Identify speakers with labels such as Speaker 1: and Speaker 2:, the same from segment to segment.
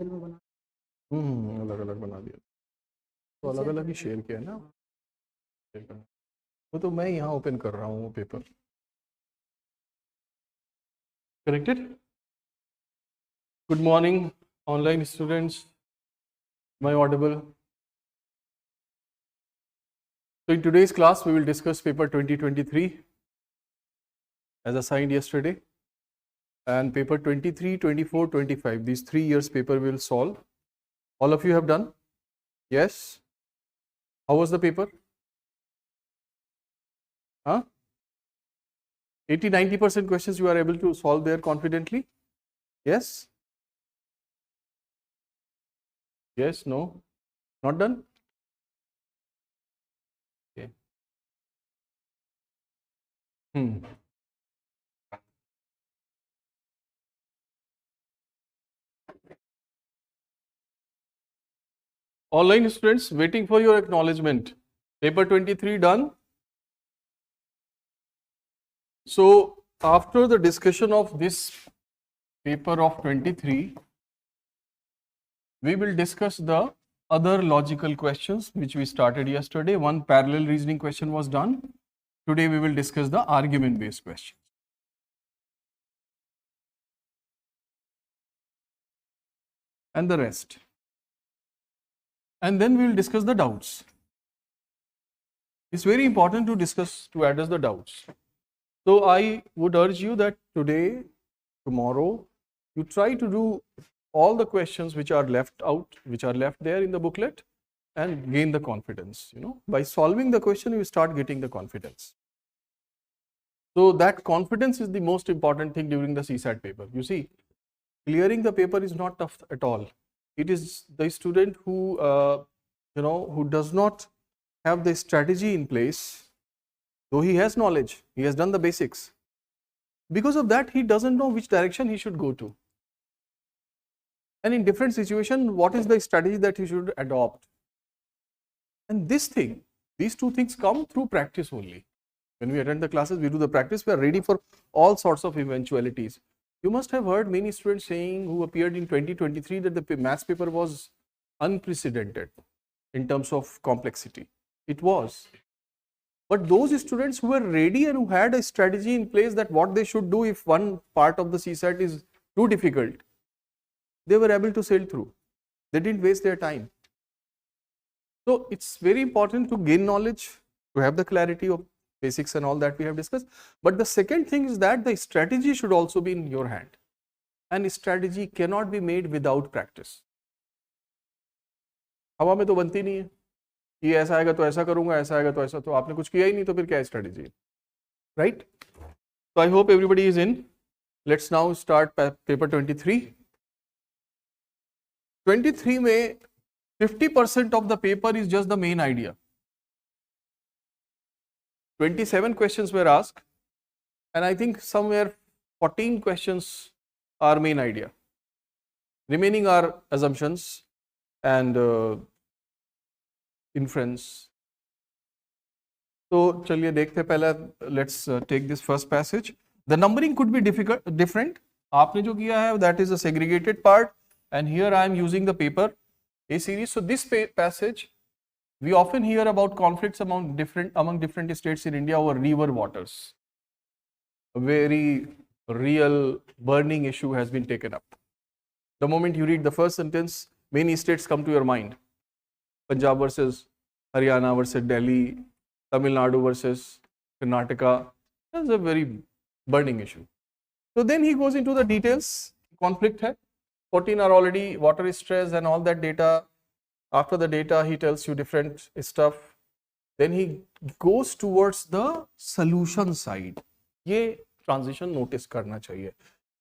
Speaker 1: अलग अलग बना दिया, तो अलग अलग ही शेयर किया है ना, शेयर करना। वो तो मैं यहाँ ओपन कर रहा हूँ paper. Corrected. Good morning online students, my audible? So in today's class we will discuss paper 2023 as assigned yesterday, and paper 23, 24, 25, these 3 years paper we will solve. All of you have done? Yes? How was the paper? 80-90% questions you are able to solve there confidently? Yes? Yes? No? Not done? Okay. Online students, waiting for your acknowledgement. Paper 23 done. So after the discussion of this paper of 23, we will discuss the other logical questions which we started yesterday. One parallel reasoning question was done. Today we will discuss the argument based questions. And the rest. And then we will discuss the doubts. It's very important to discuss, to address the doubts. So I would urge you that today, tomorrow, you try to do all the questions which are left out, which are left there in the booklet, and gain the confidence. By solving the question, you start getting the confidence. So that confidence is the most important thing during the CSAT paper. You see, clearing the paper is not tough at all. It is the student who, who does not have the strategy in place, though he has knowledge, he has done the basics. Because of that, he doesn't know which direction he should go to. And in different situations, what is the strategy that he should adopt? And this thing, these two things come through practice only. When we attend the classes, we do the practice, we are ready for all sorts of eventualities. You must have heard many students saying who appeared in 2023 that the maths paper was unprecedented in terms of complexity. It was. But those students who were ready and who had a strategy in place that what they should do if one part of the CSAT is too difficult, they were able to sail through. They didn't waste their time. So it's very important to gain knowledge, to have the clarity of basics and all that we have discussed. But the second thing is that the strategy should also be in your hand. And strategy cannot be made without practice. हवा में तो बनती नहीं है, ये ऐसा आएगा तो ऐसा करूंगा, ऐसा आएगा तो ऐसा, तो आपने कुछ किया ही नहीं तो फिर क्या strategy, right? So I hope everybody is in. Let's now start paper 23. 23 में 50% of the paper is just the main idea. 27 questions were asked, and I think somewhere 14 questions are main idea. Remaining are assumptions and inference. So चलिए देखते पहला, let's take this first passage. The numbering could be different. आपने जो किया है that is a segregated part, and here I am using the paper A series. So this passage, we often hear about conflicts among different states in India over river waters. A very real burning issue has been taken up. The moment you read the first sentence, many states come to your mind. Punjab versus Haryana versus Delhi, Tamil Nadu versus Karnataka. That's a very burning issue. So then he goes into the details. Conflict hai. 14 are already water stress and all that data. After the data, he tells you different stuff. Then he goes towards the solution side. ये transition notice करना चाहिए.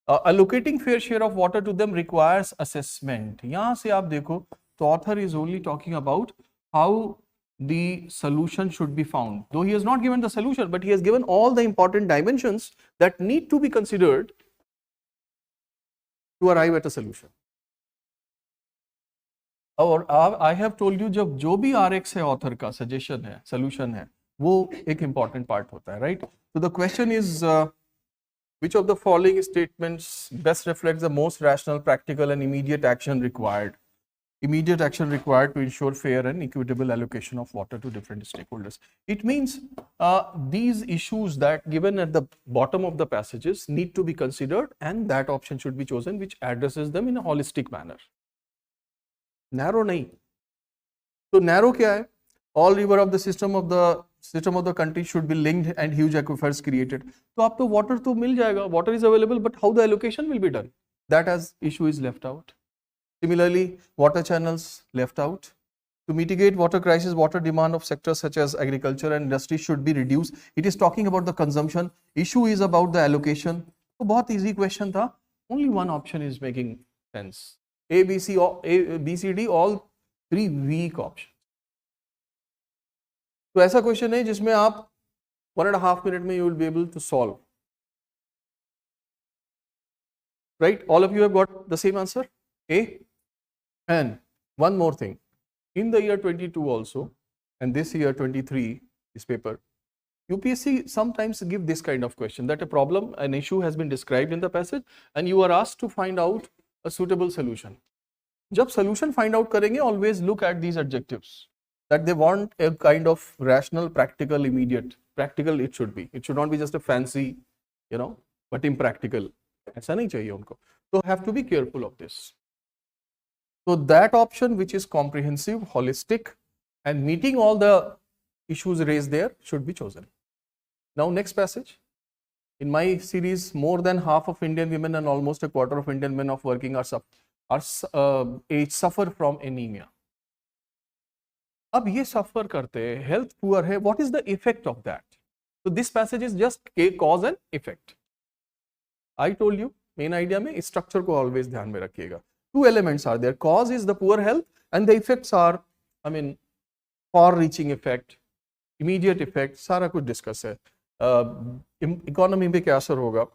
Speaker 1: Allocating fair share of water to them requires assessment. यहाँ से आप देखो, the author is only talking about how the solution should be found. Though he has not given the solution, but he has given all the important dimensions that need to be considered to arrive at a solution. और I have told you, जब जो भी RX है author का suggestion है, solution है, वो एक important part होता है, right? So the question is Which of the following statements best reflects the most rational, practical, and immediate action required? Immediate action required to ensure fair and equitable allocation of water to different stakeholders. It means these issues that given at the bottom of the passages need to be considered, and that option should be chosen which addresses them in a holistic manner. Narrow nahi. So narrow kya hai? All river of the system of the country should be linked and huge aquifers created. So aap to water to mil jayega, water is available, but how the allocation will be done? That as issue is left out. Similarly, water channels left out. To mitigate water crisis, water demand of sectors such as agriculture and industry should be reduced. It is talking about the consumption. Issue is about the allocation. So बहुत easy question था. Only one option is making sense. A, B, C, D, all three weak options. तो ऐसा question है जिसमें आप 1.5 minute में you will be able to solve. Right? All of you have got the same answer? A. And one more thing. In the year 22 also, and this year 23, this paper, UPSC sometimes give this kind of question that a problem, an issue has been described in the passage and you are asked to find out a suitable solution. जब solution find out करेंगे, always look at these adjectives. That they want a kind of rational, practical, immediate. Practical it should be. It should not be just a fancy, but impractical. ऐसा नहीं चाहिए उनको. So have to be careful of this. So that option which is comprehensive, holistic, and meeting all the issues raised there should be chosen. Now next passage. In my series, more than half of Indian women and almost a quarter of Indian men of working age suffer from anemia. अब ये suffer करते हैं, health poor है, what is the effect of that? So this passage is just a cause and effect. I told you, main idea में structure को always ध्यान में रखिएगा. Two elements are there. Cause is the poor health and the effects are, far-reaching effect, immediate effect, सारा कुछ discuss है. Economy पे क्या असर होगा?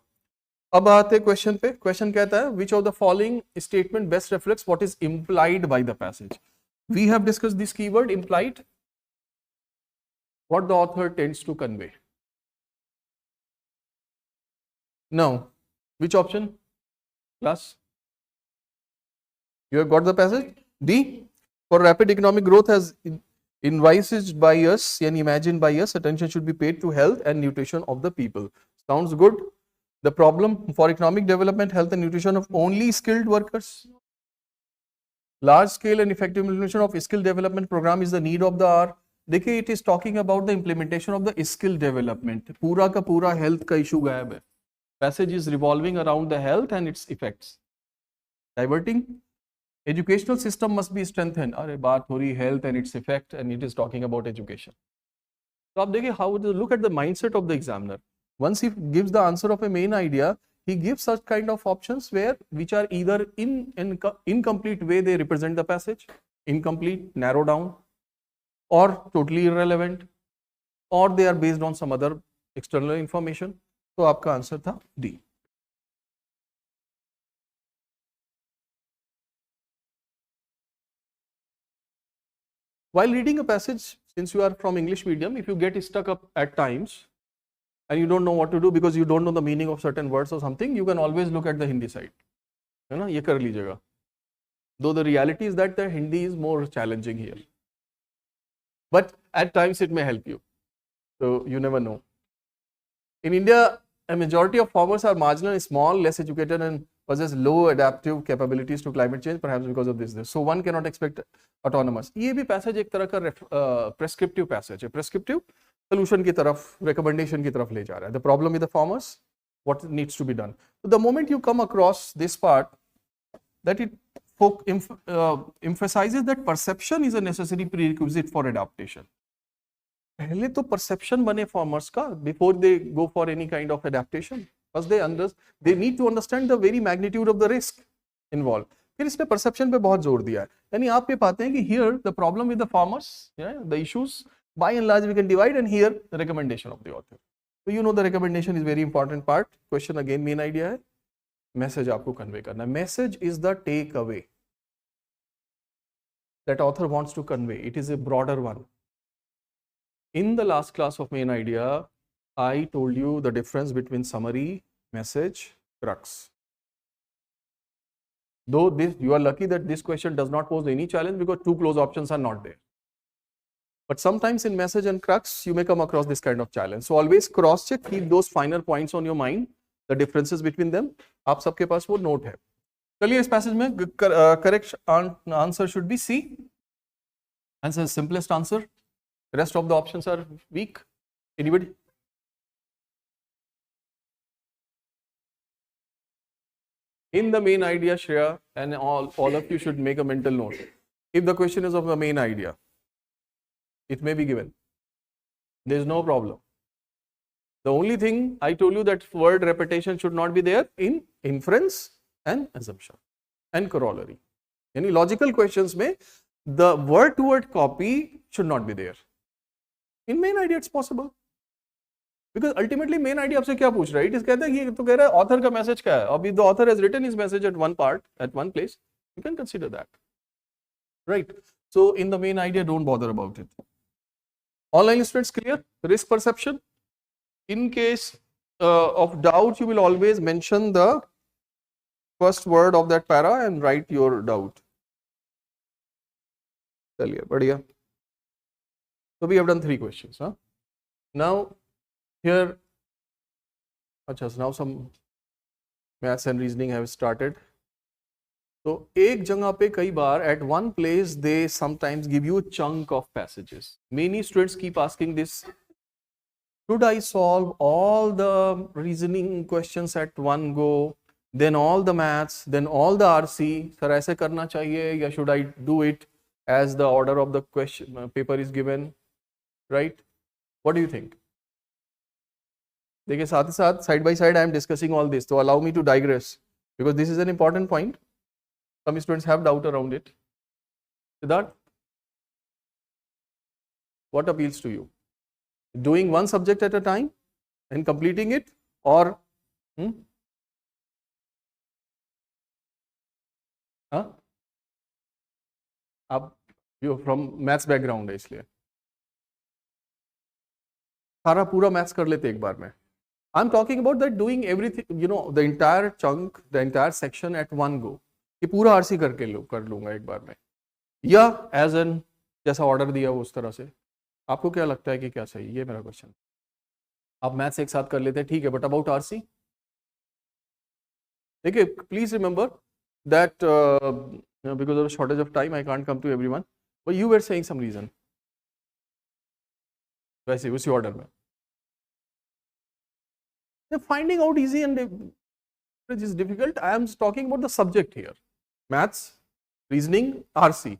Speaker 1: अब आते question पे. Question कहता है, which of the following statement best reflects what is implied by the passage? We have discussed this keyword, implied. What the author tends to convey. Now, which option? Class? You have got the passage? D. For rapid economic growth as envisaged by us and imagined by us, attention should be paid to health and nutrition of the people. Sounds good? The problem for economic development, health and nutrition of only skilled workers. Large scale and effective implementation of skill development program is the need of the hour. देखिए, it is talking about the implementation of the skill development. पूरा का पूरा health का issue गायब है. Passage is revolving around the health and its effects. Diverting. Educational system must be strengthened. अरे बात हो रही health and its effect and it is talking about education. तो आप देखिए how to look at the mindset of the examiner. Once he gives the answer of a main idea, he gives such kind of options which are either in incomplete way they represent the passage, incomplete, narrow down, or totally irrelevant, or they are based on some other external information. So आपका answer था D. While reading a passage, since you are from English medium, if you get stuck up at times and you don't know what to do because you don't know the meaning of certain words or something, you can always look at the Hindi side. है ना, ये कर लीजिएगा. Though the reality is that the Hindi is more challenging here, but at times it may help you. So you never know. In India, a majority of farmers are marginal, small, less educated, and possess low adaptive capabilities to climate change, perhaps because of this. So one cannot expect autonomous. ये भी passage एक तरह का prescriptive passage है. Prescriptive solution की तरफ, recommendation की तरफ ले जा रहा है. The problem with the farmers, what needs to be done. So the moment you come across this part, that it emphasizes that perception is a necessary prerequisite for adaptation. पहले तो perception बने farmers का before they go for any kind of adaptation. First they need to understand the very magnitude of the risk involved. फिर इसने perception पे बहुत जोर दिया है. यानी आप ये पाते हैं कि here the problem with the farmers, the issues by and large we can divide, and here the recommendation of the author. So you know the recommendation is very important part. Question again main idea है, message आपको convey करना है. Message is the takeaway that author wants to convey. It is a broader one. In the last class of main idea, I told you the difference between summary, message, crux. Though this, you are lucky that this question does not pose any challenge because two close options are not there. But sometimes in message and crux, you may come across this kind of challenge. So always cross check, keep those finer points on your mind, the differences between them. आप सबके पास वो note है. चलिए इस passage में correct answer should be C. Answer is simplest answer. Rest of the options are weak. Anybody? In the main idea, Shreya, and all of you should make a mental note. If the question is of the main idea, it may be given. There is no problem. The only thing I told you that word repetition should not be there in inference and assumption and corollary. Any logical questions may the word to word copy should not be there. In main idea it's possible. Because ultimately main idea आपसे क्या पूछ रहा है? It is कहता है कि तो कह रहा है author का message क्या है? अभी the author has written his message at one part, at one place. You can consider that, right? So in the main idea, don't bother about it. Online students clear? Risk perception. In case of doubt, you will always mention the first word of that para and write your doubt. चलिए बढ़िया. So we have done 3 questions. Huh? Now here, अच्छा, so now some maths and reasoning have started. So एक जगह पे कई बार at one place they sometimes give you a chunk of passages. Many students keep asking this. Should I solve all the reasoning questions at one go, then all the maths, then all the RC? Sir, ऐसे करना चाहिए या should I do it as the order of the question paper is given, right? What do you think? देखिए साथ ही साथ side by side I am discussing all this, so allow me to digress because this is an important point. Some students have doubt around it. Siddharth, what appeals to you? Doing one subject at a time and completing it, or आप you from maths background है इसलिए सारा पूरा maths कर लेते एक बार में. I'm talking about that doing everything, you know, the entire chunk, the entire section at one go. कि पूरा आरसी करके कर लूंगा एक बार में, या एज एन जैसा ऑर्डर दिया वो उस तरह से. आपको क्या लगता है कि क्या सही? ये मेरा क्वेश्चन. आप मैथ्स एक साथ कर लेते हैं, ठीक है, बट अबाउट आरसी देखिए, please remember that because of shortage of time I can't come to everyone, but you were saying some reason. वैसे उसी ऑर्डर में finding out easy and it is difficult. I am talking about the subject here. Maths, reasoning, RC.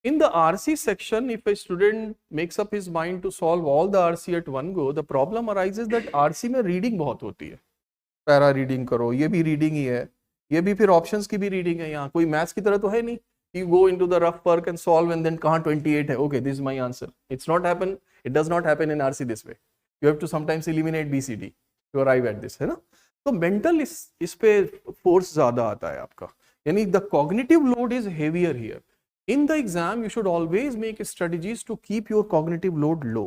Speaker 1: In the RC section, if a student makes up his mind to solve all the RC at one go, the problem arises that RC में reading बहुत होती है. Para reading करो, ये भी reading ही है, ये भी फिर ऑप्शंस की भी रीडिंग है. यहाँ कोई मैथ्स की तरह तो है नहीं. You go into the rough work and solve and then कहाँ 28 है, okay, this is my answer. It's not happen. It does not happen in RC this way. You have to sometimes eliminate BCD to arrive at this, है ना. तो mental इस पे force ज्यादा आता है आपका, यानी the cognitive load is heavier here. In the exam you should always make strategies to keep your cognitive load low.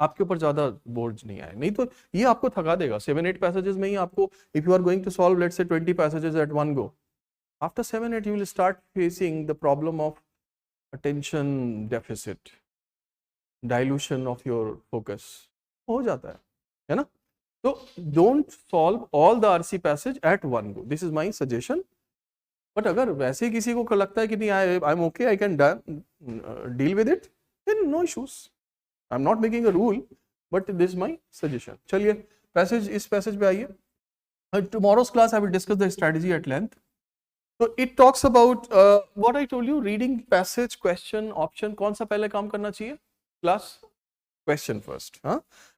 Speaker 1: आपके ऊपर ज्यादा बोझ नहीं आए, नहीं तो ये आपको थका देगा. 7-8 पैसेजेस में ही आपको, if you are going to solve let's say 20 passages at one go, after 7-8 you will start facing the problem of attention deficit, dilution of your focus हो जाता है ना. So don't solve all the RC passage at one go. This is my suggestion. But अगर वैसे किसी को लगता है कि नहीं, I'm okay, I can deal with it, then no issues. I'm not making a rule, but this is my suggestion. चलिए passage, इस passage पे आइए. Tomorrow's class I will discuss the strategy at length. So it talks about what I told you, reading passage, question, option. कौन सा पहले काम करना चाहिए? Class? Question first, huh?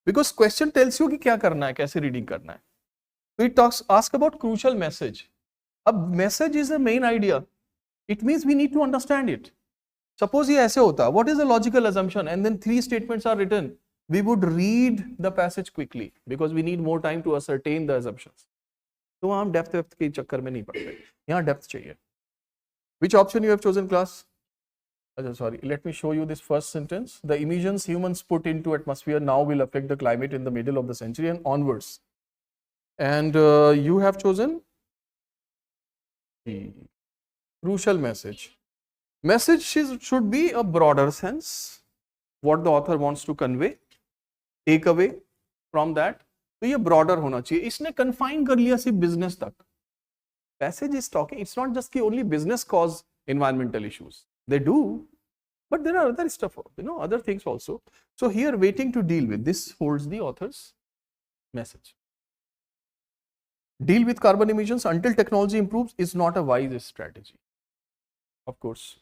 Speaker 1: Because question tells you कि क्या करना है, कैसे रीडिंग करना है. So it talks, ask about crucial message. अब message is the main idea. It means we need to understand it. Suppose ये ऐसे होता, what is the logical assumption? And then 3 statements are written. We would read the passage quickly because we need more time to ascertain the assumptions. तो हम depth के चक्कर में नहीं पड़ते. यहाँ depth चाहिए. Which option you have chosen, class? Sorry, let me show you this first sentence. The emissions humans put into atmosphere now will affect the climate in the middle of the century and onwards. and you have chosen the crucial message. Message should be a broader sense, what the author wants to convey, take away from that. तो ये broader होना चाहिए. इसने confine कर लिया सिर्फ business तक. Passage is talking, it's not just कि only business cause environmental issues. They do, but there are other stuff, other things also. So here waiting to deal with, this holds the author's message. Deal with carbon emissions until technology improves is not a wise strategy, of course.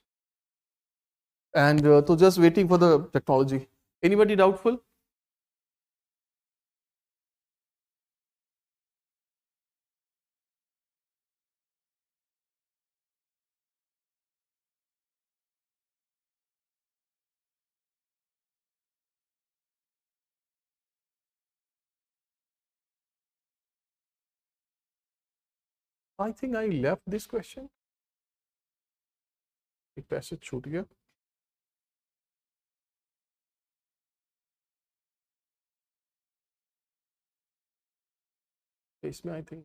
Speaker 1: And so just waiting for the technology. Anybody doubtful? I think I left this question. एक passage छूट गया. इसमें I think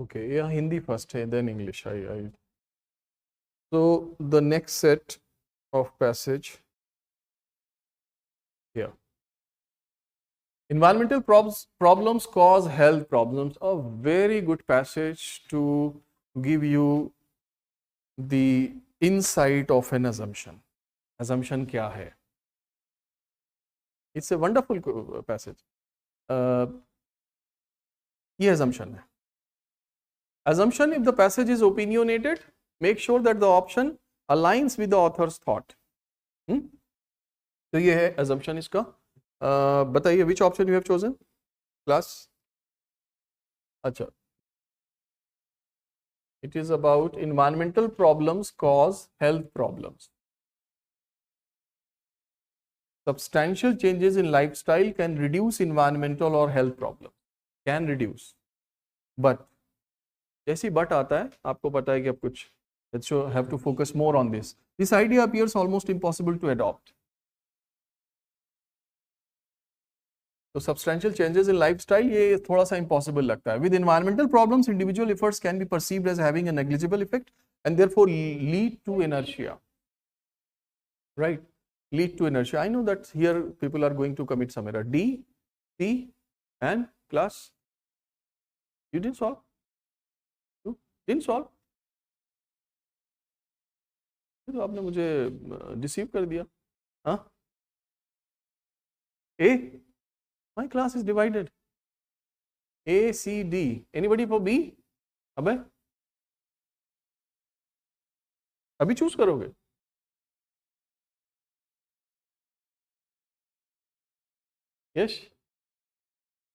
Speaker 1: okay, yeah, Hindi first है, then English. So the next set of passage here. Environmental problems cause health problems. A very good passage to give you the insight of an assumption. Assumption क्या है? It's a wonderful passage. ये assumption है. Assumption, if the passage is opinionated, make sure that the option aligns with the author's thought. तो ये है assumption इसका. बताइए which option you have chosen? Class? अच्छा. It is about environmental problems cause health problems. Substantial changes in lifestyle can reduce environmental or health problems. Can reduce. But जैसी but आता है, आपको पता है कि अब कुछ, let's have to focus more on this. This idea appears almost impossible to adopt. So substantial changes in lifestyle, ये थोड़ा सा impossible लगता है. With environmental problems, individual efforts can be perceived as having a negligible effect and therefore lead to inertia. Right? Lead to inertia. I know that here people are going to commit some error. D, C, and class. You didn't solve? You didn't solve? तो आपने मुझे deceive कर दिया. हाँ? A? My class is divided. A, C, D. Anybody for B? अबे? अभी choose करोगे? Yes?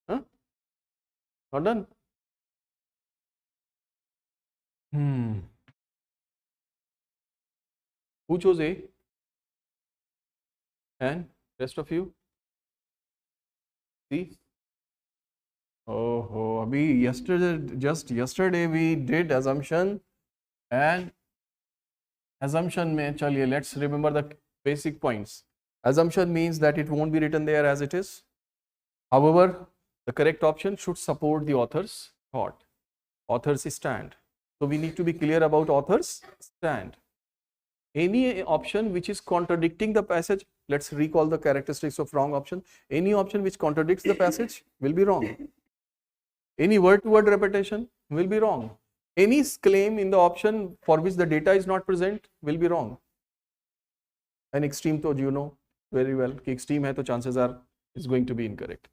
Speaker 1: Huh? Not done? Who chose A? And rest of you? C? Oh, just yesterday we did assumption, and assumption में चलिए, let's remember the basic points. Assumption means that it won't be written there as it is. However, the correct option should support the author's thought, author's stand. So we need to be clear about author's stand. Any option which is contradicting the passage, let's recall the characteristics of wrong option. Any option which contradicts the passage will be wrong. Any word-to-word repetition will be wrong. Any claim in the option for which the data is not present will be wrong. An extreme, तो you know very well कि extreme है तो chances are it's going to be incorrect.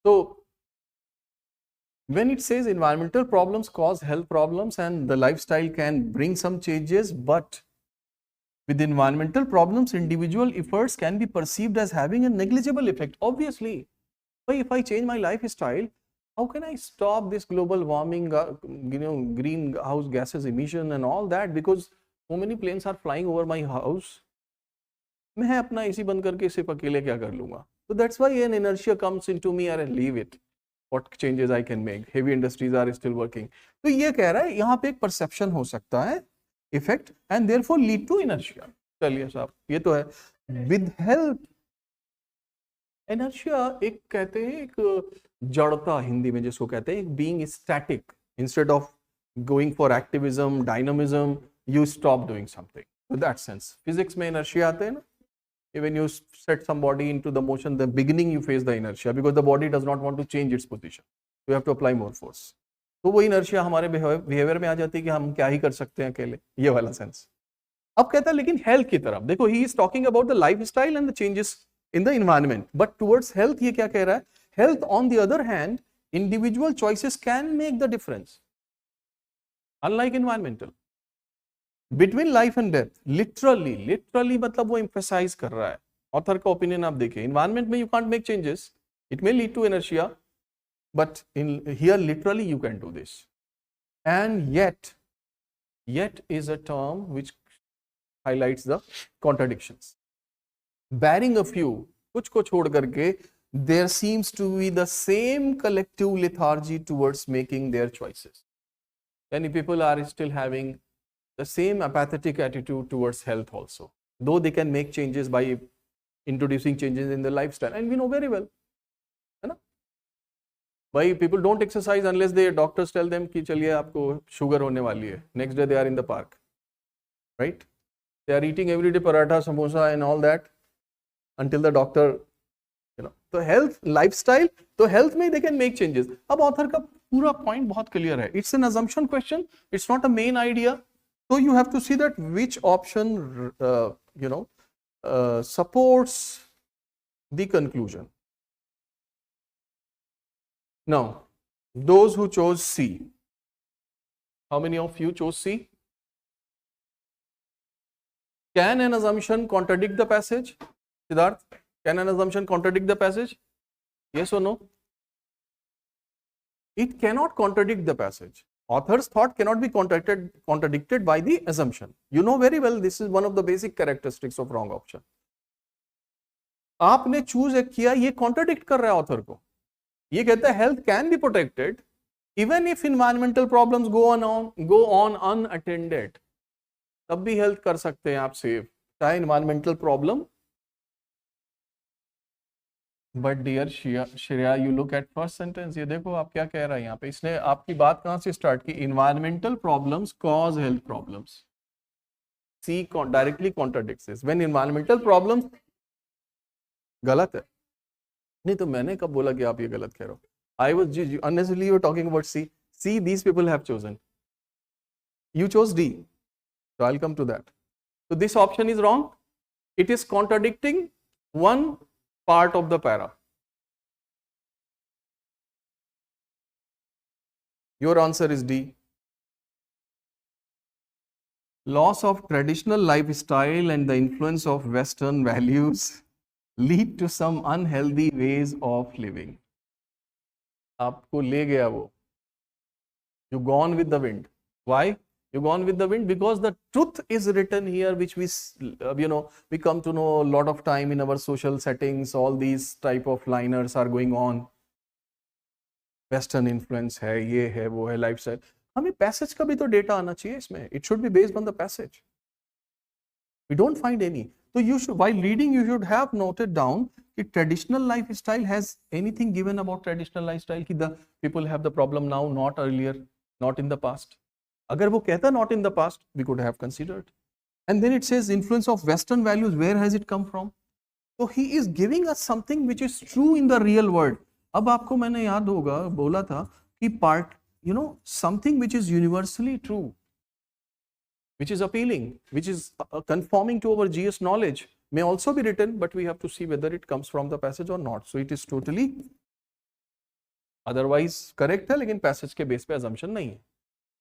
Speaker 1: So when it says environmental problems cause health problems and the lifestyle can bring some changes, but with environmental problems, individual efforts can be perceived as having a negligible effect. Obviously, if I change my lifestyle, how can I stop this global warming, greenhouse gases emission and all that? Because so many planes are flying over my house. मैं अपना AC बंद करके सिर्फ अकेले क्या कर लूँगा? So that's why an inertia comes into me and I leave it. What changes I can make? Heavy industries are still working. तो ये कह रहा है यहाँ पे एक perception हो सकता है, effect, and therefore lead to inertia. चलिए साहब, ये तो है. With help, इनर्शिया एक कहते हैं एक जड़ता, हिंदी में जिसको कहते हैं, एक being static. Instead of going for activism, dynamism, you stop doing something. In that sense physics में इनर्शिया आते हैं ना. When you set some body into the motion, the beginning you face the inertia because the body does not want to change its position. You have to apply more force. तो वो inertia हमारे behaviour में आ जाती है कि हम क्या ही कर सकते हैं अकेले, ये वाला सेंस. अब कहता है लेकिन हेल्थ की तरफ देखो, he is talking about the life style and the changes in the environment, but towards health ये क्या कह रहा है? Health on the other hand, individual choices can make the difference unlike environmental. Between life and death, literally मतलब वो emphasise कर रहा है. ऑथर का ओपिनियन आप देखिए, इन्वायरमेंट में you can't make changes, it may lead to inertia, but in here literally you can do this. And yet is a term which highlights the contradictions. Barring a few, कुछ को छोड़ करके, there seems to be the same collective lethargy towards making their choices. Many people are still having the same apathetic attitude towards health also, though they can make changes by introducing changes in their lifestyle, and we know very well, है ना? Why people don't exercise unless their doctors tell them कि चलिए आपको sugar होने वाली है. Next day they are in the park, right? They are eating every day paratha, samosa and all that until the doctor, you know. तो health, lifestyle, तो health में they can make changes. अब author का पूरा point बहुत clear है. It's an assumption question. It's not a main idea. So you have to see that which option, supports the conclusion. Now, those who chose C, how many of you chose C? Can an assumption contradict the passage? Siddharth, can an assumption contradict the passage? Yes or no? It cannot contradict the passage. Author's thought cannot be contradicted by the assumption. You know very well this is one of the basic characteristics of wrong option. आपने choose किया, ये contradict कर रहा है author को. ये कहता है health can be protected even if environmental problems go on unattended. तब भी हेल्थ कर सकते हैं आप सेव, चाहे environmental problem. But dear Shreya, you look at first sentence. ये देखो आप क्या कह रहा है यहाँ पे. इसने आपकी बात कहां से स्टार्ट की? Environmental problems cause health problems. C directly contradicts this. When environmental problems, गलत है. नहीं तो मैंने कब बोला कि आप ये गलत कह रहे हो? I was unnecessarily you were talking about C. C these people have chosen, you chose D. So I'll come to that. So this option is wrong. It is contradicting one part of the para. Your answer is D. Loss of traditional lifestyle and the influence of Western values lead to some unhealthy ways of living. आपको ले गया वो. You gone with the wind. Why? You gone with the wind because the truth is written here, which we we come to know a lot of time in our social settings. All these type of liners are going on. Western influence है, ये है, वो है, lifestyle. हमें passage का भी तो data आना चाहिए इसमें. It should be based on the passage. We don't find any. So you should, while reading, you should have noted down that traditional lifestyle has anything given about traditional lifestyle कि the people have the problem now, not earlier, not in the past. अगर वो कहता not in the past, we could have considered. And then it says influence of Western values. Where has it come from? So he is giving us something which is true in the real world. अब आपको मैंने याद होगा बोला था कि part, something which is universally true, which is appealing, which is conforming to our GS knowledge, may also be written, but we have to see whether it comes from the passage or not. So it is totally otherwise correct है, लेकिन passage के base पे assumption नहीं है.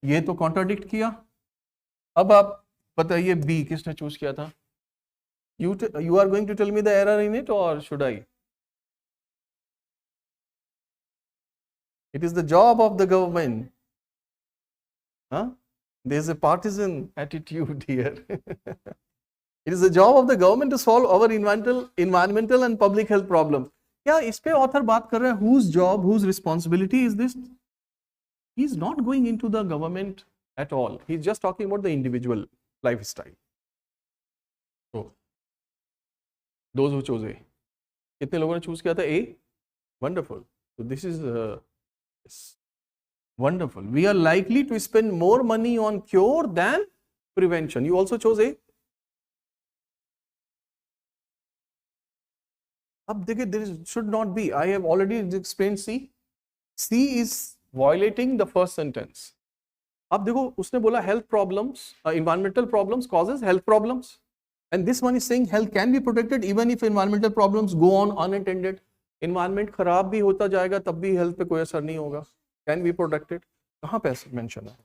Speaker 1: ये तो contradict किया. अब आप बताइए बी किसने चूज किया था? You are going to tell me the error in it or should I? It is the job of the government. There is a partisan attitude here. It is the job of the government to solve our environmental and public health problems. क्या इस पे author बात कर रहा है? Whose job, whose responsibility is this? He is not going into the government at all. He is just talking about the individual lifestyle. So, those who chose A. कितने लोगों ने चूज किया था ए? Wonderful. So this is wonderful. We are likely to spend more money on cure than prevention. You also chose A. अब देखिए, there should not be. I have already explained C. C is violating the first sentence. अब देखो, उसने बोला health problems, environmental problems causes health problems, and this one is saying health can be protected even if environmental problems go on unattended. Environment खराब भी होता जाएगा तब भी health पे कोई असर नहीं होगा. Can be protected. कहाँ पे mention है?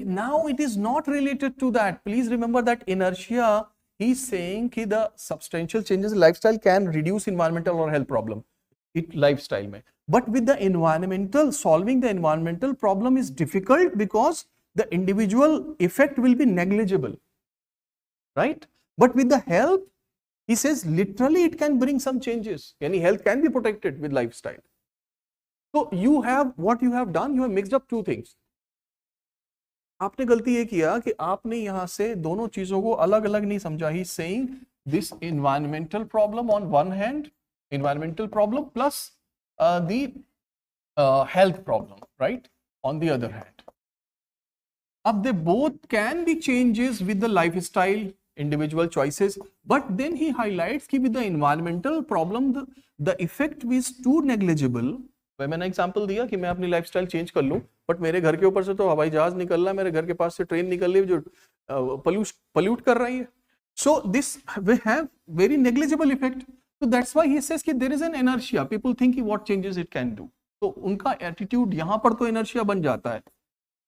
Speaker 1: Now it is not related to that. Please remember that inertia. He's saying कि the substantial changes in lifestyle can reduce environmental or health problem. Lifestyle में. But with the environmental, solving the environmental problem is difficult because the individual effect will be negligible, right? But with the health, he says literally it can bring some changes. Any health can be protected with lifestyle. So you have, what you have done, you have mixed up two things. आपने गलती ये किया कि आपने यहाँ से दोनों चीजों को अलग अलग नहीं समझा. He is saying this environmental problem on one hand, environmental problem plus the health problem, right, on the other hand. अब they both can be changes with the lifestyle, individual choices, but then he highlights कि with the environmental problem the effect is too negligible. मैंने example दिया कि मैं अपनी lifestyle change कर लूं, but मेरे घर के ऊपर से तो हवाई जहाज निकल रहा है, मेरे घर के पास से ट्रेन निकल रही है जो पल्यूट कर रही है. So this will have very negligible effect. So that's why he says कि there is an inertia. People think कि what changes it can do. तो उनका attitude यहाँ पर तो inertia बन जाता है,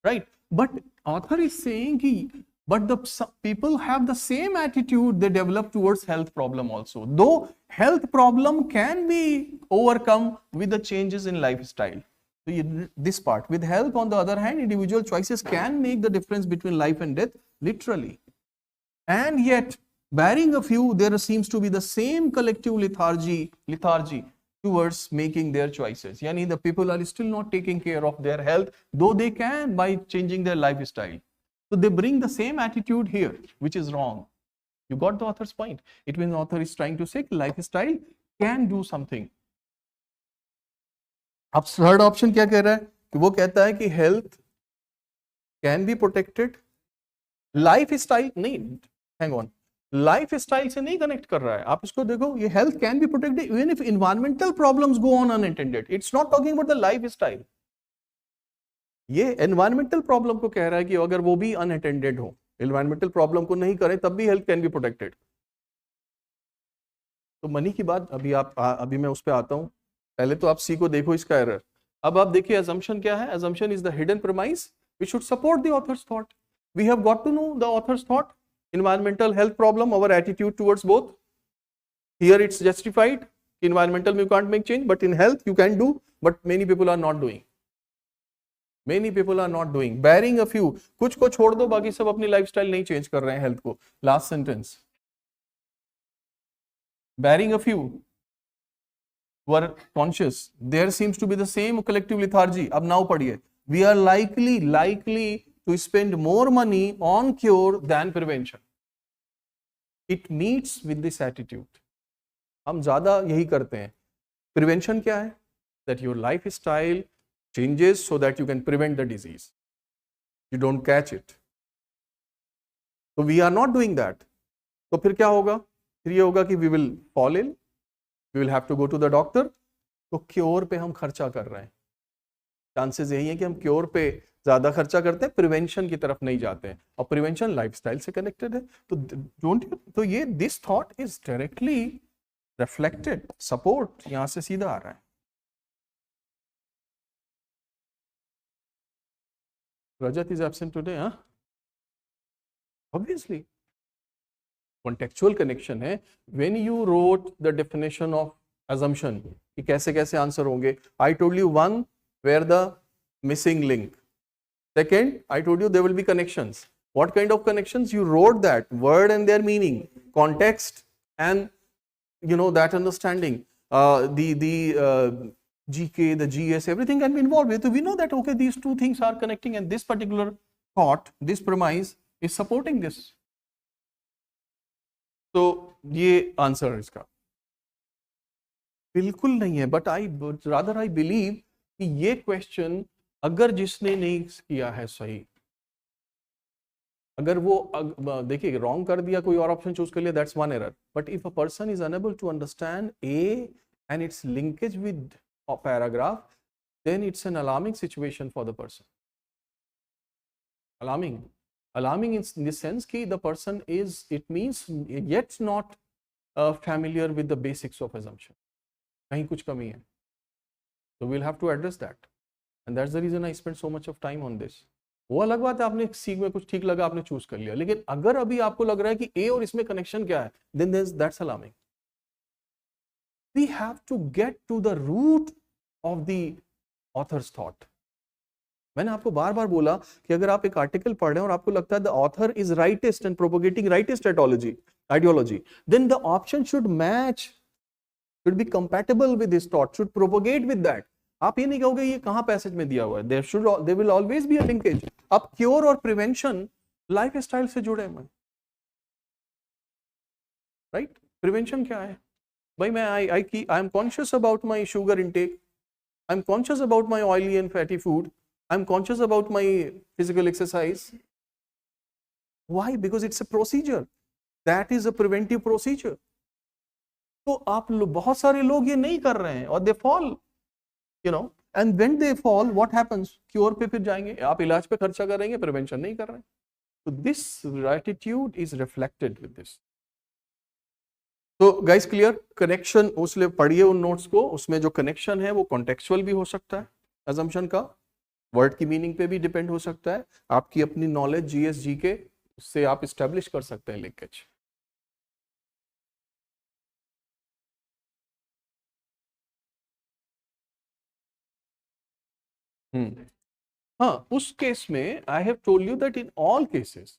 Speaker 1: right? But author is saying कि but the people have the same attitude they develop towards health problem also. Though health problem can be overcome with the changes in lifestyle. So this part with health, on the other hand, individual choices can make the difference between life and death, literally. And yet, barring a few, there seems to be the same collective lethargy towards making their choices. Yani the people are still not taking care of their health, though they can by changing their lifestyle. So they bring the same attitude here, which is wrong. You got the author's point. It means the author is trying to say lifestyle can do something. अब third option क्या कह रहा है? कि वो कहता है कि health can be protected. Lifestyle नहीं, hang on. Lifestyle से नहीं connect कर रहा है. आप इसको देखो, ये health can be protected even if environmental problems go on unattended. It's not talking about the lifestyle. ये एनवायरमेंटल प्रॉब्लम को कह रहा है कि अगर वो भी अनअटेंडेड हो, एनवायरमेंटल प्रॉब्लम को नहीं करें तब भी हेल्थ कैन बी प्रोटेक्टेड. तो मनी की बात अभी मैं उस पर आता हूं. पहले तो आप सी को देखो, इसका एरर. अब आप देखिए assumption क्या है. assumption is the hidden premise which should support the author's thought. We have got to know the author's thought. Environmental, health problem, our attitude towards both. Here it's justified. Environmental you can't make change, but in health you can do, but many people are not doing. Many people are not doing. Barring a few, कुछ को छोड़ दो, बाकी सब अपनी lifestyle नहीं change कर रहे हैं हेल्थ को. Last sentence. Barring a few were conscious, there seems to be the same collective lethargy. अब now पढ़िए. We are likely to spend more money on cure than prevention. It meets with this attitude. हम ज्यादा यही करते हैं. Prevention क्या है? That your lifestyle changes so that you can prevent the disease. You don't catch it. So we are not doing that. तो फिर क्या होगा? फिर ये होगा कि we will fall ill, we will have to go to the doctor. तो cure पे हम खर्चा कर रहे हैं. चांसेस यही है कि हम क्योर पे ज्यादा खर्चा करते हैं, प्रिवेंशन की तरफ नहीं जाते हैं. और प्रिवेंशन लाइफस्टाइल से कनेक्टेड है. तो डोंट यू, तो ये this thought is directly reflected. Support यहां से सीधा आ रहा है. Rajat is absent today, huh? Obviously. Contextual connection है. When you wrote the definition of assumption, कि कैसे कैसे आंसर होंगे, I told you one, where the missing link. Second, I told you there will be connections. What kind of connections? You wrote that word and their meaning, context, and that understanding. The GK, the GS, everything can be involved with. So we know that, okay, these two things are connecting, and this particular thought, this premise is supporting this. तो ये answer है इसका। बिल्कुल नहीं है, but I believe कि ये question अगर जिसने नहीं किया है सही, अगर वो देखिए रॉन्ग कर दिया, कोई और ऑप्शन चूज कर लिया, that's one error, but if a person is unable to understand A and its linkage with a paragraph, then it's an alarming situation for the person. Alarming in the sense कि the person is, it means yet not familiar with the basics of assumption. कहीं कुछ कमी है, so we'll have to address that, and that's the reason I spent so much of time on this. वो अलग बात है, आपने सीख में कुछ ठीक लगा, आपने चूज कर लिया, लेकिन अगर अभी आपको लग रहा है कि ए और इसमें कनेक्शन क्या है, then that's alarming. We have to get to the root of the author's thought. मैंने आपको बार बार बोला कि अगर आप एक आर्टिकल पढ़ रहे हैं और आपको लगता है the author is rightist and propagating rightist ideology, then the option should match, should be compatible with his thought, should propagate with that. आप ये नहीं कहोगे ये कहां पैसेज में दिया हुआ है, there will always be a linkage. अब क्योर और प्रिवेंशन लाइफ स्टाइल से जुड़े हैं, राइट? प्रिवेंशन क्या है भाई? मैं I am conscious about my sugar intake, I am conscious about my oily and fatty food, I'm conscious about my physical exercise. Why? Because it's a procedure. That is a preventive procedure. तो आप बहुत सारे लोग ये नहीं कर रहे हैं और they fall, you know, and when they fall, what happens? Cure पे फिर जाएंगे, आप इलाज पे खर्चा करेंगे, prevention नहीं कर रहे हैं. So this attitude is reflected with this. तो guys clear? Connection उसलिए पढ़िए उन नोट्स को, उसमें जो कनेक्शन है वो contextual भी हो सकता है assumption का, वर्ड की मीनिंग पे भी डिपेंड हो सकता है, आपकी अपनी नॉलेज जीएसजी के उससे आप इस्टेब्लिश कर सकते हैं लिंकेज. हाँ, उस केस में I have told you that in all cases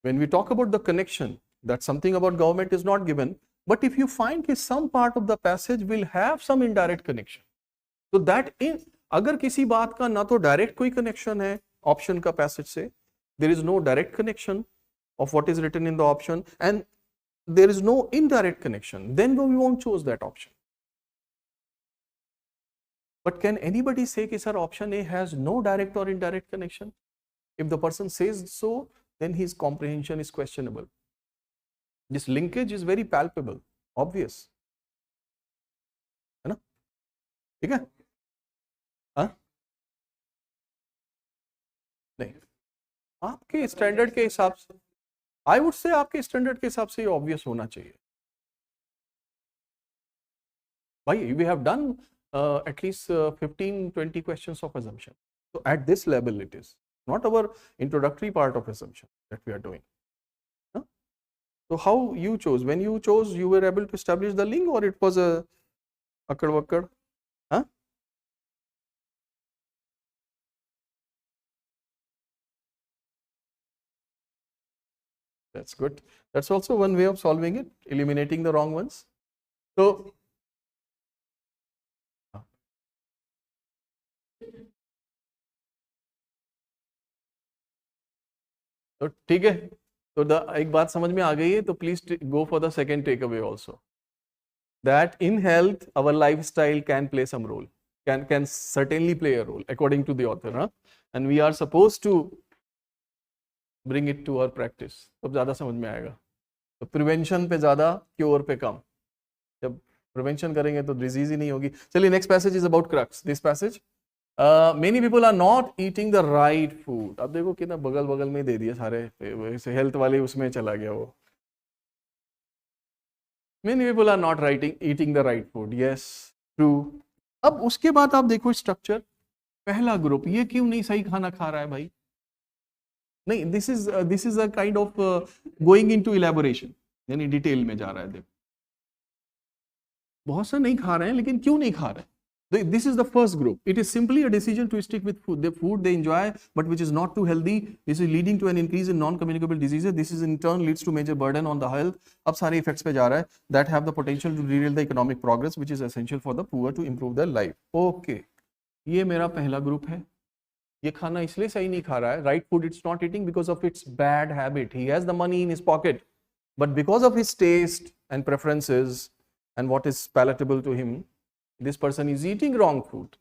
Speaker 1: when we talk about the connection, that something about government is not given, but if you find कि some part of the passage will have some indirect connection, तो that in, अगर किसी बात का ना तो direct कोई connection है ऑप्शन का पैसेज से, there is no direct connection of what is written in the option, and there is no indirect connection, then we won't choose that option. But can anybody say कि sir option A has no direct or indirect connection? If the person says so, then his comprehension is questionable. This linkage is very palpable, obvious, है ना? ठीक है? हाँ? नहीं, आपके standard के हिसाब से, आई वुड से आपके स्टैंडर्ड के हिसाब से ये ऑब्वियस होना चाहिए भाई. We have done at least 15-20 questions of assumption. So at this level it is not our introductory part of assumption that we are doing. Huh? So how you chose? When you chose, you were able to establish the link, or it was a akkad wakkad? Huh? That's good. That's also one way of solving it, eliminating the wrong ones. So तो ठीक है, तो एक बात समझ में आ गई है, तो please go for the second take away also, that in health our lifestyle can play some role, can certainly play a role according to the author, huh? And we are supposed to bring it to our practice. तब ज्यादा समझ में आएगा. तो prevention पे ज्यादा, cure पे कम. जब प्रिवेंशन करेंगे तो डिजीज ही नहीं होगी. चलिए, next passage is about crux. This passage, many people are not eating the right food. अब देखो कितना बगल बगल में दे दिया सारे, हेल्थ वाले उसमें चला गया वो. Many people are not eating the right food. Yes, true. अब उसके बाद आप देखो स्ट्रक्चर. पहला ग्रुप, ये क्यों नहीं सही खाना खा रहा है भाई? नहीं, this is a kind of going into elaboration, यानी डिटेल में जा रहा है. देखो बहुत से नहीं खा रहे हैं, लेकिन क्यों नहीं खा रहे हैं? This is the first group. It is simply a decision to stick with food. The food they enjoy, but which is not too healthy. This is leading to an increase in non-communicable diseases. This is in turn leads to major burden on the health. अब सारे effects पे जा रहा है. That have the potential to derail the economic progress, which is essential for the poor to improve their life. Okay, ये मेरा पहला group है. ये खाना इसलिए सही नहीं खा रहा है. Right food it's not eating because of its bad habit. He has the money in his pocket. but because of his taste and preferences and what is palatable to him, this person is eating wrong food.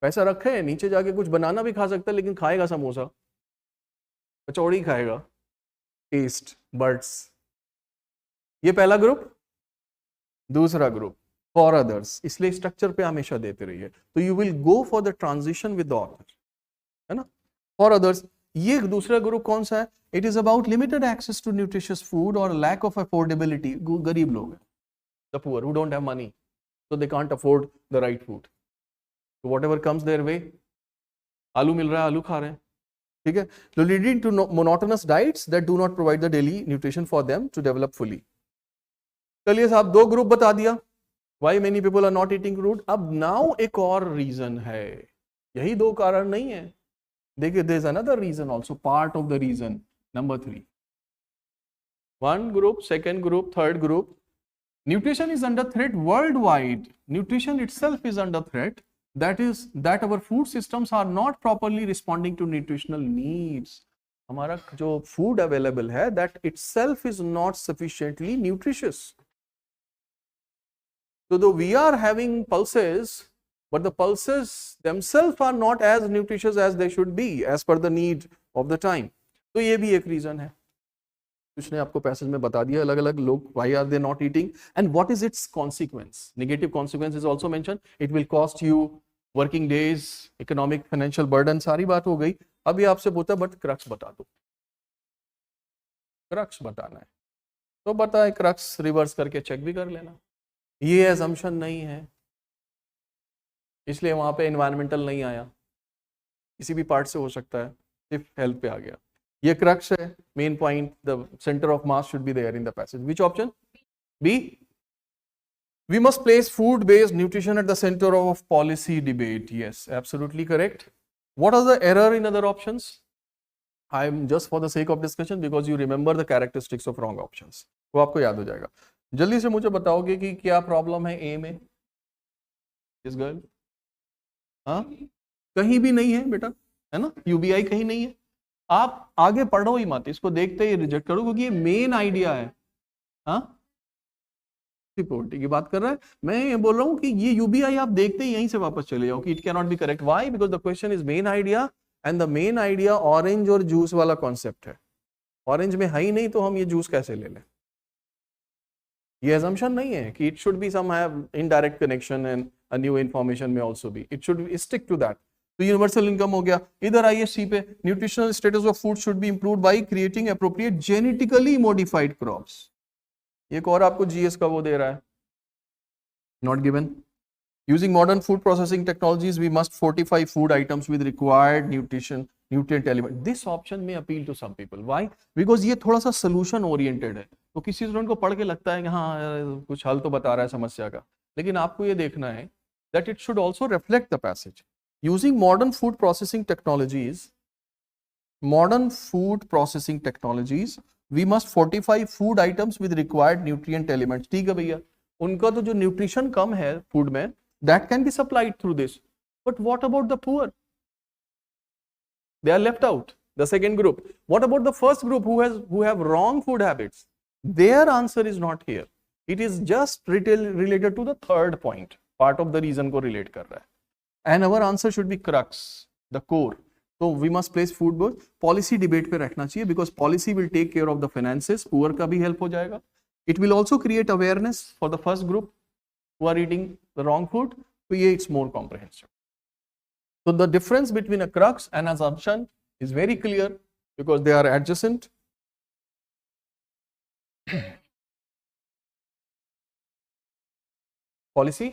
Speaker 1: पैसा रखे है, नीचे जाके कुछ बनाना भी खा सकता है, लेकिन खाएगा समोसा, कचौड़ी खाएगा. Taste buds. ये पहला ग्रुप. दूसरा ग्रुप फॉर अदर्स. इसलिए स्ट्रक्चर पे हमेशा देते रहिए. तो you will go for the transition with the author, है ना. For others. ये दूसरा ग्रुप कौन सा है? It is about limited access to nutritious food और लैक ऑफ अफोर्डेबिलिटी. गरीब लोग हैं, the poor who don't have money, so they can't afford the right food. So whatever comes their way, आलू मिल रहा है, आलू खा रहे हैं, ठीक है. So leading to monotonous diets that do not provide the daily nutrition for them to develop fully. चलिए साहब, दो ग्रुप बता दिया. Why many people are not eating fruit. अब now एक और रीजन है, यही दो कारण नहीं है. देखिए, there is another reason also, part of the reason. Number 3. One group, second group, third group. Nutrition is under threat worldwide. Nutrition itself is under threat. That is that our food systems are not properly responding to nutritional needs. हमारा जो food available है, that itself is not sufficiently nutritious. So though we are having pulses, but the pulses themselves are not as nutritious as they should be as per the need of the time. तो ये भी एक reason है. उसने आपको passage में बता दिया अलग अलग लोग why are they not eating and what is its consequence. Negative consequence is also mention. It will cost you working days, economic financial burden, सारी बात हो गई. अभी आपसे पूछा बट क्रक्स बता दो. क्रक्स बताना है तो बताए, क्रक्स रिवर्स करके चेक भी कर लेना. ये असम्पशन नहीं है, इसलिए वहां पे एनवायरमेंटल नहीं आया, किसी भी पार्ट से हो सकता है, सिर्फ हेल्थ पे आ गया. ये क्रक्स है, main point. The centre of mass should be there in the passage. Which option? B. We must place food based nutrition at the centre of policy debate. Yes, absolutely correct. What are the error in other options? I am just for the sake of discussion because you remember the characteristics of wrong options. वो आपको याद हो जाएगा. जल्दी से मुझे बताओगे कि क्या प्रॉब्लम है ए में. इस गर्ल, हाँ, कहीं भी नहीं है बेटा, है ना. यूबीआई कहीं नहीं है. आप आगे पढ़ो ही मत, इसको देखते ही रिजेक्ट करो, क्योंकि ये मेन आइडिया है. हाँ, सिक्योरिटी की बात कर रहा है. मैं ये बोल रहा हूँ कि ये यूबीआई आप देखते ही यहीं से वापस चले जाओ कि it can not be correct. Why? Because the question is main idea and the main idea orange और जूस वाला कॉन्सेप्ट है. ऑरेंज में है ही नहीं तो हम ये जूस कैसे ले लें. ये assumption नहीं है कि it should be some have indirect connection and a new information may also be. It should stick to that. तो यूनिवर्सल इनकम हो गया. इधर आइए सी पे. Nutritional status of food should be improved by creating appropriate genetically modified crops. एक और आपको GS का वो दे रहा है, not given. Using modern food processing technologies we must fortify food items with required nutrient element. This option में appeal to some people. Why? Because ये थोड़ा सा सोल्यूशन ओरिएंटेड है. तो किसी स्टूडेंट को पढ़ के लगता है कि हाँ कुछ हल तो बता रहा है समस्या का, लेकिन आपको ये देखना है that it should also reflect the passage. Using modern food processing technologies, we must fortify food items with required nutrient elements. ठीक है भैया, उनका तो जो न्यूट्रिशन कम है फूड में, that can be supplied through this. But what about the poor? They are left out. The second group. What about the first group who have wrong food habits? Their answer is not here. It is just related to the third point. Part of the reason को relate कर रहा है. And our answer should be crux, the core. So we must place food both. Policy debate पे रखना चाहिए because policy will take care of the finances. Poor का भी help हो जाएगा. It will also create awareness for the first group who are eating the wrong food. So yeah, it's more comprehensive. So the difference between a crux and assumption is very clear because they are adjacent. Policy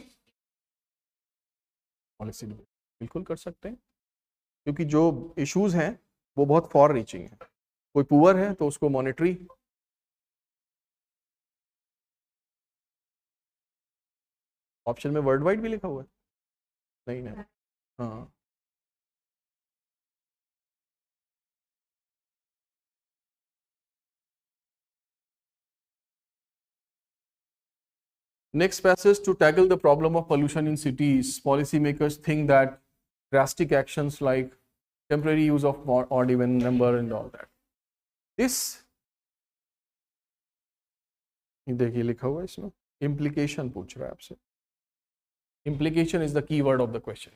Speaker 1: बिल्कुल कर सकते हैं क्योंकि जो issues हैं वो बहुत for reaching है. कोई पुअर है तो उसको मॉनेटरी, ऑप्शन में वर्ल्ड वाइड भी लिखा हुआ है नहीं ना. हाँ, next passage, to tackle the problem of pollution in cities, policymakers think that drastic actions like temporary use of odd even number and all that. This देखिए लिखा हुआ है इसमें, इम्प्लीकेशन पूछ रहा है आपसे. Implication is the key word of the question.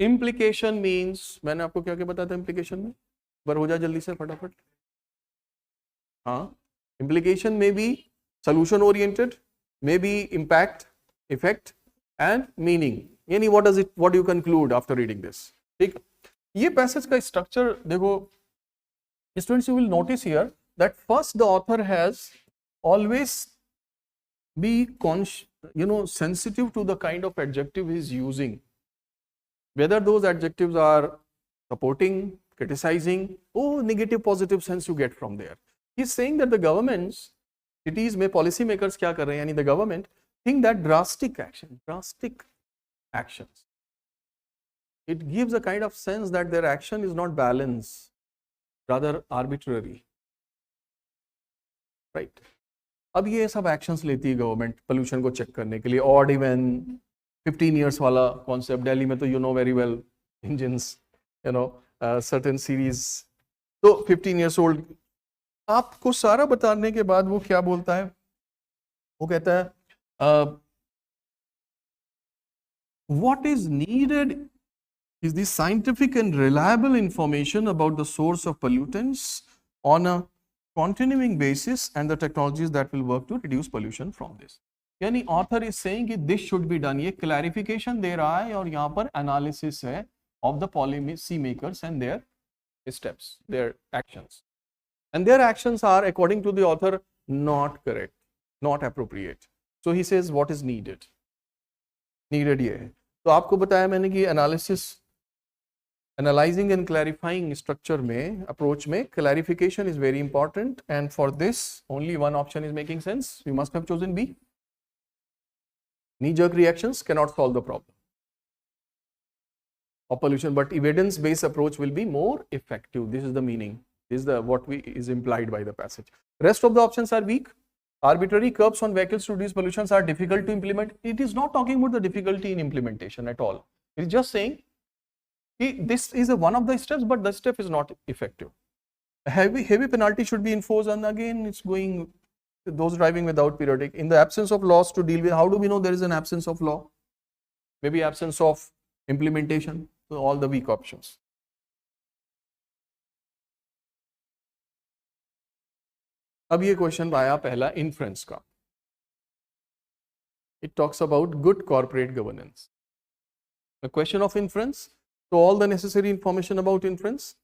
Speaker 1: Implication means, मैंने आपको क्या क्या बताया था इम्प्लीकेशन में, पर हो जाए जल्दी से फटाफट. हाँ, इम्प्लीकेशन में B solution oriented, maybe impact, effect and meaning. यानी what do you conclude after reading this? ठीक. ये पैसेज का स्ट्रक्चर देखो students, you will notice here that first the author has always be sensitive to the kind of adjective he is using, whether those adjectives are supporting, criticizing, or negative positive sense you get from there. He is saying that the governments, cities में policy makers क्या कर रहे हैं, यानी the government think that drastic actions, it gives a kind of sense that their action is not balanced, rather arbitrary, right? अब ये सब actions लेती है गवर्नमेंट पोल्यूशन को चेक करने के लिए. ऑड इवन 15 years वाला कॉन्सेप्ट, दिल्ली में तो you know very well, engines, certain series, तो 15 years old. आपको सारा बताने के बाद वो क्या बोलता है, वो कहता है what is needed is the scientific and reliable information about the source of pollutants on a continuing basis and the technologies that will work to reduce pollution from this. यानी author is saying कि this should be done. ये clarification दे रहा है और यहाँ पर analysis है of the policy makers and their steps, their actions. And their actions are, according to the author, not correct, not appropriate. So he says what is needed. Needed ये है. तो आपको बताया मैंने कि analysis, analyzing and clarifying structure में, approach में, clarification is very important, and for this only one option is making sense. We must have chosen B. Knee-jerk reactions cannot solve the problem of pollution, but evidence-based approach will be more effective. This is the meaning. This is what is implied by the passage. Rest of the options are weak. Arbitrary curbs on vehicles to reduce pollution are difficult to implement. It is not talking about the difficulty in implementation at all. It is just saying this is one of the steps, but the step is not effective. Heavy penalty should be enforced, and again it's going those driving without periodic. In the absence of laws to deal with, how do we know there is an absence of law? Maybe absence of implementation. So all the weak options. अब ये question आया पहला inference का. It talks about good corporate governance. The question of inference, so all the necessary information about inference,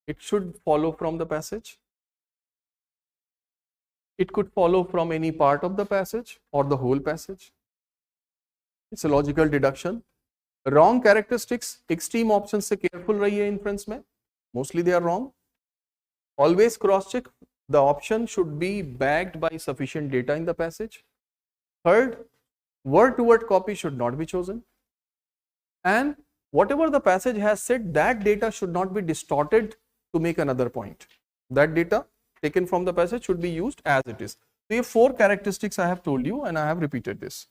Speaker 1: it should follow from the passage. It could follow from any part of the passage or the whole passage. It's a logical deduction. Wrong characteristics, extreme options से careful रहिए inference में. Mostly they are wrong. Always cross check. The option should be backed by sufficient data in the passage. Third, word-to-word copy should not be chosen. And whatever the passage has said, that data should not be distorted to make another point. That data taken from the passage should be used as it is. So ये 4 characteristics I have told you and I have repeated this.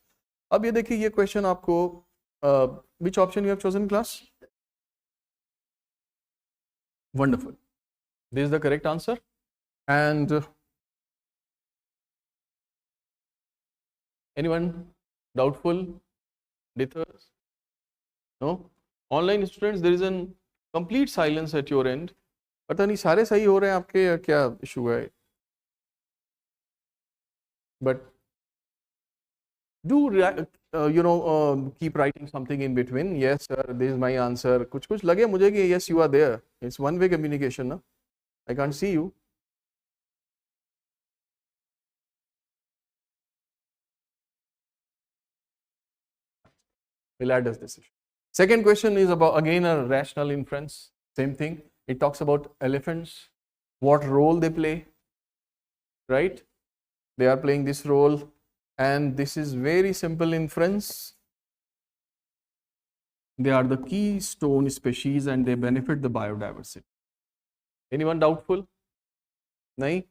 Speaker 1: अब ये देखिए ये question आपको which option you have chosen class? Wonderful. This is the correct answer. And anyone doubtful? Dithers? No? Online students, there is a complete silence at your end. पता नहीं सारे सही हो रहे हैं आपके या क्या इशू है? But do keep writing something in between. Yes sir, this is my answer. कुछ लगे मुझे कि yes you are there. It's one way communication, ना? I can't see you. We'll add this decision. Second question is about again a rational inference. Same thing. It talks about elephants, what role they play, right? They are playing this role, and this is very simple inference. They are the keystone species and they benefit the biodiversity. Anyone doubtful? Nahi?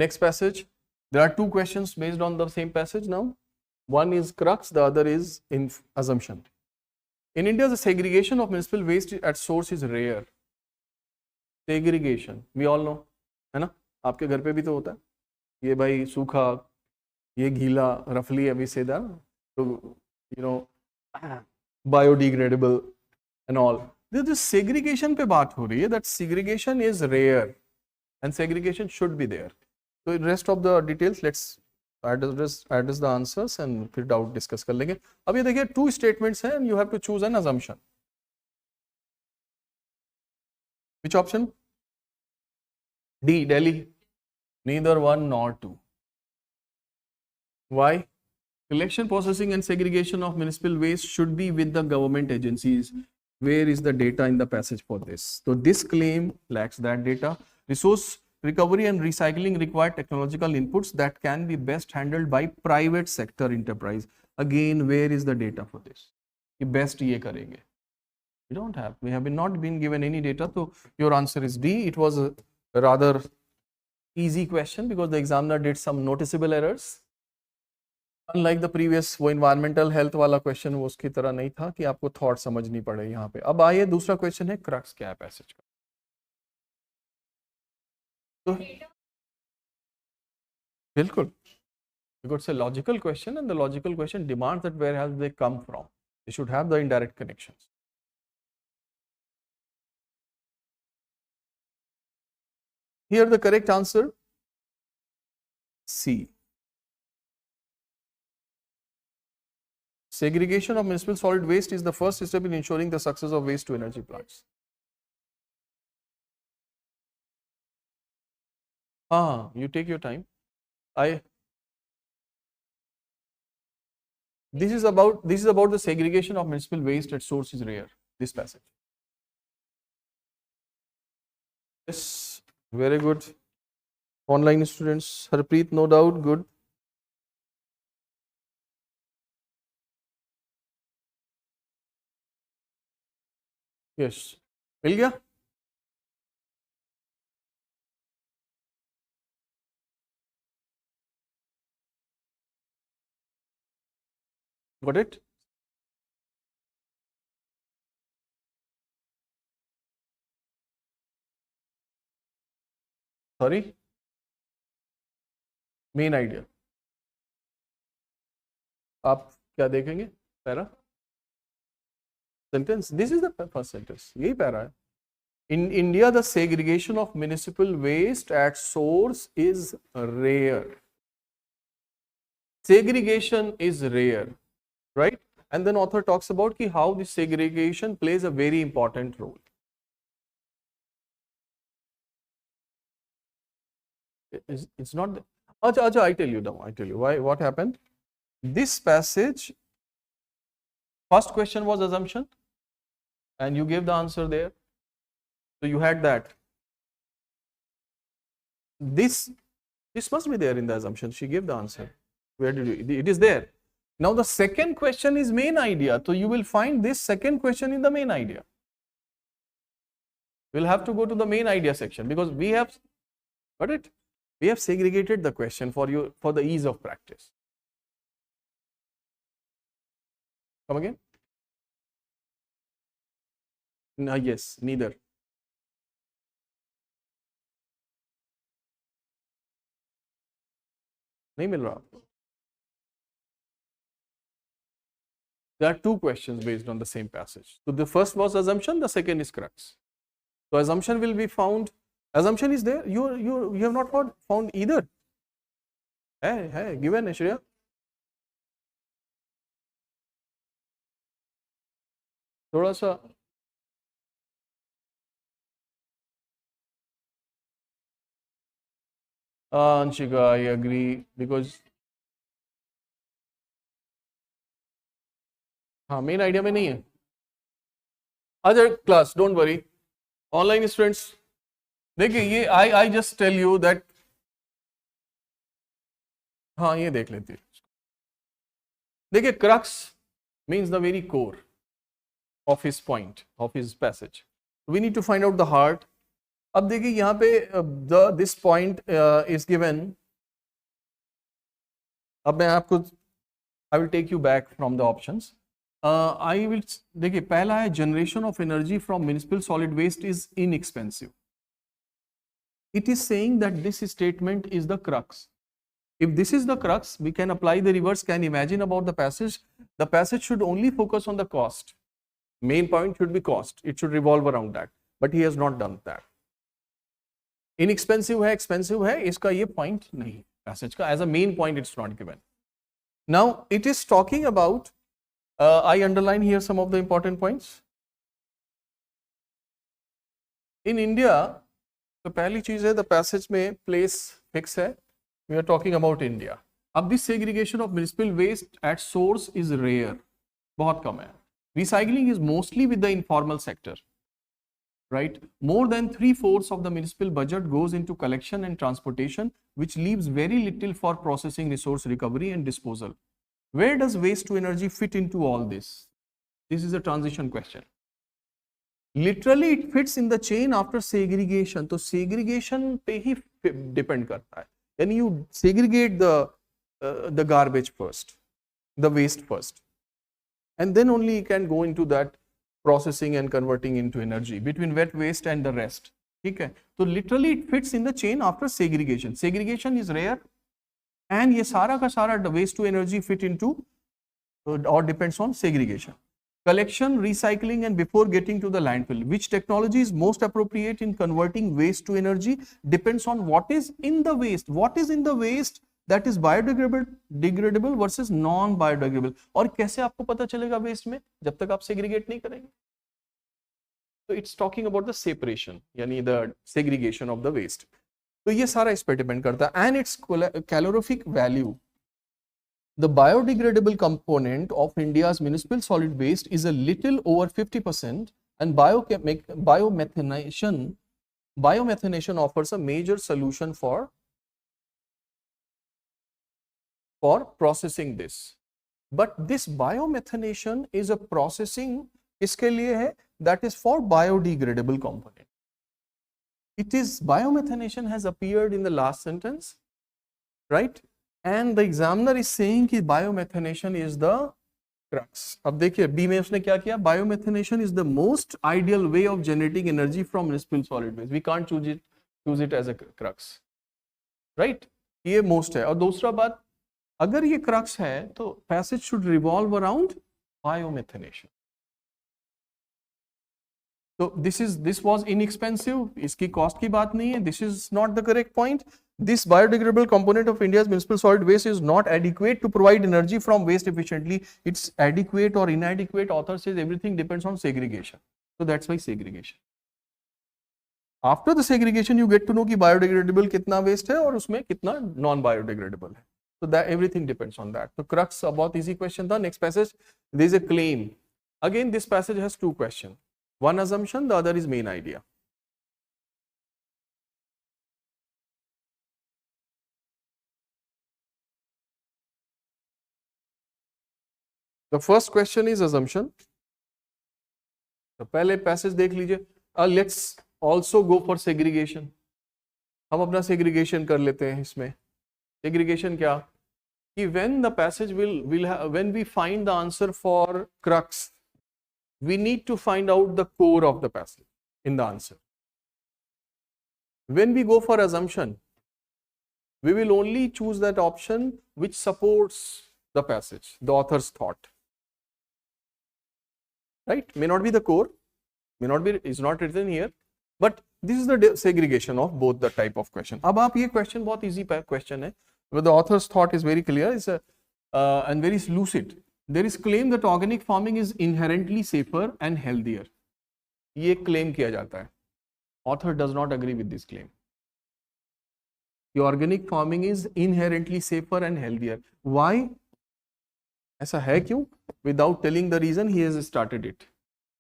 Speaker 1: Next passage. There are two questions based on the same passage now. One is crux, the other is in assumption. In India, the segregation of municipal waste at source is rare. Segregation, we all know, है ना? आपके घर पे भी तो होता है. ये भाई सूखा, ये गीला, roughly we say that. So, you know, biodegradable and all. This segregation पे बात हो रही है. That segregation is rare, and segregation should be there. So, the rest of the details, let's address the answers and फिर doubt discuss कर लेंगे. अब ये देखिए two statements हैं and you have to choose an assumption. Which option? D, Delhi. Neither one nor two. Why? Collection, processing and segregation of municipal waste should be with the government agencies. Where is the data in the passage for this? So this claim lacks that data. Resource recovery and recycling require technological inputs that can be best handled by private sector enterprise. Again, where is the data for this? कि best ये करेंगे. We don't have. We have not been given any data. So your answer is D. It was a rather easy question because the examiner did some noticeable errors. Unlike the previous वो environmental health वाला question वो उसकी तरह नहीं था कि आपको thought समझनी पड़े यहाँ पे. अब आइए दूसरा question है crux क्या है passage का. तो बिल्कुल. Because it's a logical question and the logical question demands that where have they come from. They should have the indirect connections. Here the correct answer C. Segregation of municipal solid waste is the first step in ensuring the success of waste to energy plants. You take your time. This is about the segregation of municipal waste at source is rare. This passage. Yes, very good. Online students, Harpreet, no doubt, good. Yes, मिल गया? Got it? Sorry? Main idea. आप क्या देखेंगे? Para? Sentence. This is the first sentence. यही para है. In India, the segregation of municipal waste at source is rare. Segregation is rare, right? And then author talks about how this segregation plays a very important role. It's not. Acha, I tell you now. I tell you why. What happened? This passage. First question was assumption, and you gave the answer there. So you had that. This must be there in the assumption. She gave the answer. Where did you? It is there. Now the second question is main idea. So you will find this second question in the main idea. We'll have to go to the main idea section because we have got it. We have segregated the question for you for the ease of practice. Come again? No, yes, neither. नहीं मिल रहा. There are two questions based on the same passage. So the first was assumption, the second is crux. So assumption will be found. Assumption is there. You have not found either. Hey, given Shreya. थोड़ा सा Anshika, I agree because हाँ main idea में नहीं है. Other class don't worry. Online students देखिए ये I just tell you that. हाँ ये देख लेती है. देखिए crux means the very core of his point, of his passage. We need to find out the heart. अब देखिए यहाँ पे दिस पॉइंट इज गिवन. अब मैं आपको I will take you back from the options. I will देखिए पहला है generation of energy from municipal solid waste is inexpensive. It is saying that this statement is the crux. If this is the crux, we can apply the reverse. Can imagine about the passage. The passage should only focus on the cost. Main point should be cost. It should revolve around that. But he has not done that. Inexpensive है, expensive है, इसका ये point नहीं. Passage का as a main point it's not given. Now it is talking about. I underline here some of the important points. In India. तो पहली चीज है द पैसेज में प्लेस फिक्स है. We are talking about India. अब this segregation of municipal waste at source is rare, बहुत कम है. Recycling is mostly with the informal sector, right. More than 3/4 of the municipal budget goes into collection and transportation which leaves very little for processing, resource recovery and disposal. Where does waste to energy fit into all this? This is a transition question. Literally it fits in the chain after segregation. तो segregation पे ही depend करता है. यानी you segregate the garbage first, the waste first, and then only you can go into that processing and converting into energy between wet waste and the rest. ठीक है. तो literally it fits in the chain after segregation. Segregation is rare and ये सारा का सारा waste to energy fit into or depends on segregation. Collection, recycling and before getting to the landfill. Which technology is most appropriate in converting waste to energy depends on what is in the waste. What is in the waste that is biodegradable versus non-biodegradable. और कैसे आपको पता चलेगा waste में जब तक आप segregate नहीं करेंगे. So it's talking about the separation, यानी the segregation of the waste. तो ये सारा इस पर डिपेंड करता है. And its calorific value. The biodegradable component of India's municipal solid waste is a little over 50%, and biomethanation offers a major solution for processing this. But this biomethanation is a processing किसके लिए है? That is for biodegradable component. It is biomethanation has appeared in the last sentence, right? And the examiner is saying कि biomethanation is the crux. अब देखिए B में उसने क्या किया? Biomethanation is the most ideal way of generating energy from municipal solid waste. We can't choose it as a crux, right? ये most है. और दूसरा बात, अगर ये crux है तो passage should revolve around biomethanation. So this was inexpensive. इसकी cost की बात नहीं है. This is not the correct point. This biodegradable component of India's municipal solid waste is not adequate to provide energy from waste efficiently. It's adequate or inadequate. Author says everything depends on segregation. So that's why segregation. After the segregation, you get to know कि biodegradable कितना waste है और उसमें कितना non-biodegradable है. So that everything depends on that. So crux बहुत easy question था. Next passage, there is a claim. Again, this passage has two questions. One assumption, the other is main idea. The first question is assumption. तो पहले passage देख लीजिए. Let's also go for segregation. हम अपना segregation कर लेते हैं इसमें. Segregation क्या? कि when the passage when we find the answer for crux, we need to find out the core of the passage in the answer. When we go for assumption, we will only choose that option which supports the passage, the author's thought. Right? May not be the core, may not be, is not written here, but this is the segregation of both the type of question. अब आप ये question बहुत easy question है, but the author's thought is very clear, is and very lucid. There is claim that organic farming is inherently safer and healthier. ये claim किया जाता है. Author does not agree with this claim. The organic farming is inherently safer and healthier. Why? ऐसा है क्यों? Without telling the reason, he has started it.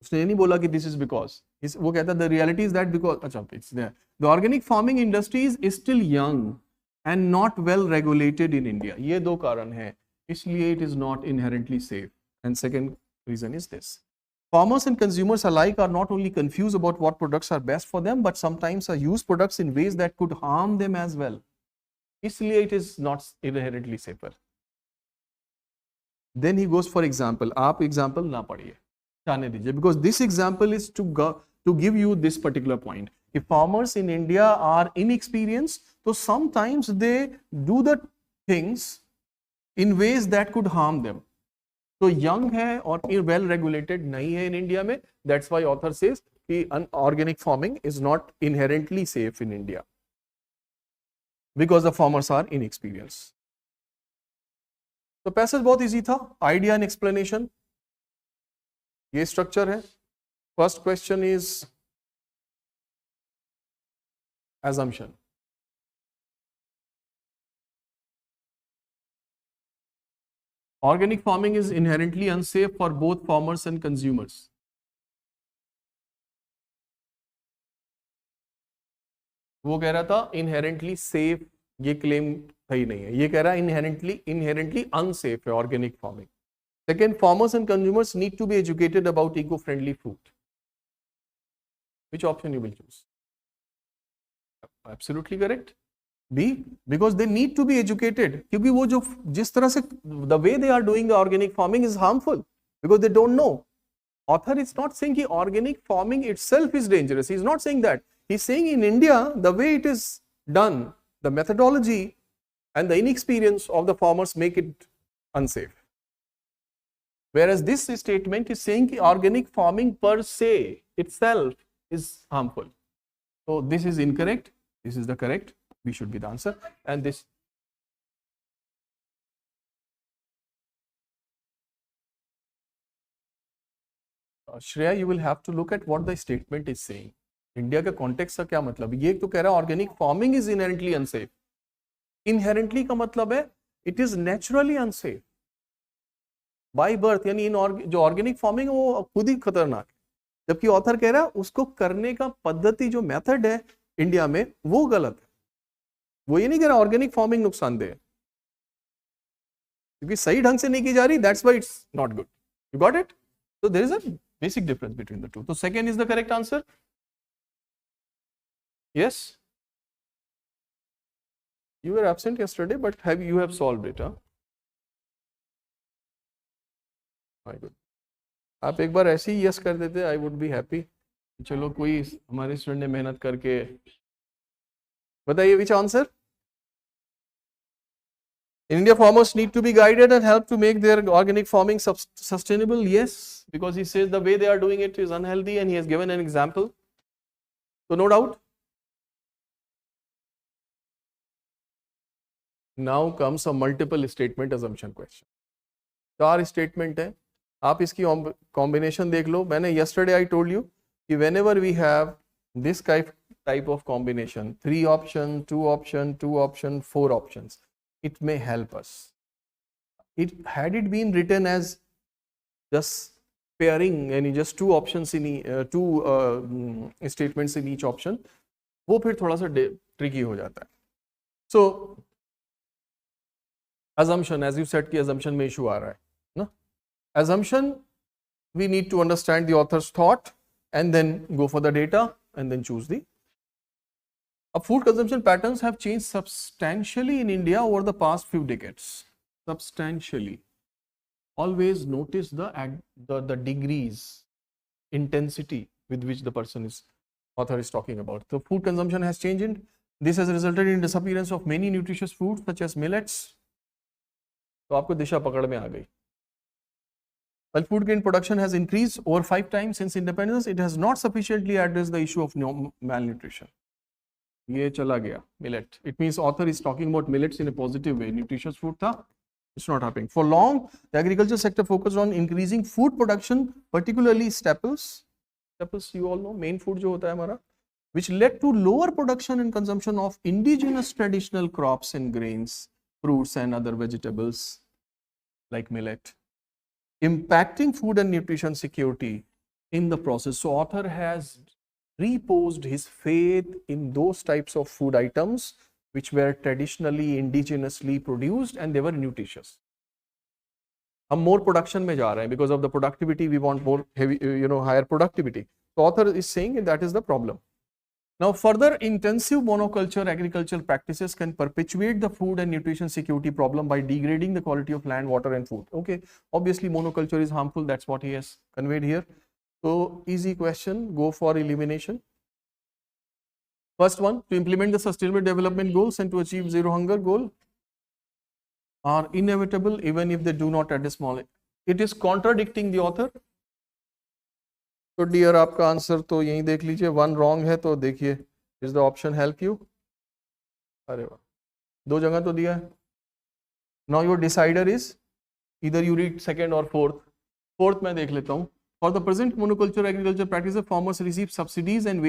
Speaker 1: उसने नहीं बोला कि this is because. वो कहता है the reality is that because. अच्छा, it's there. The organic farming industry is still young and not well regulated in India. ये दो कारण हैं. इसलिए it is not inherently safe. And second reason is this. Farmers and consumers alike are not only confused about what products are best for them, but sometimes use products in ways that could harm them as well. इसलिए it is not inherently safer. Then he goes for example. आप example ना पढ़िए, जाने दीजिए, because this example is to give you this particular point. If farmers in India are inexperienced, so sometimes they do the things in ways that could harm them. तो young है और well regulated नहीं है in India में. That's why author says कि organic farming is not inherently safe in India because the farmers are inexperienced. तो passage बहुत easy था, आइडिया एंड एक्सप्लेनेशन, ये स्ट्रक्चर है. First question is assumption. Organic farming is inherently unsafe for both farmers and consumers. वो कह रहा था inherently safe, ये क्लेम सही नहीं है. ये कह रहा है inherently unsafe है organic farming. Second, farmers and consumers need to be educated about eco-friendly food. Which option you will choose? Absolutely correct. B, because they need to be educated. क्योंकि वो जो जिस तरह से the way they are doing the organic farming is harmful because they don't know. Author is not saying कि organic farming itself is dangerous. He is not saying that. He is saying in India the way it is done, the methodology and the inexperience of the farmers make it unsafe. Whereas this statement is saying that organic farming per se itself is harmful. So this is incorrect. This is the correct. B should be the answer. And this. Shreya, you will have to look at what the statement is saying. India का context का क्या मतलब? ये तो कह रहा है organic farming is inherently unsafe. Inherently का मतलब है it is naturally unsafe. By birth, यानी जो ऑर्गेनिक फार्मिंग वो खुद ही खतरनाक है, जबकि ऑथर कह रहा है उसको करने का पद्धति जो मेथड है इंडिया में वो गलत है. वो ये नहीं कह रहा ऑर्गेनिक फार्मिंग नुकसानदेह है, क्योंकि सही ढंग से नहीं की जा रही, that's why it's not good. You got it? So there is a basic difference between the two. तो second is the correct answer. Yes, you were absent yesterday, but you have solved it, huh? My good. आप एक बार ऐसे ही yes कर देते, I would be happy. चलो कोई हमारे student ने मेहनत करके. बताइए विच answer. India farmers need to be guided and helped to make their organic farming sustainable. Yes, because he says the way they are doing it is unhealthy and he has given an example. So no doubt. Now comes a multiple statement assumption question. 4 statement है, आप इसकी combination देख लो. मैंने yesterday I told you कि whenever we have this type of combination, 3 option, 2 option, 2 option, 4 options, it may help us. Had it been written as just pairing and just 2 options in 2 statements in each option, वो फिर थोड़ा सा tricky हो जाता है. So assumption, as you said कि assumption में issue आ रहा है ना. Assumption, we need to understand the author's thought and then go for the data and then choose the. Food consumption patterns have changed substantially in India over the past few decades. Substantially. Always notice the degrees, intensity with which the author is talking about. So food consumption has changed. This has resulted in disappearance of many nutritious foods such as millets. तो आपको दिशा पकड़ में आ गई. While food grain production has increased over 5 times since independence, it has not sufficiently addressed the issue of malnutrition. ये चला गया millet. It means author is talking about millets in a positive way. Nutritious food था, it's not happening. For long, the agriculture sector focused on increasing food production, particularly staples. Staples, you all know, main food जो होता है हमारा, which led to lower production and consumption of indigenous traditional crops and grains, fruits and other vegetables like millet, impacting food and nutrition security in the process. So author has reposed his faith in those types of food items which were traditionally indigenously produced and they were nutritious. हम more production में जा रहे हैं, because of the productivity we want more heavy, higher productivity. So author is saying that is the problem. Now further, intensive monoculture agricultural practices can perpetuate the food and nutrition security problem by degrading the quality of land, water and food. Okay, obviously monoculture is harmful, that's what he has conveyed here. So easy question, go for elimination. First one, to implement the sustainable development goals and to achieve zero hunger goal are inevitable even if they do not at a small. It is contradicting the author. तो dear आपका answer तो यही देख लीजिए, one wrong है, तो देखिए is the option help you. अरे वाह, दो जगह तो दिया है. नाउ योर डिसाइडर इज इधर यू रीड सेकंड और फोर्थ. फोर्थ मैं देख लेता हूँ. For the present monoculture agriculture practice farmers receive subsidies and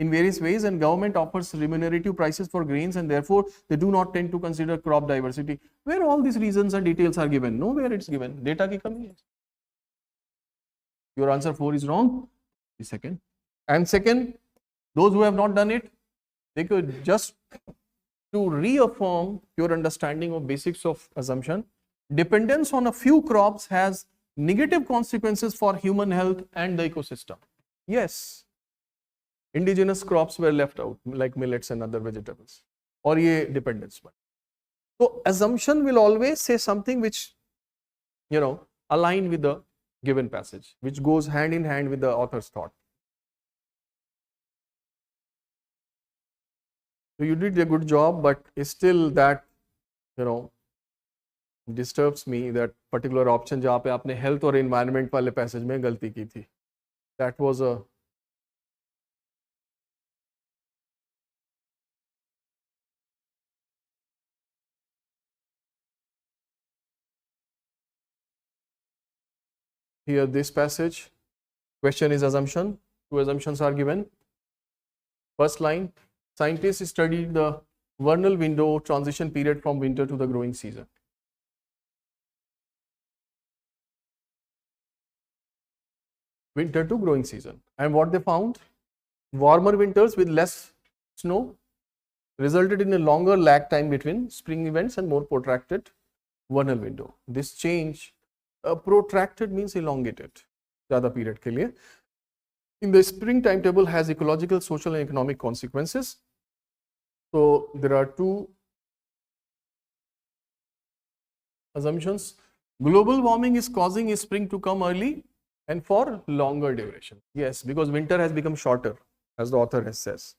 Speaker 1: in various ways, and government offers remunerative prices for grains, and therefore they do not tend to consider crop diversity. Where all these reasons and details are given? Nowhere it's given. Data की कमी है. Your answer 4 is wrong. The second. And second, those who have not done it, they could just to reaffirm your understanding of basics of assumption. Dependence on a few crops has negative consequences for human health and the ecosystem. Yes. Indigenous crops were left out, like millets and other vegetables. Or ye dependence. So assumption will always say something which, align with the given passage, which goes hand in hand with the author's thought. So you did a good job, but still that, disturbs me, that particular option जहाँ पे आपने health और environment वाले passage में गलती की थी. That was a here this passage, question is assumption, two assumptions are given. First line, scientists studied the vernal window transition period from winter to the growing season. Winter to growing season. And what they found? Warmer winters with less snow resulted in a longer lag time between spring events and more protracted vernal window. This change, protracted means elongated, ज़्यादा period के लिए. In the spring timetable has ecological, social and economic consequences. So there are two assumptions. Global warming is causing spring to come early and for longer duration. Yes, because winter has become shorter, as the author has says.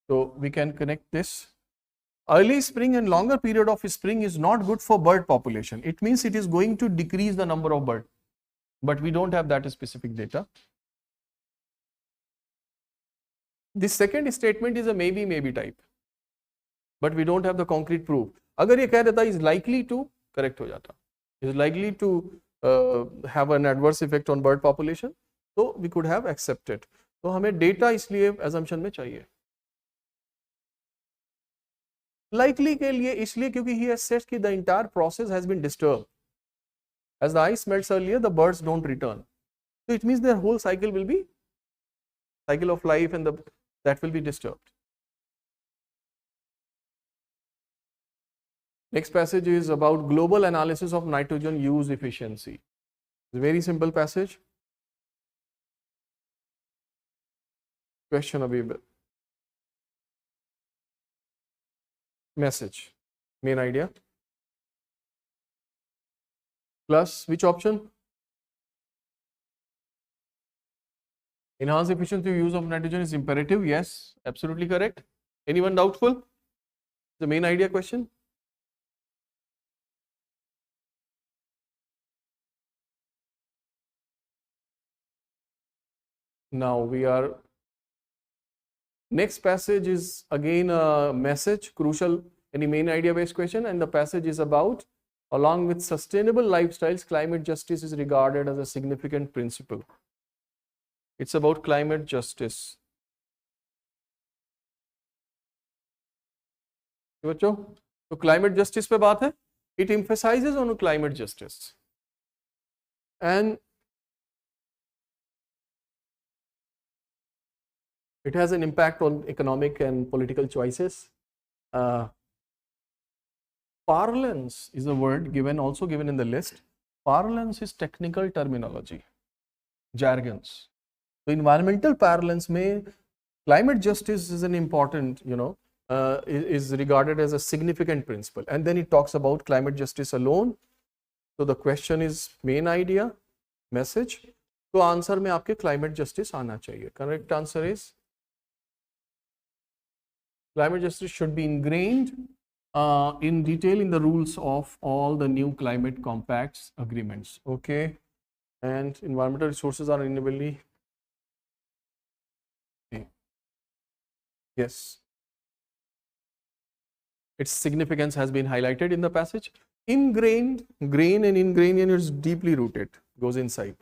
Speaker 1: So we can connect this. Early spring and longer period of spring is not good for bird population. It means it is going to decrease the number of birds, but we don't have that specific data. This second statement is a maybe type, but we don't have the concrete proof. अगर ये कह देता is likely to, correct हो जाता, is likely to have an adverse effect on bird population, so we could have accepted. तो हमें data इसलिए assumption में चाहिए. Likely के लिए इसलिए क्योंकि he has said that the entire process has been disturbed. As the ice melts earlier, the birds don't return. So it means their whole cycle will be cycle of life, and that will be disturbed. Next passage is about global analysis of nitrogen use efficiency. It's a very simple passage. Question abhi message, main idea. Plus which option? Enhance efficiency use of nitrogen is imperative. Yes, absolutely correct. Anyone doubtful? The main idea question. Now we are, next passage is again a message, crucial, any main idea based question, and the passage is about, along with sustainable lifestyles, climate justice is regarded as a significant principle. It's about climate justice. बच्चों, तो climate justice पे बात है. It emphasizes on climate justice, and it has an impact on economic and political choices. Parlance is a word given, also given in the list. parlance is technical terminology, jargons. So environmental parlance में climate justice is an important, is regarded as a significant principle. And then it talks about climate justice alone. So the question is main idea, message. तो answer में आपके climate justice आना चाहिए. Correct answer is climate justice should be ingrained in detail in the rules of all the new climate compacts agreements. Okay, and environmental resources are renewably. Yes, its significance has been highlighted in the passage. Ingrained, grain and ingrained is deeply rooted, goes inside.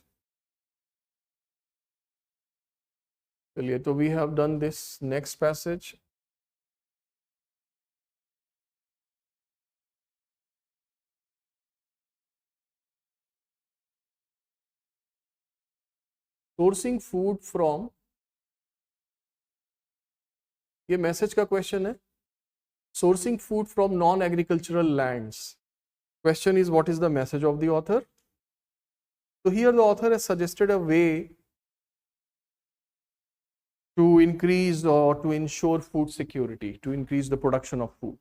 Speaker 1: So we have done this next passage. Sourcing food from, ये message का question है. Sourcing food from non-agricultural lands. Question is, what is the message of the author? So here the author has suggested a way to increase or to ensure food security, to increase the production of food.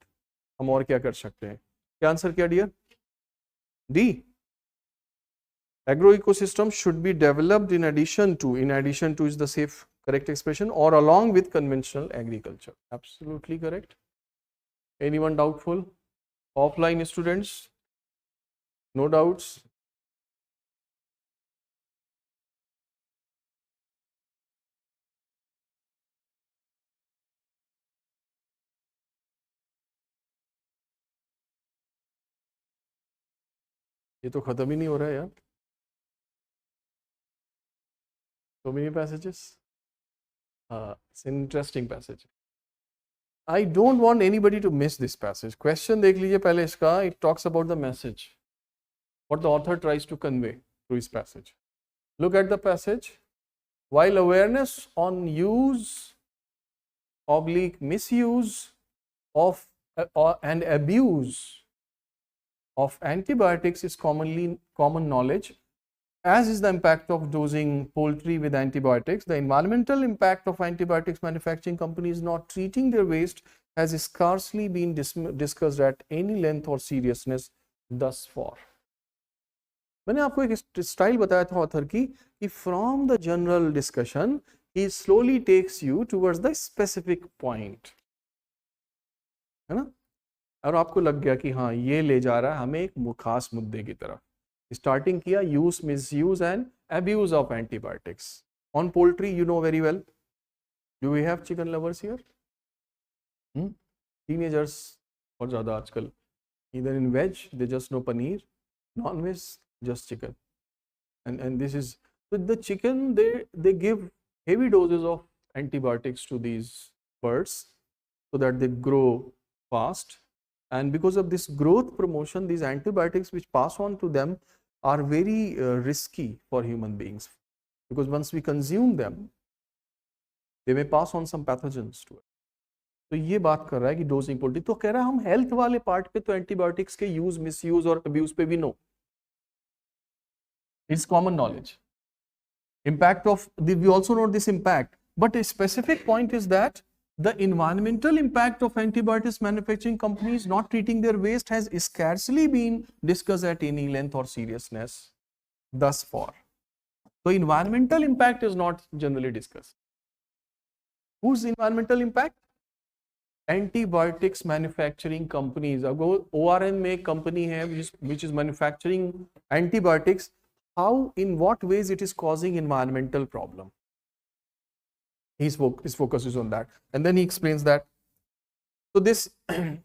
Speaker 1: हम और क्या कर सकते हैं? क्या answer क्या dear? D. Agro ecosystem should be developed in addition to is the safe correct expression, or along with conventional agriculture. Absolutely correct. Anyone doubtful? Offline students? No doubts? ये तो खत्म ही नहीं हो रहा है यार. So many passages. It's an interesting passage. I don't want anybody to miss this passage. Question देख लीजिए पहले इसका. It talks about the message, what the author tries to convey through his passage. Look at the passage. While awareness on use / misuse of and abuse of antibiotics is common knowledge, as is the impact of dosing poultry with antibiotics. The environmental impact of antibiotics manufacturing companies not treating their waste has scarcely been discussed at any length or seriousness thus far. मैंने आपको एक style बताया था author की कि from the general discussion he slowly takes you towards the specific point, है ना. और आपको लग गया कि हाँ ये ले जा रहा है हमें एक खास मुद्दे की तरफ. स्टार्टिंग किया use, misuse and abuse of antibiotics on poultry. You know very well. Do we have chicken lovers here? Teenagers बहुत ज़्यादा आजकल. इधर in veg they just know paneer, non veg just chicken, and this is, with the chicken they give heavy doses of antibiotics to these birds so that they grow fast, and because of this growth promotion these antibiotics which pass on to them are very risky for human beings, because once we consume them they may pass on some pathogens to it. तो ये बात कर रहा है कि dosing poultry. तो कह रहा है हम हेल्थ वाले पार्ट पे तो एंटीबायोटिक्स के यूज, मिसयूज और अब्यूज पे भी no. It's common knowledge. Impact of we also know this impact, but a specific point is that the environmental impact of antibiotics manufacturing companies not treating their waste has scarcely been discussed at any length or seriousness thus far. So environmental impact is not generally discussed. Whose environmental impact? Antibiotics manufacturing companies. अगर ORM में company है which is manufacturing antibiotics, how, in what ways it is causing environmental problem. His focus is on that, and then he explains that. So this the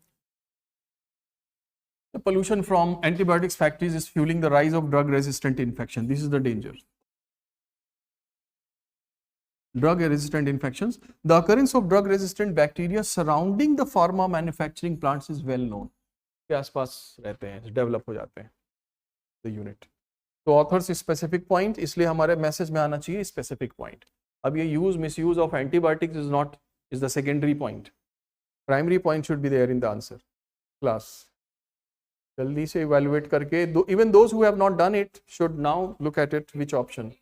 Speaker 1: pollution from antibiotics factories is fueling the rise of drug resistant infection. This is the danger. Drug resistant infections. The occurrence of drug resistant bacteria surrounding the pharma manufacturing plants is well known. के आसपास रहते हैं, develop हो जाते हैं the unit. तो authors specific point, इसलिए हमारे मैसेज में आना चाहिए स्पेसिफिक पॉइंट. अब ये use misuse of antibiotics is the secondary point. Primary point should be there in the answer. Class जल्दी से evaluate करके, even those who have not done it should now look at it, which option.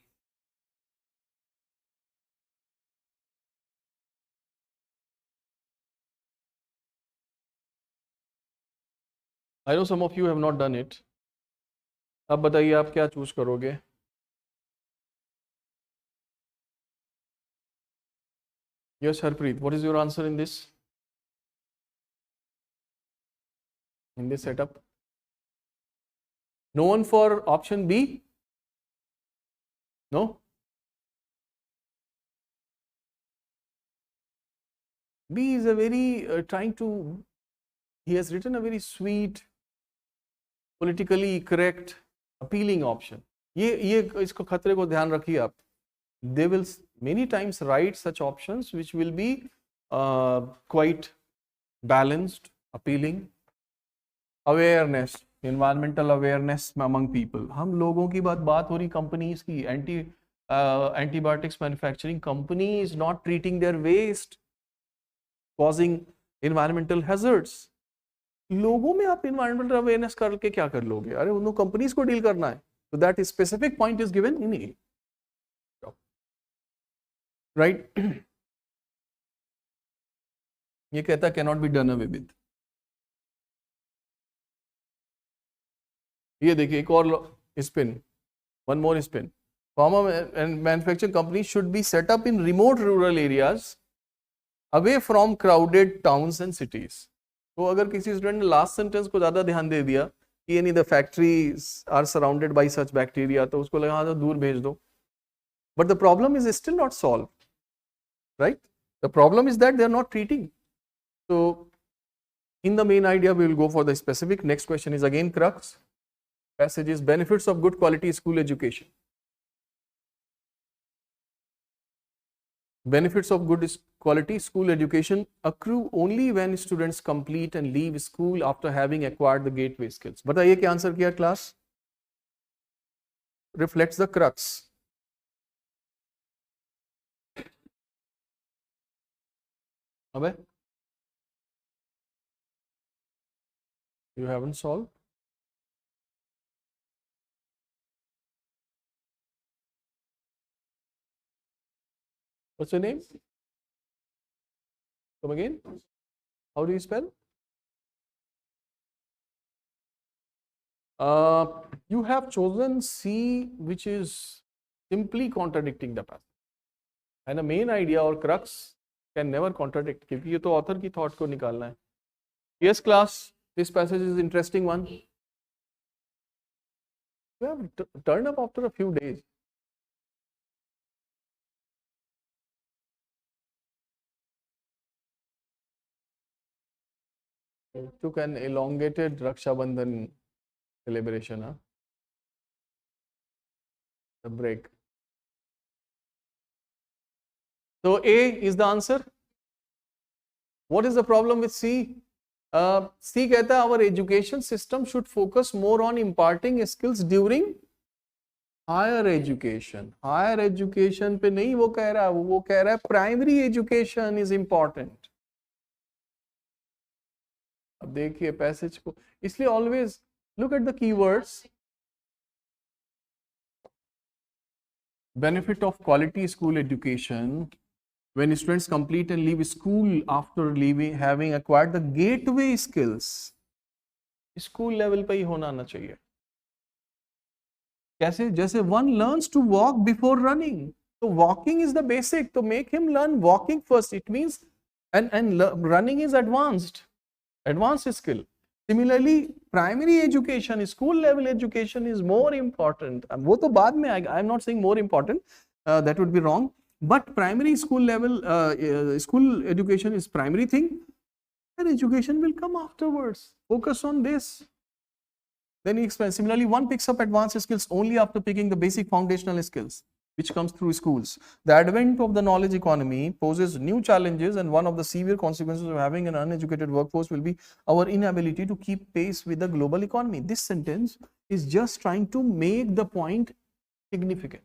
Speaker 1: I know some of you have not done it. अब बताइए आप क्या choose करोगे? Yes, Harpreet, what is your answer in this? In this setup? No one for option B? No? B is a very he has written a very sweet, politically correct, appealing option. ये इसको खतरे को ध्यान रखिए आप. They will many times write such options which will be quite balanced, appealing. Awareness, environmental awareness among people. हम लोगों की बात हो रही companies की. Antibiotics manufacturing company is not treating their waste, causing environmental hazards. लोगों में आप environmental awareness करके क्या कर लोगे? अरे उन companies को deal करना है. So that specific point is given in A. Right? ये कहता cannot be done away with. ये देखिए एक और spin, one more spin. Pharma and manufacturing companies should be set up in remote rural areas, away from crowded towns and cities. तो अगर किसी student ने लास्ट सेंटेंस को ज्यादा ध्यान दे दिया कि यानी the factories are surrounded by such bacteria, तो उसको लगा हाँ तो दूर भेज दो. But the problem is still not solve, right? The problem is that they are not treating. So in the main idea we will go for the specific. Next question is again crux. Passage is benefits of good quality school education. Benefits of good quality school education accrue only when students complete and leave school after having acquired the gateway skills. बताइए क्या answer किया class? Reflects the crux. अबे you haven't solved? What's your name? Come again? How do you spell? You have chosen C, which is simply contradicting the passage. And the main idea or crux can never contradict, क्योंकि ये तो author की thought को निकालना है. Yes, class. This passage is interesting one. You have turned up after a few days. It took an elongated Raksha Bandhan celebration, huh? The break. So A is the answer. What is the problem with C? C कहता है our education system should focus more on imparting skills during higher education. Higher education पे नहीं वो कह रहा है, वो कह रहा है primary education is important. अब देखिए पैसेज को, इसलिए always look at the keywords. Benefit of quality school education when students complete and leave school after having acquired the gateway skills. School level पे ही होना आना चाहिए. कैसे? जैसे one learns to walk before running. So walking is the basic. To make him learn walking first, it means and running is advanced skill. Similarly, primary education, school level education is more important. वो तो बाद में आएगा. I am not saying more important. That would be wrong. But primary school level school education is primary thing, and education will come afterwards. Focus on this. Then he explains, similarly, one picks up advanced skills only after picking the basic foundational skills, which comes through schools. The advent of the knowledge economy poses new challenges, and one of the severe consequences of having an uneducated workforce will be our inability to keep pace with the global economy. This sentence is just trying to make the point significant.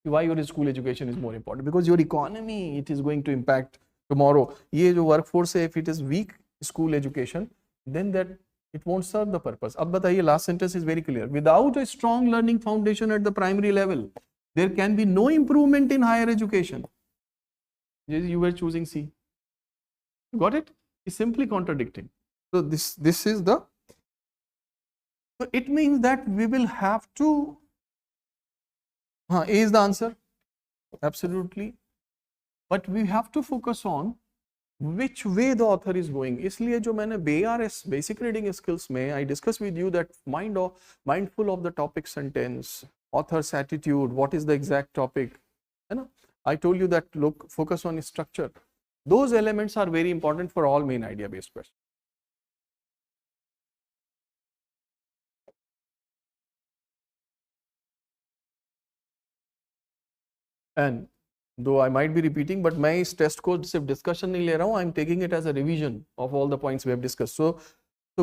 Speaker 1: Why your school education is more important? Because your economy, it is going to impact tomorrow. ये जो workforce है, if it is weak school education, then that it won't serve the purpose. अब बताइए, last sentence is very clear. Without a strong learning foundation at the primary level, there can be no improvement in higher education. You were choosing C. Got it? It's simply contradicting. So this is the. So it means that we will have to. A is the answer. Absolutely. But we have to focus on which way the author is going. इसलिए जो मैंने BRS basic reading skills में I discuss with you that mindful of the topic sentence, author's attitude, what is the exact topic, है ना? I told you that look, focus on structure. Those elements are very important for all main idea based questions. And though I might be repeating, but मैं इस test को सिर्फ discussion नहीं ले रहा हूँ, I am taking it as a revision of all the points we have discussed. So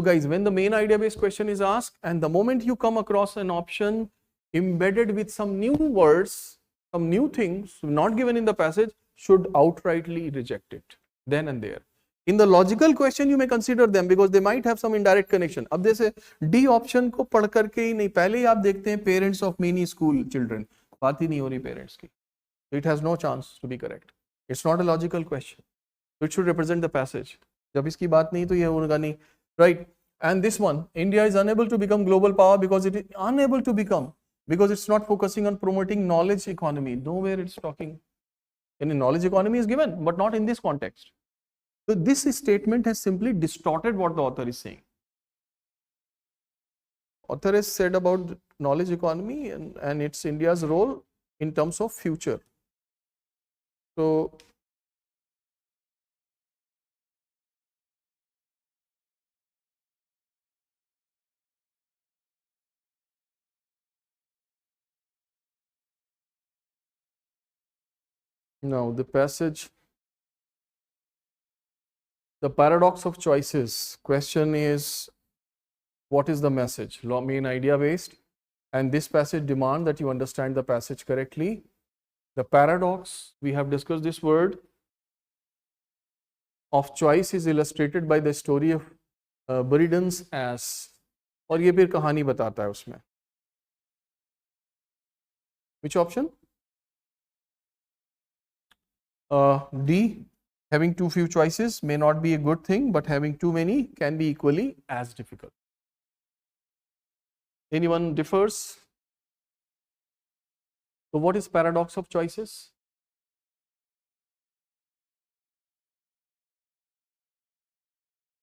Speaker 1: guys, when the main idea based question is asked, and the moment you come across an option embedded with some new words, some new things not given in the passage, should outrightly reject it then and there. In the logical question you may consider them because they might have some indirect connection. अब जैसे D option को पढ़ करके ही नहीं, पहले ही आप देखते हैं parents of many school children, बात ही नहीं हो रही parents की. So it has no chance to be correct. It's not a logical question. So it should represent the passage. जब इसकी बात नहीं तो ये होगा नहीं, right? And this one, India is unable to become global power because it is unable to become, because it's not focusing on promoting knowledge economy. Nowhere it's talking. And knowledge economy is given, but not in this context. So this statement has simply distorted what the author is saying. Author has said about knowledge economy and it's India's role in terms of future. So now the passage, the paradox of choices question is, what is the message? Main idea based, and this passage demand that you understand the passage correctly. The paradox, we have discussed this word, of choice is illustrated by the story of Buridan's ass. और ये फिर कहानी बताता है उसमें. Which option? D. Having too few choices may not be a good thing, but having too many can be equally as difficult. Anyone differs? So what is paradox of choices?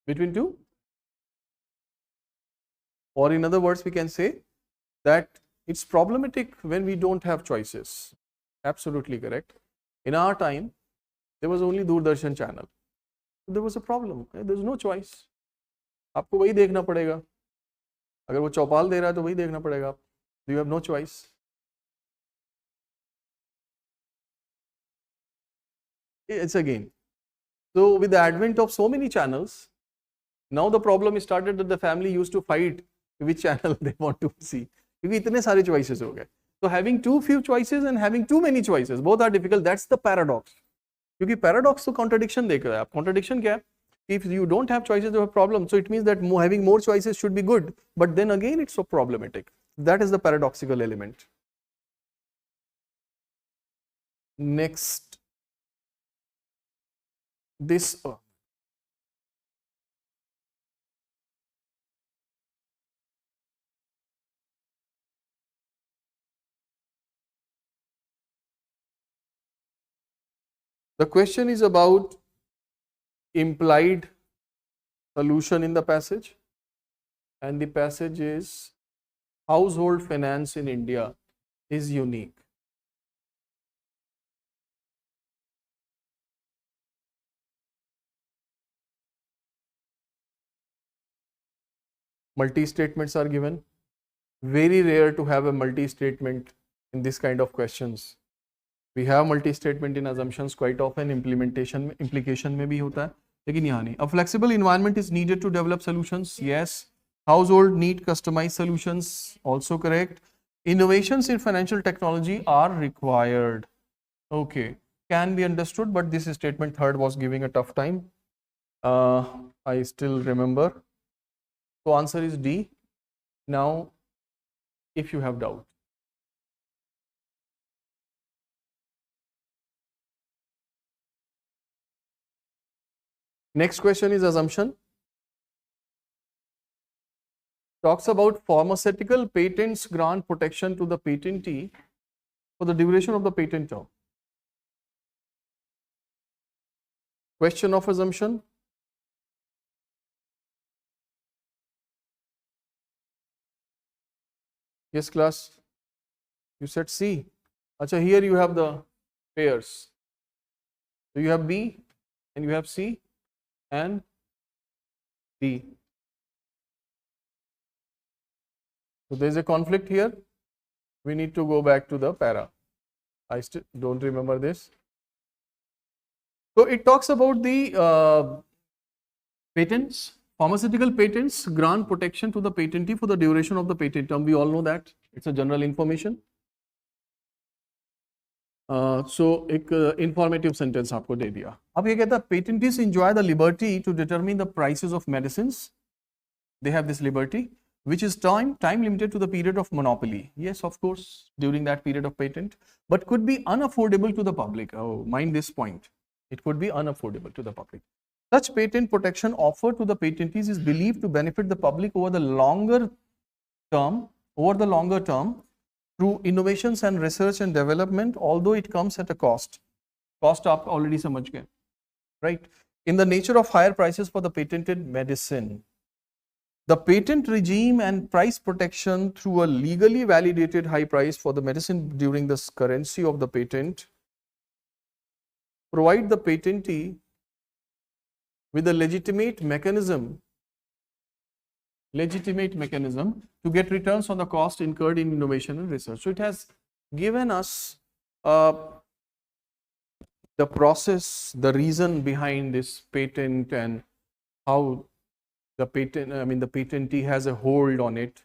Speaker 1: Between two? Or in other words, we can say that it's problematic when we don't have choices. Absolutely correct. In our time, there was only Doordarshan channel. There was a problem. There's no choice. आपको वही देखना पड़ेगा. अगर वो चौपाल दे रहा है तो वही देखना पड़ेगा. You have no choice. It's again. So with the advent of so many channels, now the problem is started that the family used to fight which channel they want to see. क्योंकि इतने सारे choices हो गए. So having too few choices and having too many choices, both are difficult. That's the paradox. क्योंकि paradox तो contradiction देख रहा है. आप contradiction क्या है? If you don't have choices, you have problem. So it means that having more choices should be good. But then again, it's so problematic. That is the paradoxical element. Next. This. The question is about implied solution in the passage, and the passage is household finance in India is unique. Multi-statements are given. Very rare to have a multi-statement in this kind of questions. We have multi-statement in assumptions quite often, implication में भी होता है, लेकिन यहाँ नहीं. A flexible environment is needed to develop solutions. Yes. Household need customized solutions. Also correct. Innovations in financial technology are required. Okay. Can be understood, but this statement third was giving a tough time. I still remember. So answer is D. Now, if you have doubt. Next question is assumption. Talks about pharmaceutical patents grant protection to the patentee for the duration of the patent term. Question of assumption. Yes, class. You said C. Acha, here you have the pairs. So you have B and you have C and D. So there is a conflict here. We need to go back to the para. I still don't remember this. So it talks about the patents, pharmaceutical patents grant protection to the patentee for the duration of the patent term. We all know that. It's a general information. So एक informative sentence आपको दे दिया. अब ये कहता है patentees enjoy the liberty to determine the prices of medicines. They have this liberty, which is time limited to the period of monopoly. Yes, of course, during that period of patent, but could be unaffordable to the public. Oh, mind this point. It could be unaffordable to the public. Such patent protection offered to the patentees is believed to benefit the public over the longer term, through innovations and research and development, although it comes at a cost. Cost आप already समझ गए, right? In the nature of higher prices for the patented medicine. The patent regime and price protection through a legally validated high price for the medicine during the currency of the patent provide the patentee with a legitimate mechanism to get returns on the cost incurred in innovation and research. So it has given us the process, the reason behind this patent and how the patentee has a hold on it,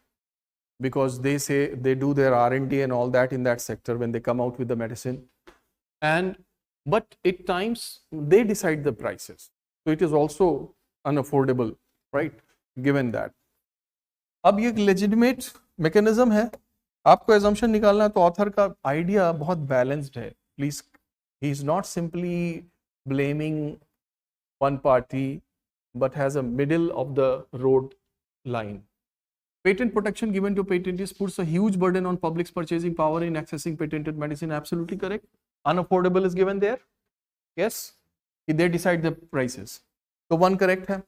Speaker 1: because they say they do their R&D and all that in that sector when they come out with the medicine, but at times they decide the prices. So it is also unaffordable, right? Given that. अब ये एक legitimate mechanism है. आपको assumption निकालना है तो author का idea बहुत balanced है. Please, he is not simply blaming one party, but has a middle of the road line. Patent protection given to patentees puts a huge burden on public's purchasing power in accessing patented medicine. Absolutely correct. Unaffordable is given there. Yes, they decide the prices. So one correct है.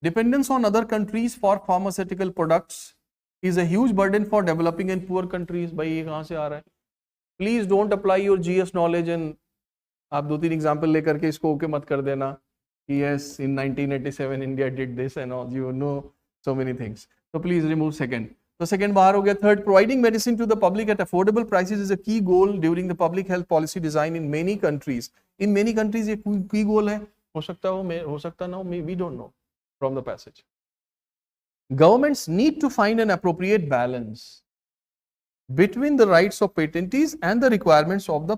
Speaker 1: Dependence on other countries for pharmaceutical products is a huge burden for developing and poor countries. भाई ये कहाँ से आ रहा है? Please don't apply your GS knowledge and आप 2-3 example लेकर के इसको ओके मत कर देना. Yes, in 1987 India did this and all. You know so many things. So please remove second. So second बाहर हो गया. Third, providing medicine to the public at affordable prices is a key goal during the public health policy design in many countries. In many countries ये key goal है. हो सकता ना हो. We don't know from the passage. Governments need to find an appropriate balance between the rights of patentees and the requirements of the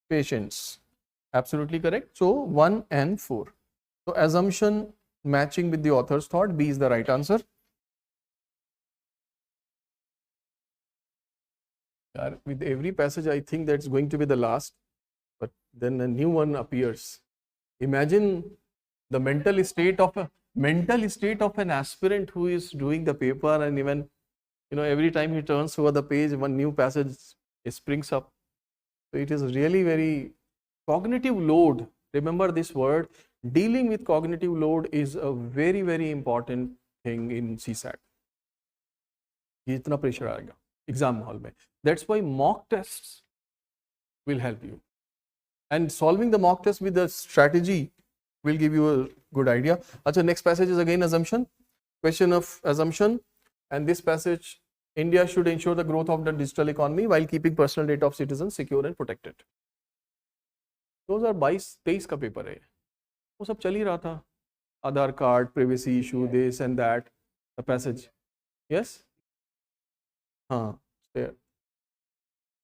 Speaker 1: patients. Absolutely correct. So 1 and 4. So assumption matching with the author's thought, B is the right answer. With every passage, I think that's going to be the last, but then a new one appears. Imagine the mental state of an aspirant who is doing the paper, and even every time he turns over the page, one new passage springs up. So it is really very cognitive load. Remember this word. Dealing with cognitive load is a very, very important thing in CSAT. इतना pressure आएगा exam hall में. That's why mock tests will help you. And solving the mock test with a strategy will give you a good idea. Achha, next passage is again assumption. Question of assumption. And this passage, India should ensure the growth of the digital economy while keeping personal data of citizens secure and protected. Those are 22-23 का paper है. वो सब चल ही रहा था. Aadhaar card, privacy issue, this and that. The passage. Yes? हाँ. There.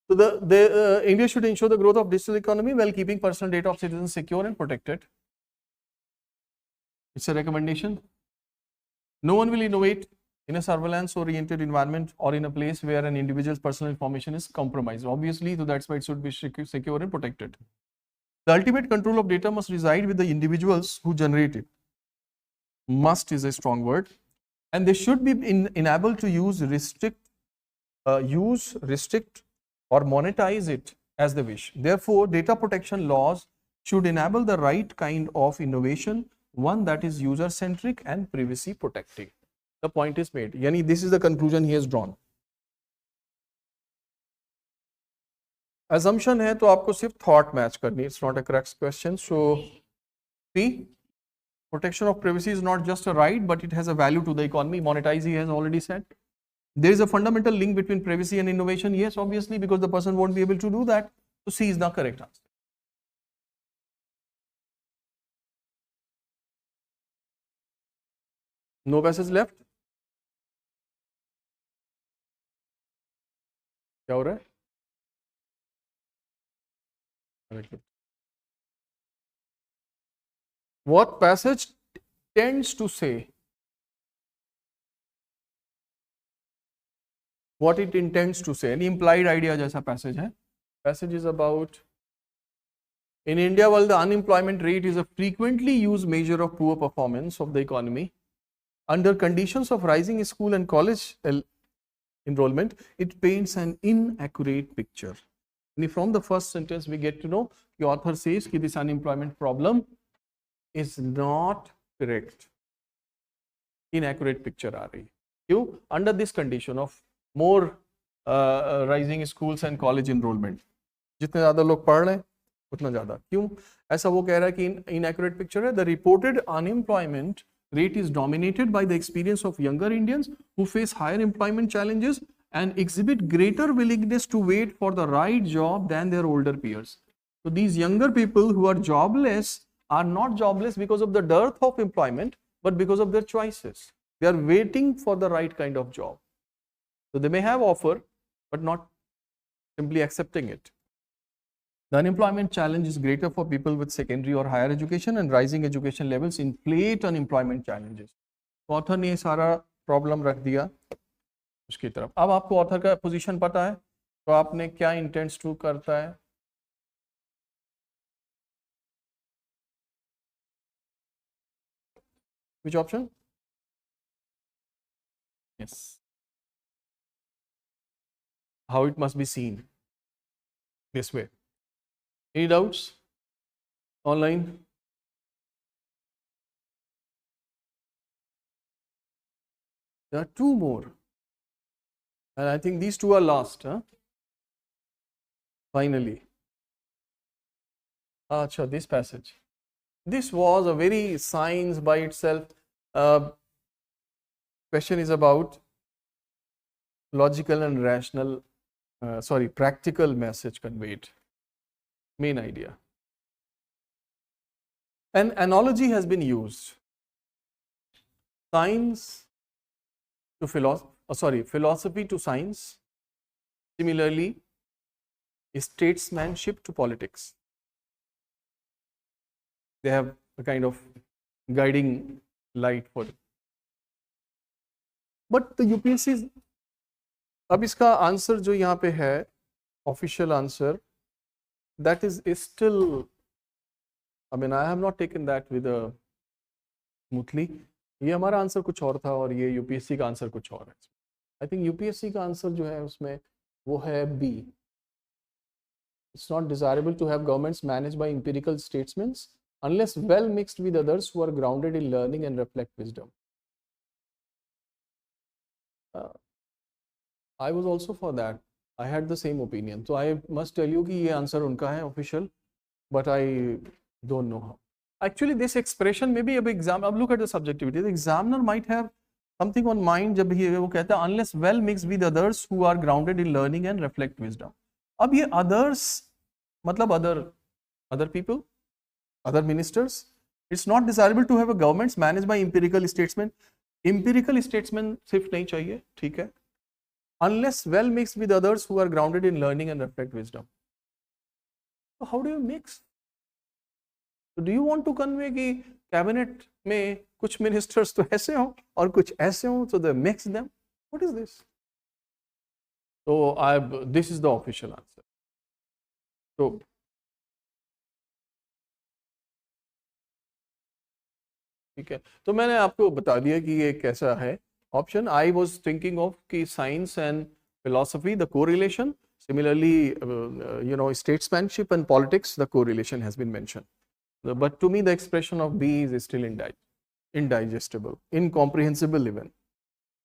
Speaker 1: So India should ensure the growth of digital economy while keeping personal data of citizens secure and protected. It's a recommendation. No one will innovate in a surveillance-oriented environment or in a place where an individual's personal information is compromised. Obviously, so that's why it should be secure and protected. The ultimate control of data must reside with the individuals who generate it. Must is a strong word, and they should be enabled to use, restrict, or monetize it as they wish. Therefore, data protection laws should enable the right kind of innovation, one that is user-centric and privacy-protecting. The point is made. Yani, this is the conclusion he has drawn. Assumption है तो आपको सिर्फ thought match करनी. It's not a correct question. So, P, protection of privacy is not just a right, but it has a value to the economy. Monetize, he has already said. There is a fundamental link between privacy and innovation. Yes, obviously, because the person won't be able to do that. So, C is the correct answer. No passage left. क्या हो रहा है? What passage tends to say what it intends to say. Any implied idea जैसा passage है. Passage is about, in India, while the unemployment rate is a frequently used measure of poor performance of the economy, under conditions of rising school and college enrollment, it paints an inaccurate picture. And from the first sentence, we get to know the author says that this unemployment problem is not correct. Inaccurate picture aa rahi. You under this condition of more rising schools and college enrollment, जितने ज़्यादा लोग पढ़ रहे हैं उतना ज़्यादा. क्यों ऐसा वो कह रहा है कि inaccurate picture है? The reported unemployment rate is dominated by the experience of younger Indians who face higher employment challenges and exhibit greater willingness to wait for the right job than their older peers. So these younger people who are jobless are not jobless because of the dearth of employment, but because of their choices. They are waiting for the right kind of job. So they may have offer, but not simply accepting it. The unemployment challenge is greater for people with secondary or higher education, and rising education levels inflate unemployment challenges. Author ने सारा problem रख दिया उसकी तरफ. अब आपको author का position पता है, तो आपने क्या intends to करता है? Which option? Yes. How it must be seen? This way. Any doubts? Online? There are two more. And I think these two are last. Huh? Finally. Acha, this passage. This was a very science by itself. Question is about logical and rational, practical message conveyed. Main idea. An analogy has been used. Science to philosophy to science. Similarly, statesmanship to politics. They have a kind of guiding light for it. But the UPSC, अब इसका answer जो यहाँ पे है, official answer, that is still, I mean, I have not taken that with a smoothly. ये हमारा answer कुछ और था और ये यूपीएससी का आंसर कुछ और है. आई थिंक यूपीएससी का आंसर जो है उसमें वो है B. It's not desirable to have governments managed by empirical statesmen unless well mixed with others who are grounded in learning and reflect wisdom. I was also for that. I had the same opinion. So I must tell you कि ये answer उनका है official, but I don't know how. Actually, this expression may be a big exam. Look at the subjectivity. The examiner might have something on mind जब वो कहता है unless well mixed with others who are grounded in learning and reflect wisdom. अब ये others मतलब other people, other ministers. It's not desirable to have a governments managed by empirical statesmen. Empirical statesmen सिर्फ नहीं चाहिए, ठीक है? Unless well mixed with others who are grounded in learning and reflect wisdom. So how do you mix? So do you want to convey कि cabinet में कुछ ministers तो ऐसे हों और कुछ ऐसे हों, so they mix them. What is this? So this is the official answer. So ठीक है, तो मैंने आपको बता दिया कि ये कैसा है option. I was thinking of कि science and philosophy the correlation, similarly statesmanship and politics the correlation has been mentioned, but to me the expression of B is still indigestible, incomprehensible even.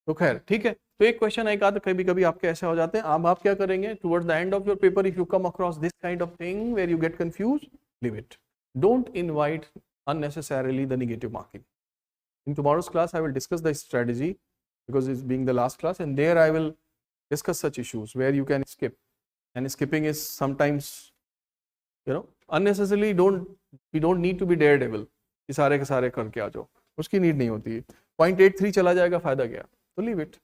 Speaker 1: तो खैर ठीक है, तो एक question एक आध कभी कभी आपके ऐसे हो जाते हैं. अब आप क्या करेंगे towards the end of your paper, if you come across this kind of thing where you get confuse, leave it. Don't invite unnecessarily the negative marking. In tomorrow's class I will discuss the strategy, because it's being the last class, and there I will discuss such issues where you can skip, and skipping is sometimes unnecessarily. We don't need to be daredevil कि सारे के सारे करके आ जाओ, उसकी need नहीं होती है. 0.83 चला जाएगा, फायदा क्या, तो लीव इट.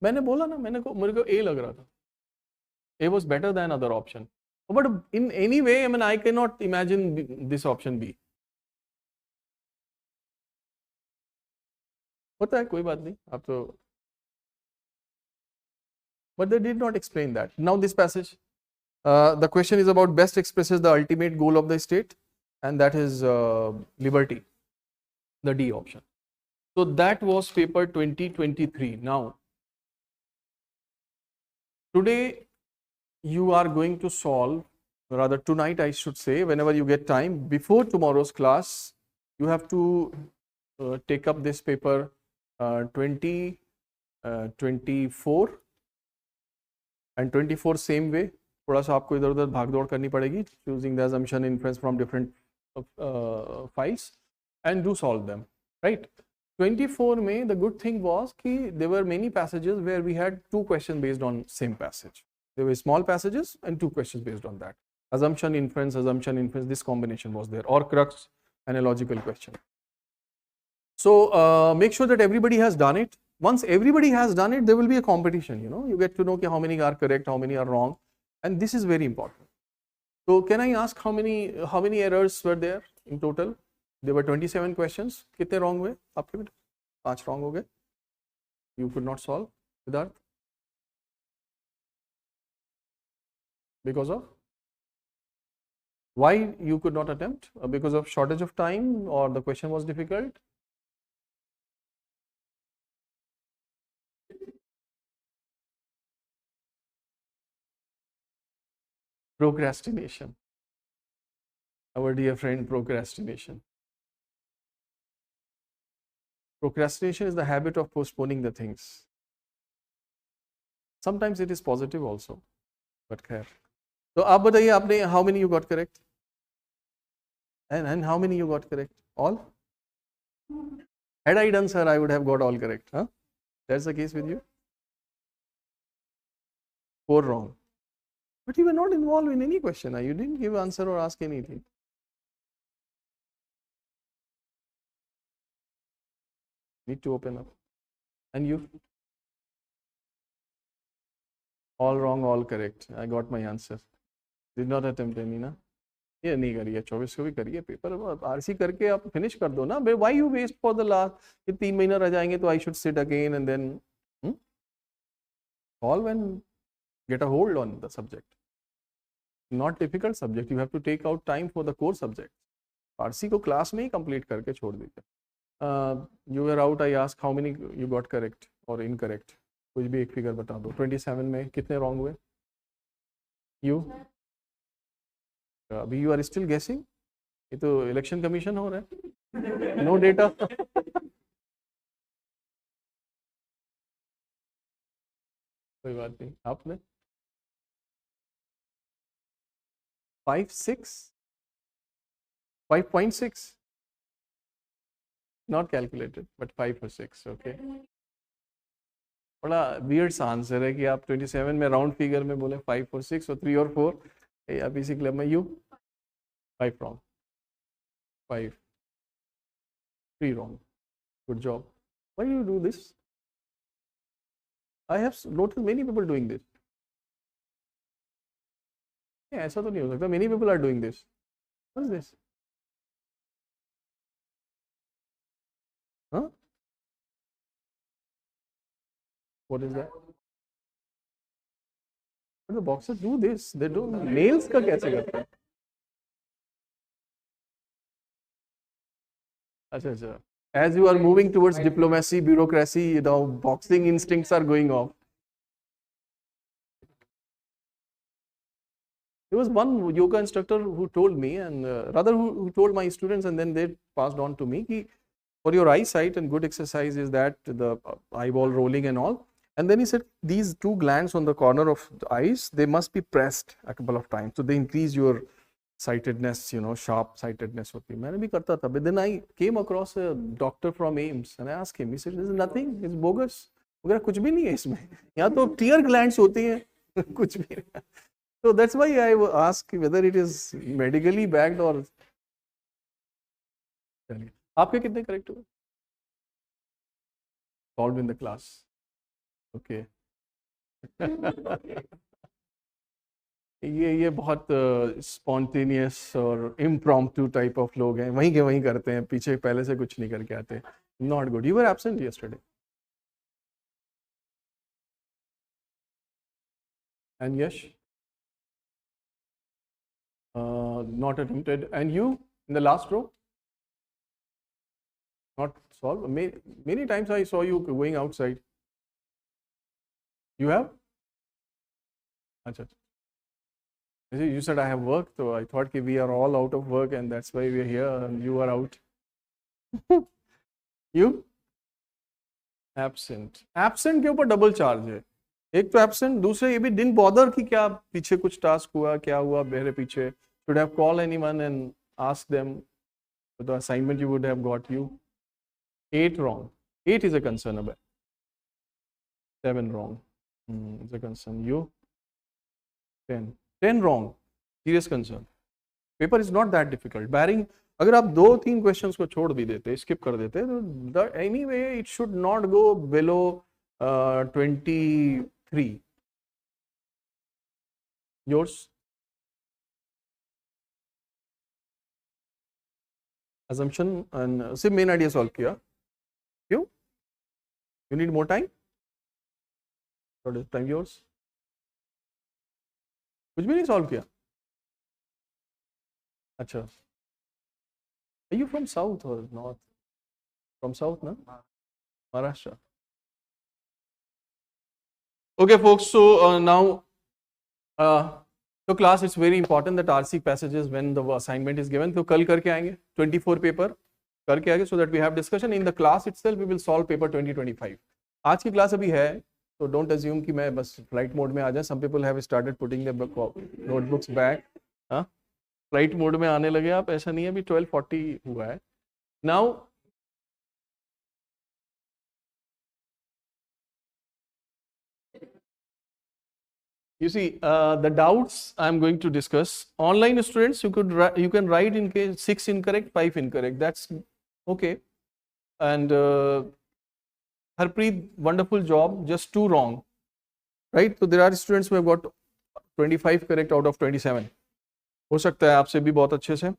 Speaker 1: मैंने बोला ना, मेरे को ए लग रहा था, A was better than other option, but in any way I can not imagine this option B. होता है, कोई बात नहीं, आप तो. But they did not explain that. Now this passage, the question is about best expresses the ultimate goal of the state, and that is liberty, the D option. So that was paper 2023. Now today you are going to solve, rather tonight I should say, whenever you get time, before tomorrow's class, you have to take up this paper 24 and 24 same way. थोड़ा सा आपको इधर उधर भाग दौड़ करनी पड़ेगी, choosing the assumption inference from different files, and do solve them, right? 24 में the good thing was कि there were many passages where we had 2 questions based on same passage. There were small passages and 2 questions based on that. Assumption, inference, this combination was there, or crux, analogical question. So make sure that everybody has done it. Once everybody has done it, there will be a competition, you get to know how many are correct, how many are wrong, and this is very important. So can I ask how many errors were there in total? There were 27 questions. कितने wrong हुए आपके बेटे? 5 wrong हो गए. You could not solve, Siddharth? Because of? Why you could not attempt? Because of shortage of time, or the question was difficult? Procrastination. Our dear friend, procrastination. Procrastination is the habit of postponing the things. Sometimes it is positive also, but khair. So आप बताइए, आपने how many you got correct? And how many you got correct? All? Had I done, sir, I would have got all correct. Huh? That's the case with you? 4 wrong. But you were not involved in any question. You didn't give answer or ask anything. Need to open up. And you? All wrong, all correct. I got my answer. Did not attempt any, na? ये नहीं करिए, 24 को भी करिए paper, RC करके आप finish कर दो ना. Why you waste for the last, ये 3 महीना रह जाएंगे, तो I should sit again and then solve and get a hold on the subject. Not difficult subject, you have to take out time for the core subject. RC को class में ही complete करके छोड़ दीजिए. You were out, I asked how many you got correct or incorrect. कुछ भी एक figure बता दो. 27 में कितने रॉन्ग हुए? You? अभी you are still guessing? ये तो इलेक्शन कमीशन हो रहा है. No data. कोई बात नहीं. आपने 5.6 not calculated but 5 or 6. okay, बड़ा weird सा आंसर है कि आप 27 में राउंड फिगर में बोले 5 और 6 और 3 और 4. आप इसी क्लब में. You 5 wrong, 5, 3 wrong. Good job. Why do you do this? I have noticed many people doing this. ऐसा तो नहीं हो सकता. Many people are doing this. What is this? Huh? What is that? But the boxers do this. They don't. Nails का कैसे करते हैं? अच्छा अच्छा. As you are moving towards diplomacy, bureaucracy, you know, boxing instincts are going off. There was one yoga instructor who told me, and rather who told my students, and then they passed on to me, कि for your eyesight and good exercise is that the eyeball rolling and all. And then he said these two glands on the corner of the eyes, they must be pressed a couple of times, so they increase your sightedness, you know, sharp sightedness होती है. मैंने भी करता था, but then I came across a doctor from AIIMS and I asked him. He said, "This is nothing. It's bogus. वगैरह कुछ भी नहीं है इसमें. यहाँ तो tear glands होती हैं, कुछ भी नहीं." So that's why I ask whether it is medically backed or. आपके कितने करेक्ट हुए? Solved in the class. Okay. ये बहुत स्पॉन्टेनियस और इम्प्रॉम्प्टू टाइप ऑफ लोग हैं, वहीं के वहीं करते हैं, पीछे पहले से कुछ नहीं करके आते. Not good. You were absent yesterday. And Yash not attempted. And you in the last row? Not solved. Many times I saw you going outside. You have? Achha. You said I have work, so I thought कि we are all out of work and that's why we are here and you are out. You? Absent. Absent के ऊपर double charge है. एक तो absent, दूसरे ये भी didn't bother कि क्या पीछे कुछ टास्क हुआ, क्या हुआ मेरे पीछे. Should have called anyone and asked them for the assignment you would have got you. 8 wrong. 8 is a concern about. 7 wrong. It's a concern. You? 10. 10 wrong. Serious concern. Paper is not that difficult. Barring, अगर आप 2-3 questions को छोड़ भी देते, skip कर देते, तो anyway it should not go below 23. Yours? Assumption and सिर्फ main idea solve किया. क्यों? You need more time? What is time yours? कुछ भी नहीं solve किया. अच्छा. Are you from south or north? From south, na? Maharashtra. Okay, folks. So now, so class, it's very important that RC passages when the assignment is given. So कल करके आएंगे 24 paper करके आएंगे, so that we have discussion in the class itself. We will solve paper 2025. आज की class अभी है, so don't assume कि मैं बस flight mode में आ जाए. Some people have started putting their notebooks back. हाँ, flight mode में आने लगे आप, ऐसा नहीं है. अभी 12:40 हुआ है. Now, you see, the doubts I am going to discuss. Online students, you can write in case 6 incorrect, 5 incorrect. That's okay. And Harpreet, wonderful job. Just 2 wrong, right? So there are students who have got 25 correct out of 27. हो सकता है आपसे भी बहुत अच्छे से.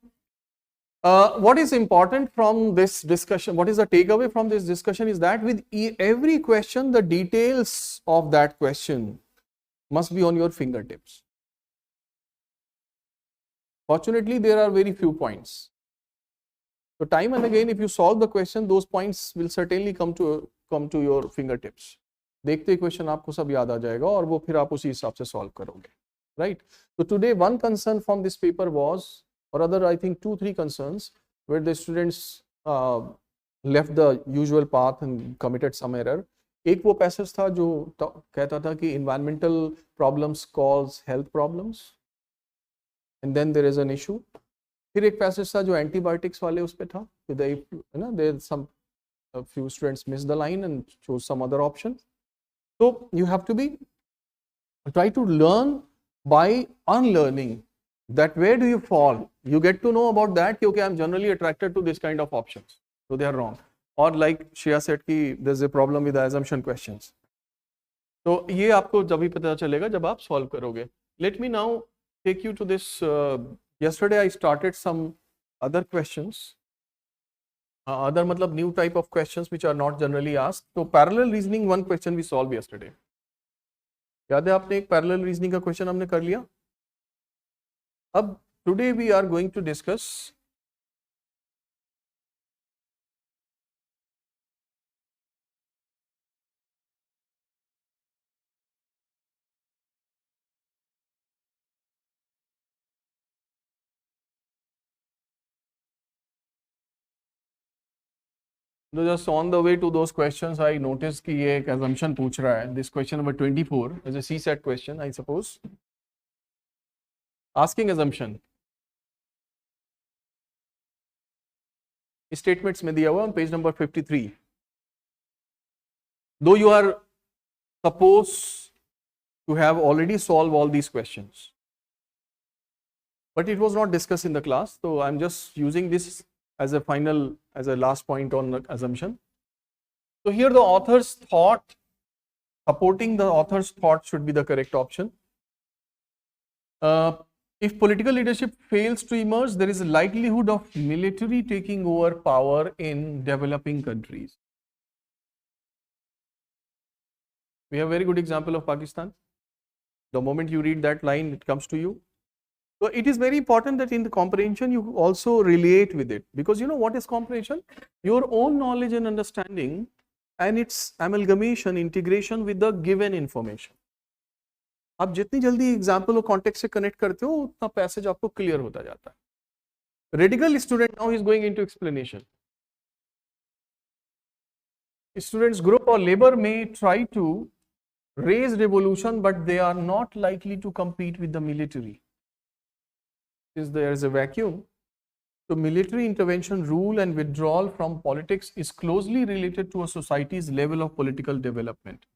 Speaker 1: What is important from this discussion? What is the takeaway from this discussion is that with every question, the details of that question must be on your fingertips. Fortunately, there are very few points. So time and again, if you solve the question, those points will certainly come to your fingertips. देखते question आपको सब याद आ जाएगा और वो फिर आप उसी हिसाब से solve करोगे, right? So today, one concern from this paper was, or other I think 2-3 concerns where the students left the usual path and committed some error. एक वो पैसेज था जो कहता था कि environmental problems cause health problems and then there is an issue. फिर एक passage था जो antibiotics वाले उस पे था, there some a few students missed the line and chose some other option. So you have to try to learn by unlearning that where do you fall. You get to know about that, okay, I'm generally attracted to this kind of options, so they are wrong. Or like Shreya said कि there's a problem with the assumption questions. तो ये आपको जब भी पता चलेगा जब आप solve करोगे. Let me now take you to this. Yesterday I started some other questions Other matlab new type of questions which are not generally asked. So parallel reasoning, one question we solved yesterday. याद है आपने एक parallel reasoning का question हमने कर लिया. अब today we are going to discuss So just on the way to those questions, I noticed कि ये एक assumption पूछ रहा है. This question number 24 is a CSAT question, I suppose. Asking assumption. Statements में दिया हुआ on page number 53. Though you are supposed to have already solved all these questions, but it was not discussed in the class, so I'm just using this as a final, as a last point on the assumption. So here the author's thought, supporting the author's thought should be the correct option. If political leadership fails to emerge, there is a likelihood of military taking over power in developing countries. We have a very good example of Pakistan. The moment you read that line, it comes to you. So it is very important that in the comprehension you also relate with it, because you know what is comprehension? Your own knowledge and understanding and its amalgamation, integration with the given information. आप जितनी जल्दी example और context से connect करते हो उतना passage आपको clear होता जाता है. Radical student now is going into explanation. Students group or labor may try to raise revolution, but they are not likely to compete with the military. Since there is a vacuum, so military intervention, rule and withdrawal from politics is closely related to a society's level of political development.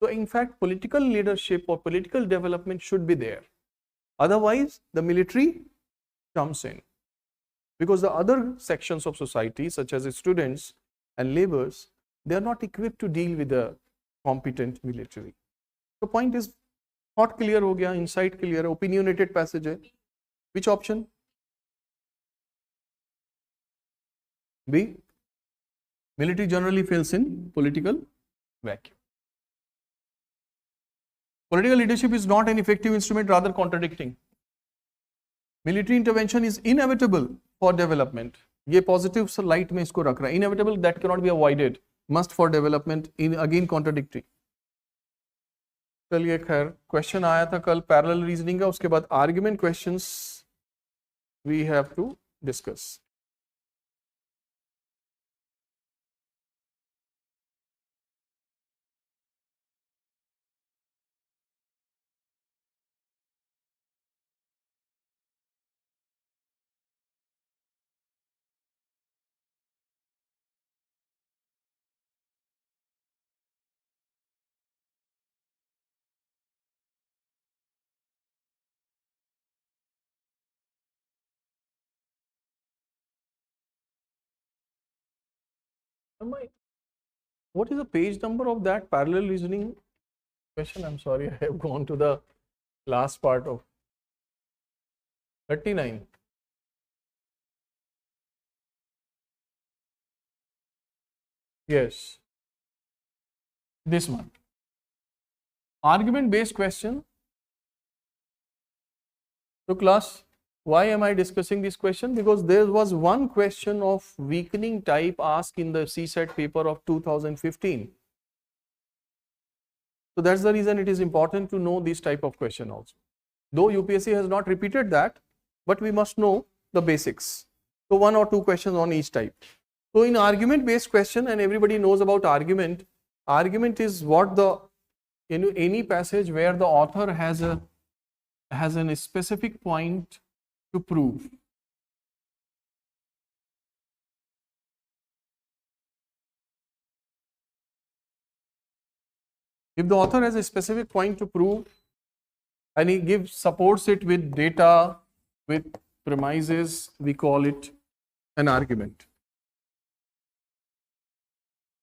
Speaker 1: So in fact, political leadership or political development should be there. Otherwise, the military comes in, because the other sections of society, such as students and laborers, they are not equipped to deal with the competent military. The point is, thought clear हो गया, insight clear, opinionated passage है. Which option? B. Military generally fails in political vacuum. Political leadership is not an effective instrument, rather contradicting. Military intervention is inevitable for development. ये positive light में इसको रख रहा है. Inevitable, that cannot be avoided. Must for development, in again contradictory. चलिए खैर, question आया था कल पैरेलल रीजनिंग का, उसके बाद argument questions we have to discuss. What is the page number of that parallel reasoning question? I'm sorry, I have gone to the last part of 39. Yes, this one. Argument based question. So class, why am I discussing this question? Because there was one question of weakening type asked in the CSAT paper of 2015. So that's the reason it is important to know this type of question also. Though UPSC has not repeated that, but we must know the basics. So one or two questions on each type. So in argument based question, and everybody knows about argument, argument is what the, any passage where the author has a specific point to prove. If the author has a specific point to prove and he supports it with data, with premises, we call it an argument.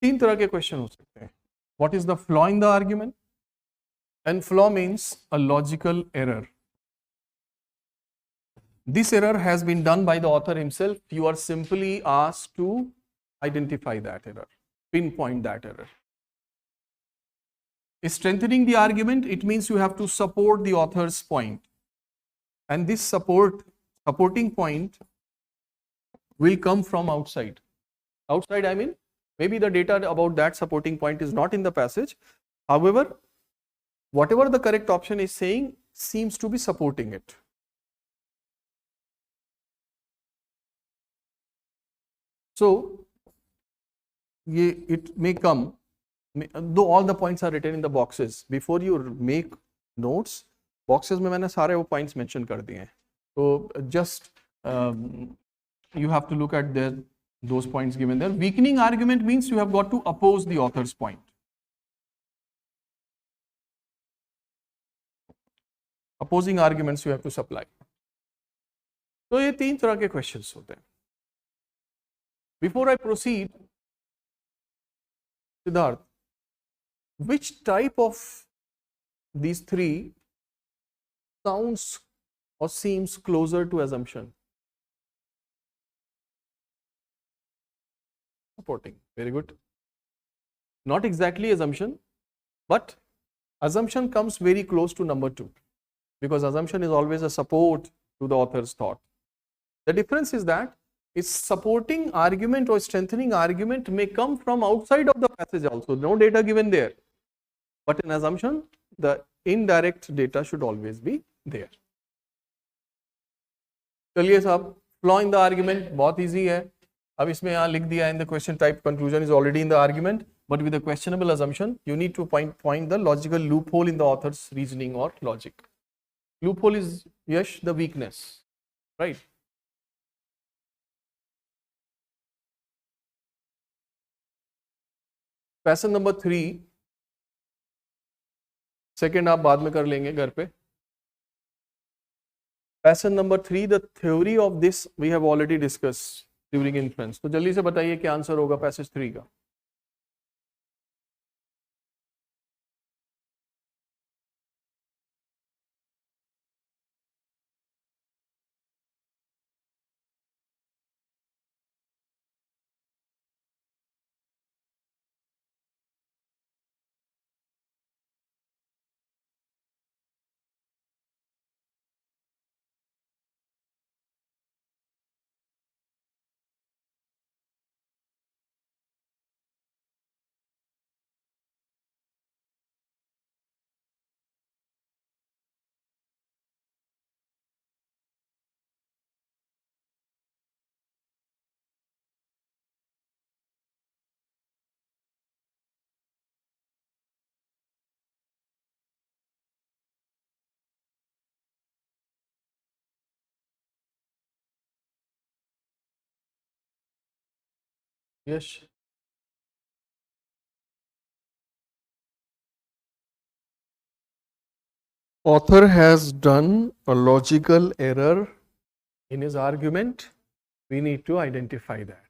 Speaker 1: तीन तरह के question हो सकते हैं. What is the flaw in the argument? And flaw means a logical error. This error has been done by the author himself. You are simply asked to identify that error, pinpoint that error. Strengthening the argument, it means you have to support the author's point. And this supporting point will come from outside. Outside, I mean, maybe the data about that supporting point is not in the passage. However, whatever the correct option is saying seems to be supporting it. So, it may come, though all the points are written in the boxes. Before you make notes, boxes में मैंने सारे वो points mention कर दिए हैं. So just you have to look at those points given there. Weakening argument means you have got to oppose the author's point. Opposing arguments you have to supply. तो ये 3 तरह के questions होते हैं. Before I proceed, Siddharth, which type of these 3 sounds or seems closer to assumption? Supporting, very good. Not exactly assumption, but assumption comes very close to number 2, because assumption is always a support to the author's thought. The difference is that its supporting argument or strengthening argument may come from outside of the passage also, no data given there. But in assumption, the indirect data should always be there. चलिए साहब, flaw in the argument बहुत easy है. अब इसमें यहाँ लिख दिया in the question type conclusion is already in the argument, but with a questionable assumption, you need to point the logical loophole in the author's reasoning or logic. Loophole is, Yash, the weakness, right? Passage number 3, second आप बाद में कर लेंगे घर पे. Passage number 3, the theory of this we have already discussed during inference. तो जल्दी से बताइए क्या आंसर होगा passage 3 का. Yes. Author has done a logical error in his argument. We need to identify that.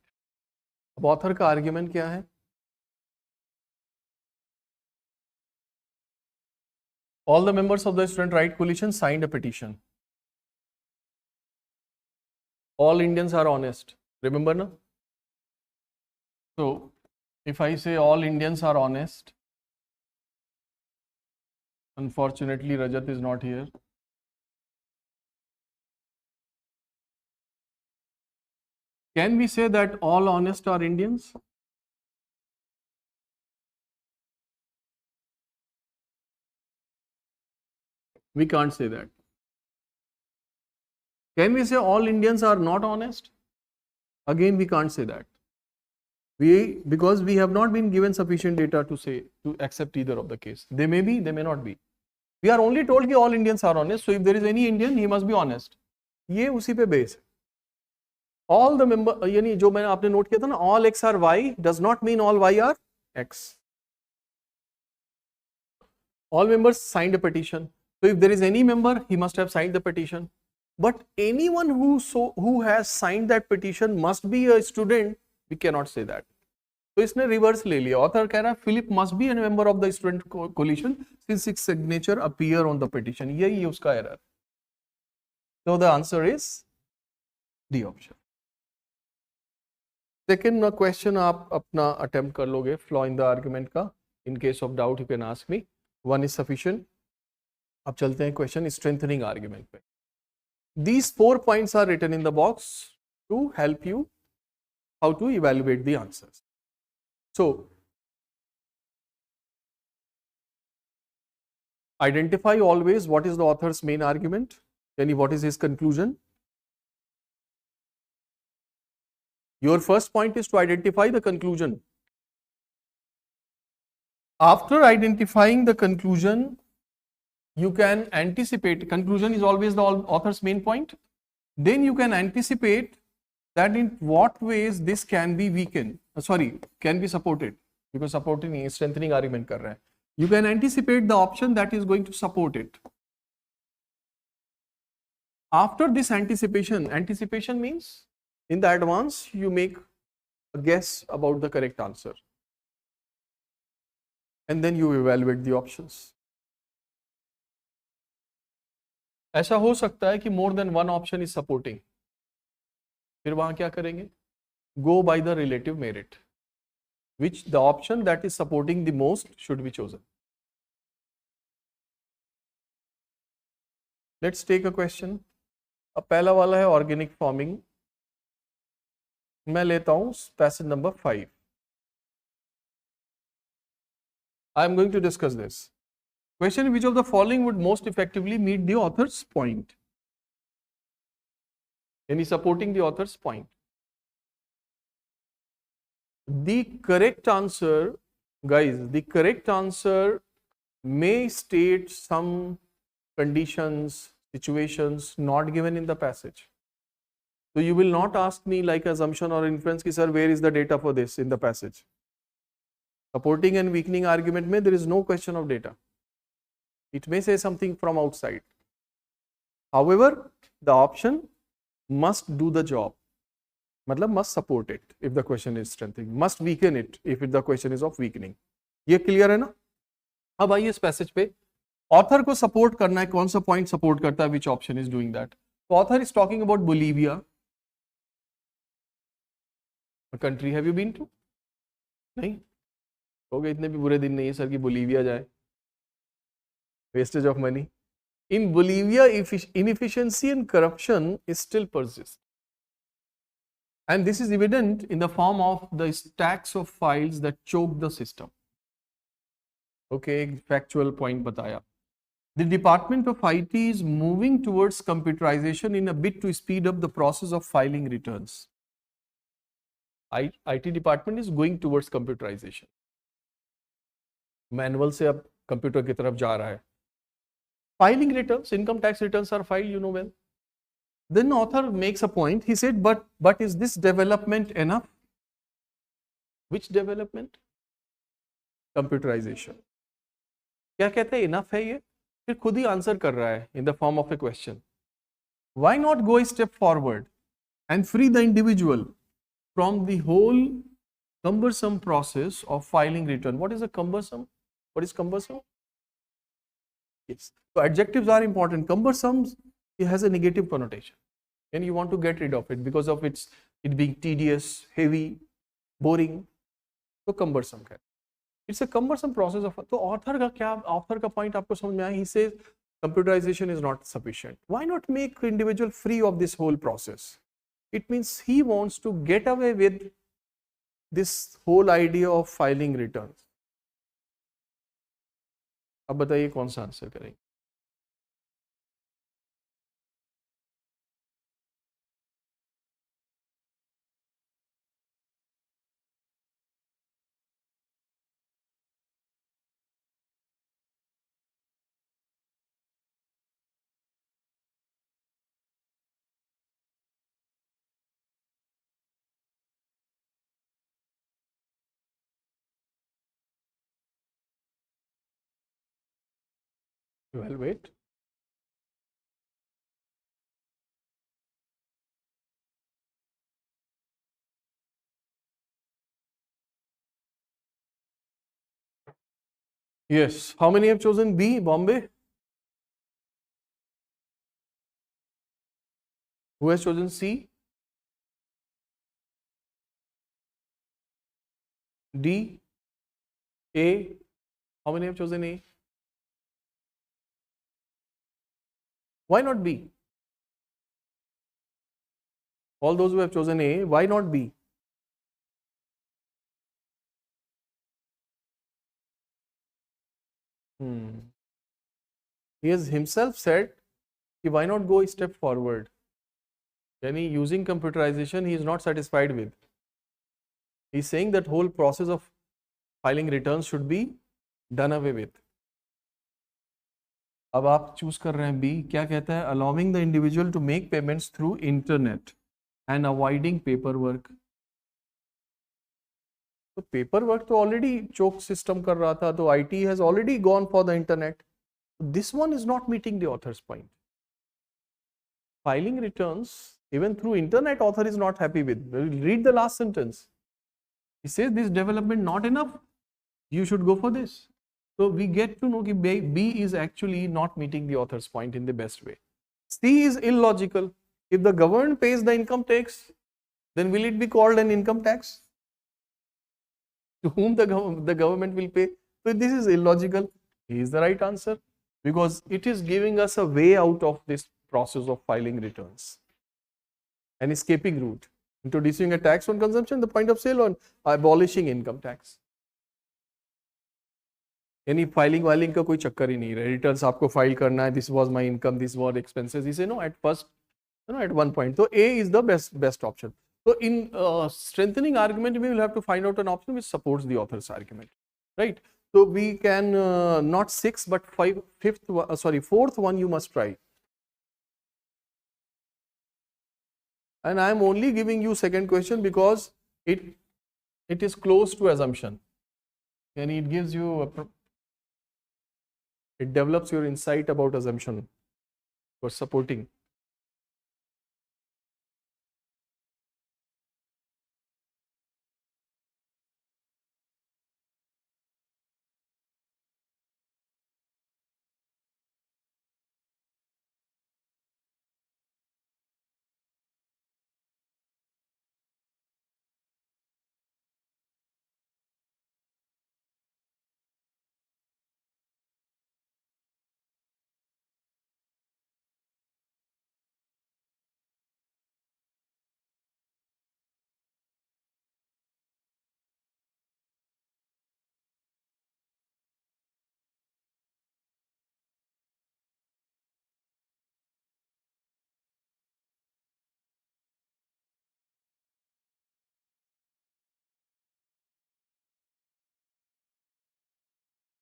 Speaker 1: अब author का argument क्या है? All the members of the student right coalition signed a petition. All Indians are honest. Remember, no? So, if I say all Indians are honest, unfortunately Rajat is not here. Can we say that all honest are Indians? We can't say that. Can we say all Indians are not honest? Again, we can't say that. Because we have not been given sufficient data to accept either of the case. They may be, they may not be. We are only told that all Indians are honest. So if there is any Indian, he must be honest. ये उसी पे base है. All the member, यानी जो मैंने आपने note किया था ना, all X are Y does not mean all Y are X. All members signed a petition. So if there is any member, he must have signed the petition. But anyone who has signed that petition must be a student. We cannot say that. तो इसने reverse ले लिया. Author कह रहा है Philip must be an member of the student coalition since its signature appear on the petition. यही उसका error. So the answer is D option. Second question आप अपना अटेम्प्ट कर लोगे फ्लॉ इन द आर्ग्यूमेंट का. In case of doubt you can ask me. 1 is sufficient. अब चलते हैं क्वेश्चन स्ट्रेंथनिंग आर्ग्यूमेंट पे. These 4 points are written in the box to help you how to evaluate the answers. So, identify always what is the author's main argument, yani what is his conclusion. Your first point is to identify the conclusion. After identifying the conclusion, you can anticipate. Conclusion is always the author's main point. Then you can anticipate that in what ways this can be weakened, can be supported, because supporting is strengthening argument kar raha hai. You can anticipate the option that is going to support it. After this anticipation means in the advance you make a guess about the correct answer and then you evaluate the options. ऐसा हो सकता है कि more than one option is supporting. फिर वहां क्या करेंगे? Go by the relative merit, which the option that is supporting the most should be chosen. Let's take a question. अब पहला वाला है ऑर्गेनिक फार्मिंग. मैं लेता हूं passage number 5. I am going to discuss this. Question: which of the following would most effectively meet the author's point? Any supporting the author's point? The correct answer, guys, the correct answer may state some conditions, situations not given in the passage. So you will not ask me like assumption or inference ki sir where is the data for this in the passage. Supporting and weakening argument mein there is no question of data. It may say something from outside. However, the option must do the job. मतलब must support it if the question is strengthening, must weaken it if the question is of weakening. ये clear है ना? अब आइए इस passage पे. Author को support करना है, कौन सा पॉइंट सपोर्ट करता है, which option is doing that. Author is talking about Bolivia. Country have you been to? नहीं हो गए, इतने भी बुरे दिन नहीं है सर कि बोलीविया जाए. Wastage of money. In Bolivia, inefficiency and corruption is still persist, and this is evident in the form of the stacks of files that choke the system. Okay, factual point bataya. The Department of IT is moving towards computerization in a bid to speed up the process of filing returns. IT department is going towards computerization. Manual से अब computer की तरफ जा रहा है. Filing returns, income tax returns are filed, you know well. Then author makes a point. He said, but is this development enough? Which development? Computerization. क्या कहते हैं enough है ये? फिर खुद ही आंसर कर रहा है in the form of a question. Why not go a step forward and free the individual from the whole cumbersome process of filing return? What is a cumbersome? What is cumbersome? Yes. So adjectives are important. Cumbersome, it has a negative connotation, and you want to get rid of it because of it being tedious, heavy, boring. So cumbersome है. It's a cumbersome process of. तो author का क्या? Author का point आपको समझ में आया? He says computerization is not sufficient. Why not make individual free of this whole process? It means he wants to get away with this whole idea of filing returns. अब बताइए कौन सा answer करेंगे? Well, wait. Yes. How many have chosen B, Bombay? Who has chosen C? D, A. How many have chosen A? Why not B? All those who have chosen A, why not B? He has himself said, why not go a step forward? Yani using computerization, he is not satisfied with. He is saying that whole process of filing returns should be done away with. अब आप choose कर रहे हैं B, क्या कहता है? Allowing the individual to make payments through internet and avoiding paperwork. तो paper तो ऑलरेडी चोक सिस्टम कर रहा था, तो IT has already gone for the internet. This one is not meeting the author's point. Filing returns even through internet, author is not happy with. Read the last sentence. He says this development not enough, you should go for this. So we get to know that B is actually not meeting the author's point in the best way. C is illogical. If the government pays the income tax, then will it be called an income tax? To whom the government will pay? So this is illogical. He is the right answer, because it is giving us a way out of this process of filing returns. An escaping route. Introducing a tax on consumption, the point of sale, on abolishing income tax. यानी filing का कोई चक्कर ही नहीं है. Returns आपको file करना है, this was my income, this was expenses. He say no at first, at one point. So A is the best option. So in strengthening argument, we will have to find out an option which supports the author's argument, right? So we can not 6 but 4th one you must try. And I am only giving you second question because it is close to assumption, and it gives you it develops your insight about assumption for supporting.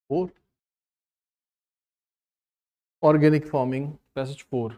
Speaker 1: Four. Organic farming, passage 4.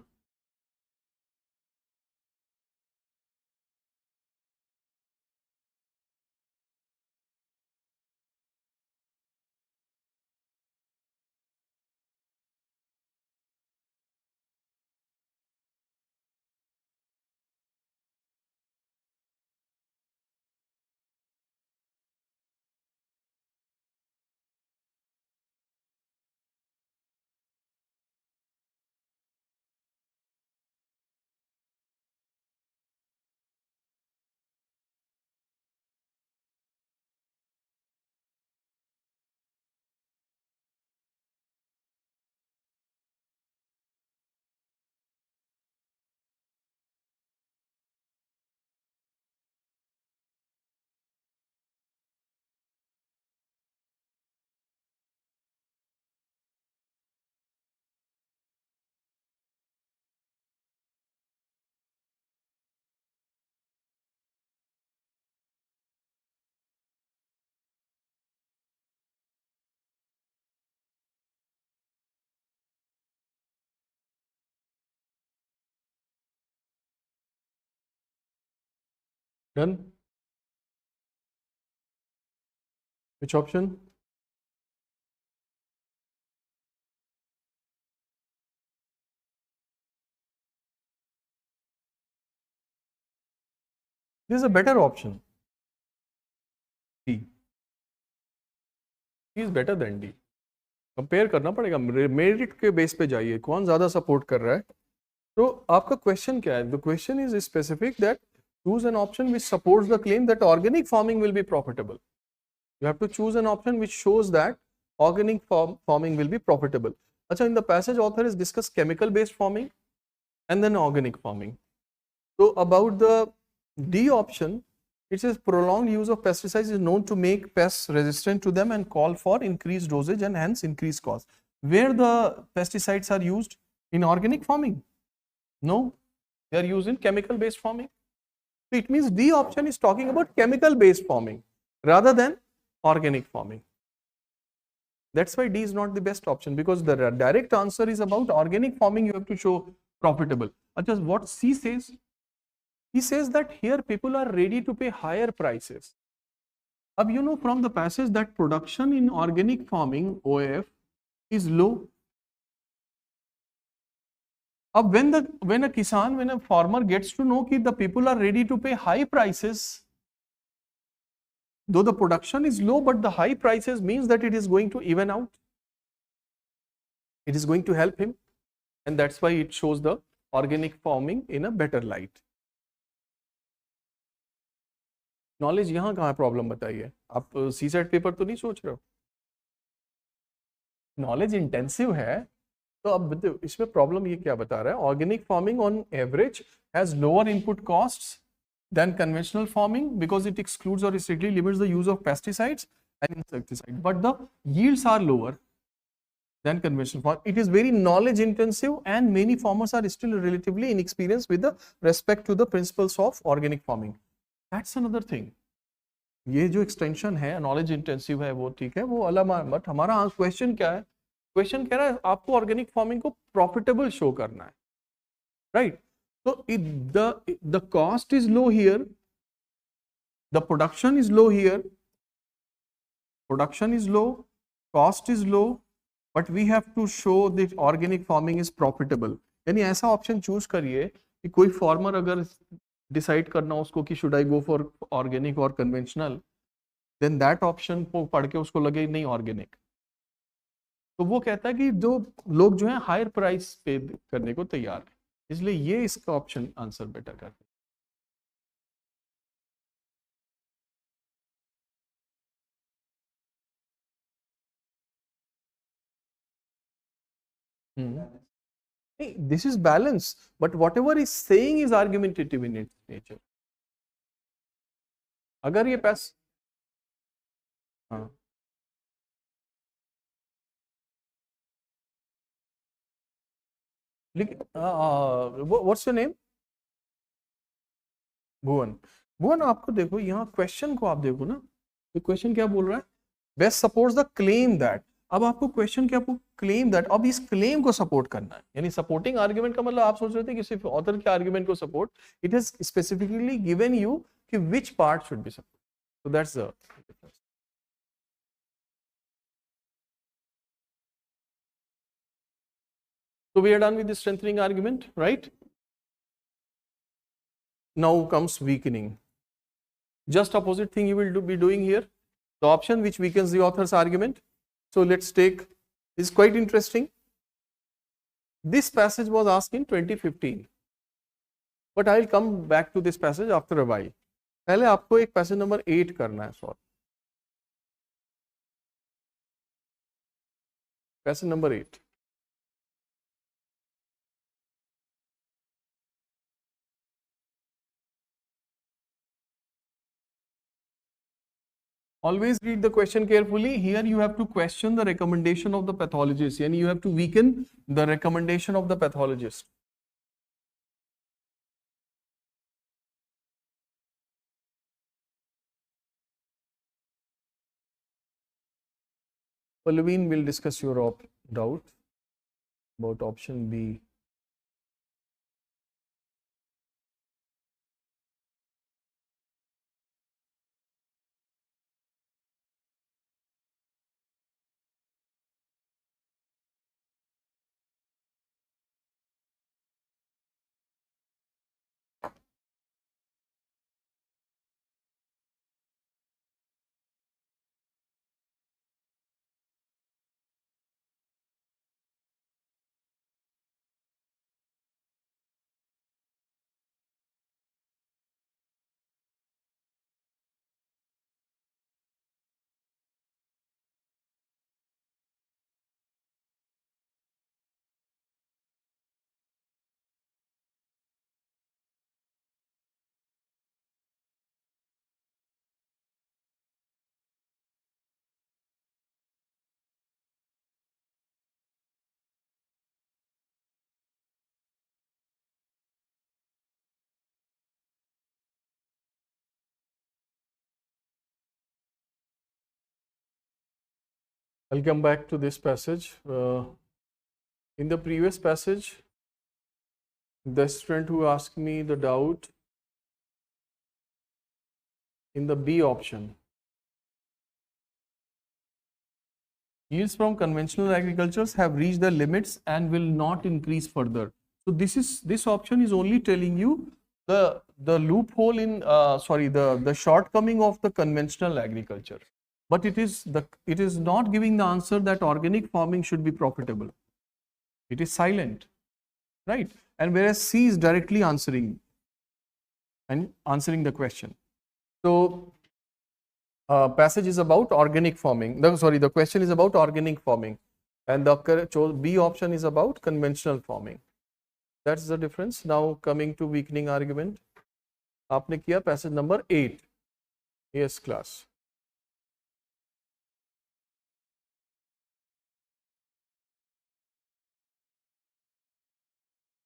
Speaker 1: Done? Which option? This is a better option. D. D is better than D. Compare करना पड़ेगा, merit के base पे जाइए, कौन ज़्यादा support कर रहा है. तो आपका क्वेश्चन क्या है? The question is specific that choose an option which supports the claim that organic farming will be profitable. You have to choose an option which shows that organic farming will be profitable. Acha, in the passage, author has discussed chemical based farming and then organic farming. So about the D option, it says prolonged use of pesticides is known to make pests resistant to them and call for increased dosage and hence increased cost. Where the pesticides are used? In organic farming? No, they are used in chemical based farming. So it means D option is talking about chemical based farming rather than organic farming. That's why D is not the best option, because the direct answer is about organic farming. You have to show profitable. Just what C says? He says that here people are ready to pay higher prices. Ab you know from the passage that production in organic farming OF is low. Ab when a farmer gets to know that the people are ready to pay high prices, though the production is low, but the high prices means that it is going to even out. It is going to help him, and that's why it shows the organic farming in a better light. Knowledge यहाँ कहाँ problem बताइए, आप CSAT paper तो नहीं सोच रहे हो, knowledge intensive है, तो अब इसमें प्रॉब्लम ये क्या बता रहा है, organic farming on average has lower input costs than conventional farming because it excludes or strictly limits the use of pesticides and insecticides, but the yields are lower than conventional farming. It is very knowledge intensive and many farmers are still relatively inexperienced with the respect to the principles of organic farming. That's another thing. ये जो extension है knowledge intensive है वो ठीक है, वो अलग, but हमारा क्वेश्चन क्या है, क्वेश्चन कह रहा है आपको ऑर्गेनिक फार्मिंग को प्रॉफिटेबल शो करना है, right? So the cost is low here, the production is low here, production is low, cost is low, but we have to show that organic farming is profitable. यानी ऐसा option choose करिए कि कोई farmer अगर decide करना उसको कि should I go for organic और कन्वेंशनल, देन दैट ऑप्शन को पढ़ के उसको लगे नहीं ऑर्गेनिक, तो वो कहता है कि जो लोग जो है हायर प्राइस पे करने को तैयार है, इसलिए ये इसका ऑप्शन आंसर बेटर करते हैं. This is balance, but whatever is saying is argumentative in its nature. अगर ये पैस हाँ व्हाट्स योर नेम? भुवन. भुवन आपको देखो यहाँ क्वेश्चन को आप देखो ना, ये क्वेश्चन क्या बोल रहा है, best supports the claim that. अब आपको क्वेश्चन क्या, आपको क्लेम दैट, अब इस क्लेम को सपोर्ट करना है, यानी सपोर्टिंग आर्गुमेंट का मतलब आप सोच रहे थे कि सिर्फ ऑथर के आर्गुमेंट को support, it is specifically given you कि which part should be support, so that's the difference. So we are done with the strengthening argument, right? Now comes weakening. Just opposite thing you will be doing here. The option which weakens the author's argument. So let's take, this is quite interesting. This passage was asked in 2015, but I will come back to this passage after a while. पहले आपको एक passage number 8 करना है, solve. Passage number 8. Always read the question carefully. Here you have to question the recommendation of the pathologist, and you have to weaken the recommendation of the pathologist. Palveen will discuss your doubt about option B. I'll come back to this passage. In the previous passage, the student who asked me the doubt in the B option, yields from conventional agricultures have reached their limits and will not increase further. So this option is only telling you the loophole in the shortcoming of the conventional agriculture, but it is not giving the answer that organic farming should be profitable. It is silent, right? And whereas C is directly answering the question. So passage is about organic farming. The question is about organic farming, and the B option is about conventional farming. That's the difference. Now coming to weakening argument, आपने किया passage number 8. Yes, class.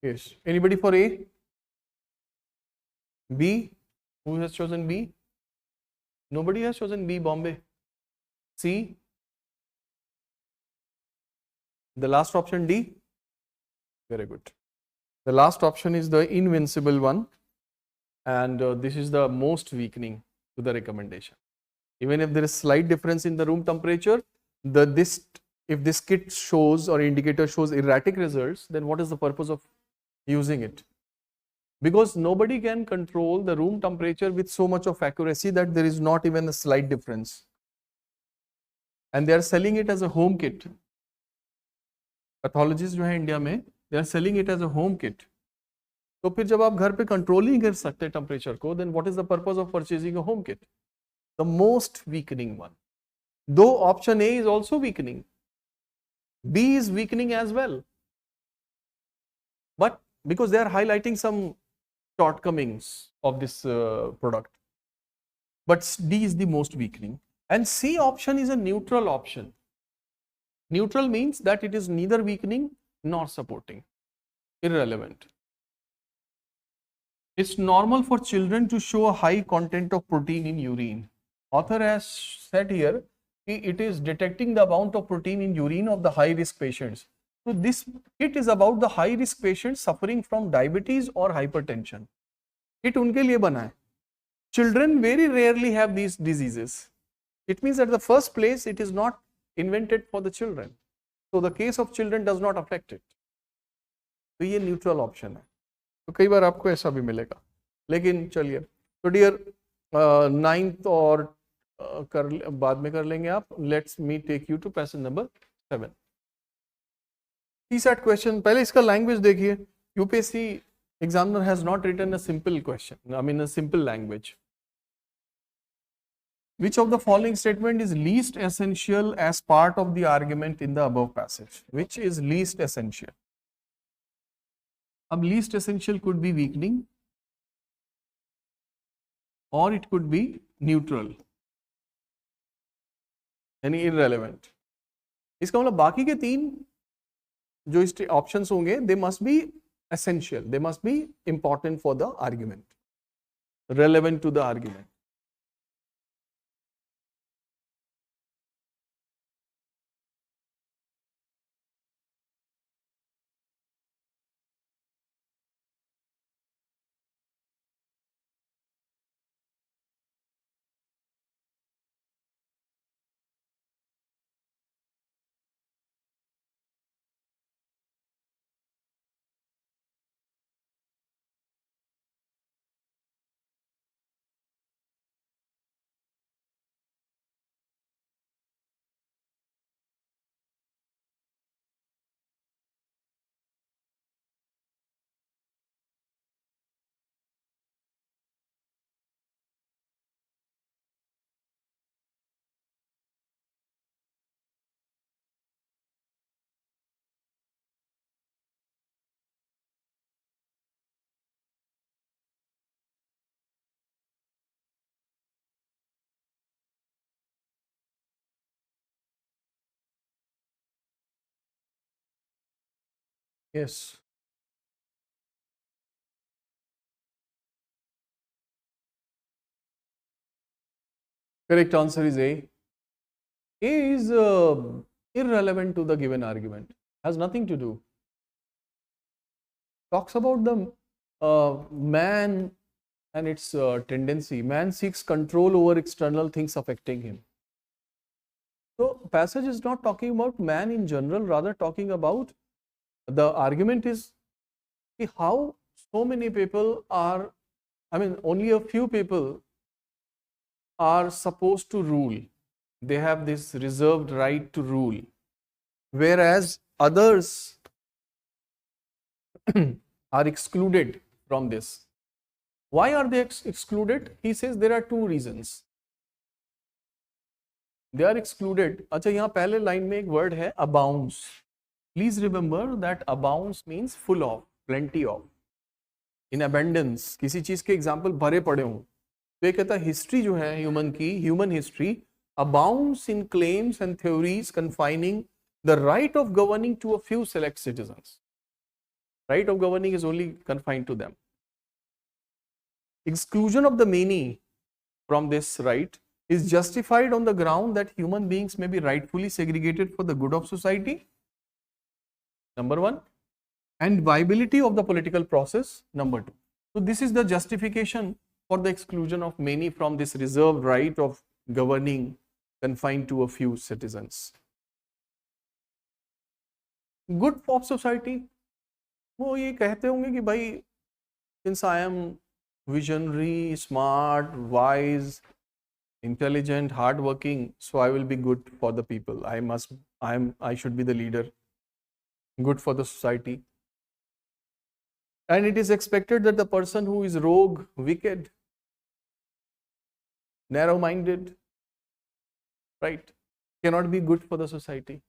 Speaker 1: Yes. Anybody for A? B? Who has chosen B? Nobody has chosen B, Bombay. C? The last option D? Very good. The last option is the invincible one, and this is the most weakening to the recommendation. Even if there is slight difference in the room temperature, if this kit shows or indicator shows erratic results, then what is the purpose of using it? Because nobody can control the room temperature with so much of accuracy that there is not even a slight difference. And they are selling it as a home kit. Pathologists जो है India में, they are selling it as a home kit. तो फिर जब आप घर पे control नहीं कर सकते टेम्परेचर को, then what is the purpose of purchasing a home kit? The most weakening one. Though option A is also weakening, B is weakening as well. But because they are highlighting some shortcomings of this product. But D is the most weakening. And C option is a neutral option. Neutral means that it is neither weakening nor supporting. Irrelevant. It's normal for children to show a high content of protein in urine. Author has said here, it is detecting the amount of protein in urine of the high risk patients. So this kit is about the high risk patients suffering from diabetes or hypertension. It उनके लिए बना है. Children very rarely have these diseases. It means at the first place it is not invented for the children. So the case of children does not affect it. तो ये neutral option है. तो कई बार आपको ऐसा भी मिलेगा. लेकिन चलिए. तो डियर 9th और बाद में कर लेंगे आप. Let's me take you to passage number 7. CSAT question. पहले इसका language देखिए. UPSC examiner has not written a simple question. I mean a simple language. Which of the following statement is least essential as part of the argument in the above passage? Which is least essential? अब least essential could be weakening or it could be neutral, यानी irrelevant. इसका मतलब बाकी के तीन जो options होंगे, they must be essential, they must be important for the argument, relevant to the argument. Yes. Correct answer is A. A is irrelevant to the given argument, has nothing to do. Talks about the man and its tendency. Man seeks control over external things affecting him. So passage is not talking about man in general, rather talking about, the argument is how so many people are, I mean, only a few people are supposed to rule. They have this reserved right to rule, whereas others are excluded from this. Why are they excluded? He says there are two reasons. They are excluded. अच्छा, यहाँ पहले line में एक word है abounds. Please remember that abounds means full of, plenty of, in abundance. किसी चीज के example भरे पड़े हों. तो ये कहता है हिस्ट्री जो है ह्यूमन की, human history abounds in claims and theories confining the right of governing to a few select citizens. Right of governing is only confined to them. Exclusion of the many from this right is justified on the ground that human beings may be rightfully segregated for the good of society, number one, and viability of the political process, number two. So this is the justification for the exclusion of many from this reserved right of governing confined to a few citizens. Good for society, वो ये कहते होंगे कि भाई, since I am visionary, smart, wise, intelligent, hardworking, so I will be good for the people. I should be the leader, good for the society. And it is expected that the person who is rogue, wicked, narrow-minded, right, cannot be good for the society.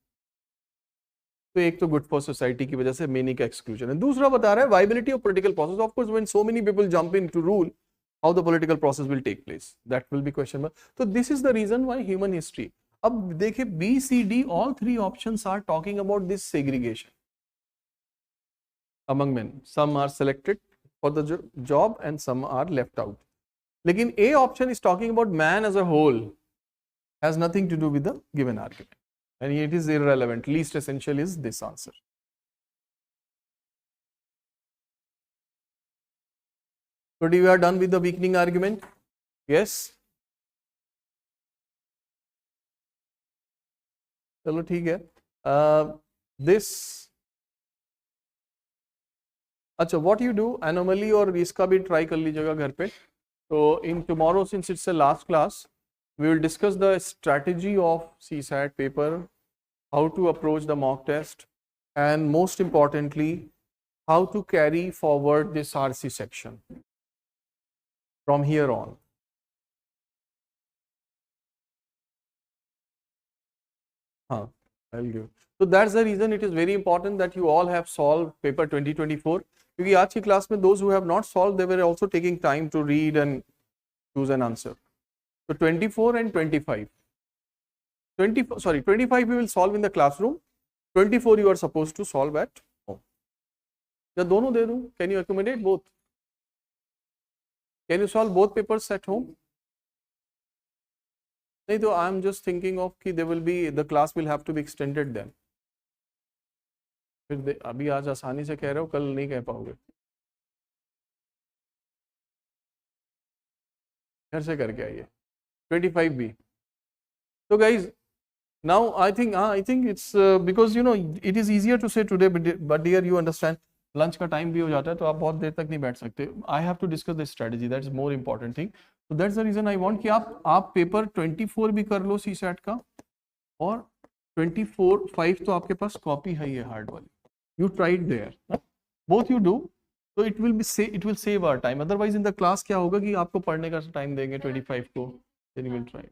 Speaker 1: तो एक तो good for society की वजह से many का exclusion है. दूसरा बता रहा है viability of political process. Of course when so many people jump in to rule, how the political process will take place, that will be question mark. तो this is the reason why human history. अब देखिए B C D all three options are talking about this segregation among men. Some are selected for the job and some are left out. लेकिन A option is talking about man as a whole, has nothing to do with the given argument, and it is irrelevant. Least essential is this answer. So we are done with the weakening argument. Yes. चलो ठीक है. This, अच्छा, what you do anomaly और इसका भी try कर लीजिएगा घर पे. So in tomorrow, since it's the last class, we will discuss the strategy of CSAT paper, how to approach the mock test, and most importantly, how to carry forward this RC section from here on. I'll give. So that's the reason it is very important that you all have solved paper 2024. क्योंकि आज की class में those who have not solved, they were also taking time to read and choose an answer. So 24 and 25. 25 you will solve in the classroom. 24 you are supposed to solve at home. या दोनों दे दूं? Can you accommodate both? Can you solve both papers at home? नहीं तो I am just thinking of कि there will be, the class will have to be extended then. फिर अभी आज आसानी से कह रहे हो, कल नहीं कह पाओगे. घर से करके आइए. 25 भी. So guys, now I think it's because you know it is easier to say today, but dear, you understand, lunch का time भी हो जाता है तो आप बहुत देर तक नहीं बैठ सकते. I have to discuss the strategy. That's more important thing. So that's the reason I want कि आप पेपर 24 भी कर लो CSAT का, और 24/5 तो आपके पास कॉपी है ये हार्ड वाली. You try it there. Both you do. So it will save our time. Otherwise in the class क्या होगा कि आपको पढ़ने का टाइम देंगे 25 को, then you will try.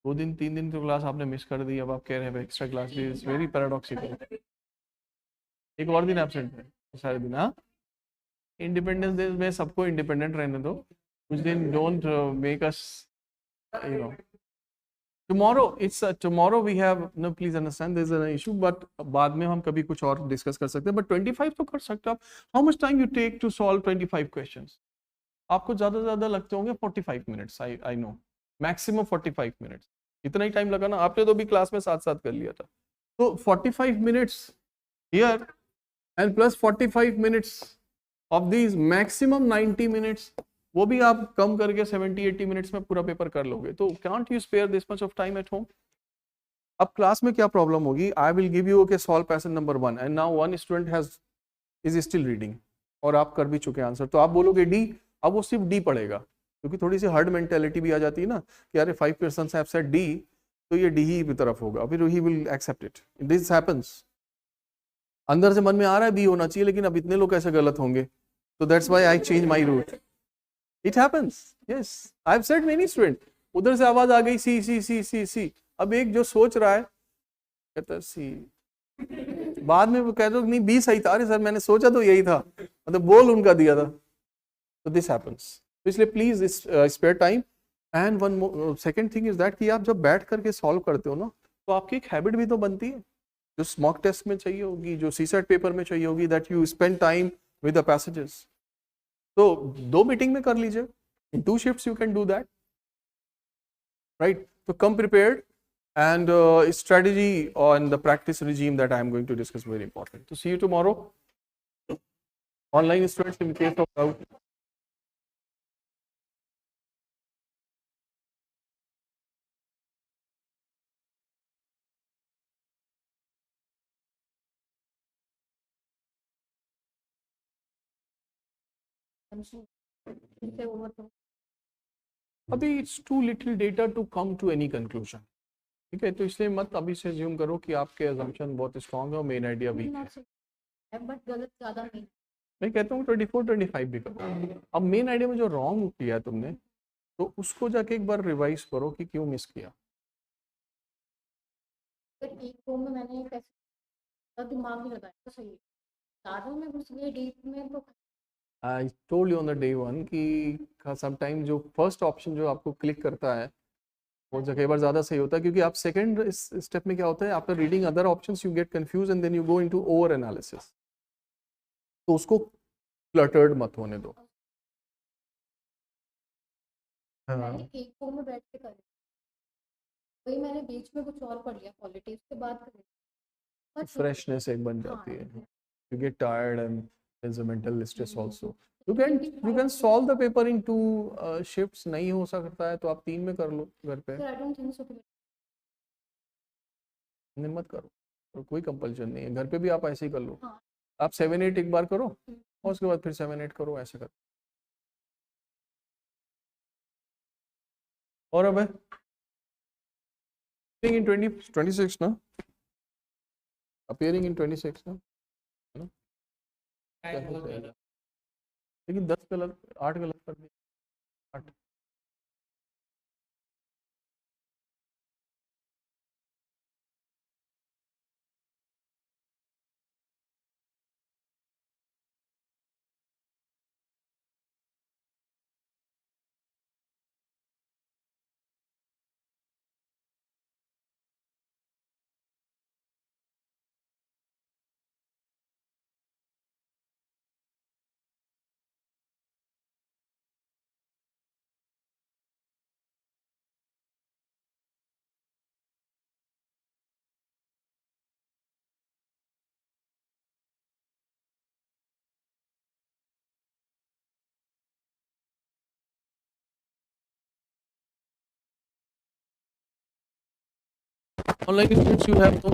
Speaker 1: 2 दिन 3 दिन तो क्लास आपने मिस कर दी, अब आप कह रहे हैं एक्स्ट्रा क्लास भी. Is very paradoxical. एक और दिन एब्सेंट है सारे दिन. हाँ, इंडिपेंडेंस डे में सबको इंडिपेंडेंट रहने दो कुछ दिन. Don't make us, you know. tomorrow we have, no, please understand there is an issue, but बाद में हम कभी कुछ और डिस्कस कर सकते हैं. but 25 तो कर सकते हो आप. how much time you take to solve 25 questions? आपको ज़्यादा लगते होंगे 45 minutes. I know maximum 45 minutes. इतना ही टाइम लगा ना, आपने तो भी क्लास में साथ साथ कर लिया था। तो 45 minutes here and plus 45 minutes of these maximum 90 minutes, वो भी आप कम करके 70-80 मिनट्स में पूरा पेपर कर लोगे। तो can't you spare this much of time at home? अब क्लास में क्या प्रॉब्लम होगी, I will give you okay solve passage number 1 and now one student has is still reading और आप कर भी चुके आंसर, तो आप बोलोगे डी, अब वो सिर्फ डी पढ़ेगा, क्योंकि थोड़ी सी हर्ड मेंटेलिटी भी आ जाती है ना कि अरे 5% हैव सेड डी, तो ये डी ही की तरफ होगा, फिर he will accept it. This happens, अंदर से मन में आ रहा है बी होना चाहिए, लेकिन अब इतने लोग कैसे गलत होंगे, तो that's why I change my route. It happens, yes, I have said many student, उधर से आवाज आ गई सी सी सी सी सी, अब एक जो सोच रहा है कहता है सी, बाद में वो कह दो नहीं बी सही था, अरे सर मैंने सोचा तो यही था, मतलब बोल उनका दिया था। तो दिस हैपेंस, तो इसलिए please spare time. And one second thing is that कि आप जब बैठ करके सॉल्व करते हो ना, तो आपकी एक हैबिट भी तो बनती है, जो स्मॉक टेस्ट में चाहिए होगी, जो सीसेट पेपर में चाहिए होगी, that you spend time with the passages. तो 2 मीटिंग में कर लीजिए, इन 2 shifts you can do that, right? तो कम prepared, and strategy on the practice regime that I am going to discuss, very important. So see you tomorrow. Online students, in case of doubt. अभी it's too little data to come to any conclusion. ठीक है, तो इसलिए मत अभी से assume करो कि आपके assumption बहुत strong है और मेन आइडिया वीक है। बट गलत ज्यादा नहीं, मैं कहता हूँ 24-25 भी करो। अब मेन आइडिया में जो रॉन्ग किया तुमने, तो उसको जाके एक बार रिवाइज करो कि क्यों मिस किया। एक तो में मैंने दिमाग नहीं लगाया तो सही है, ज्यादा में घुस गई डीप में तो I told you on the day 1 कि समटाइम जो फर्स्ट ऑप्शन जो आपको क्लिक करता है वो कई बार ज़्यादा सही होता है, क्योंकि आप सेकंड स्टेप में क्या होता है, after reading other options you get confuse and then you go into over analysis, तो उसको क्लटर्ड मत होने दो। हाँ, एक फॉर्म में बैठ के कर वही मैंने बीच में कुछ और पढ़ लिया पॉलिटी, उसके बाद फ्रेशनेस एक बन जाती है, you get tired and there's a mental stress also. You can solve the paper in 2 shifts, नहीं हो सकता है तो आप 3 में कर लो घर पे। I don't think so. नहीं मत करो, तो कोई कंपल्शन नहीं है, घर पे भी आप ऐसे ही कर लो। हाँ। आप 7-8 एक बार करो और उसके बाद फिर 7-8 करो, ऐसे करो। और अब in 26 ना, appearing in 26 ना, है ना? लेकिन 10 गलत, 8 गलत कर दिए, 8। Online students, you have no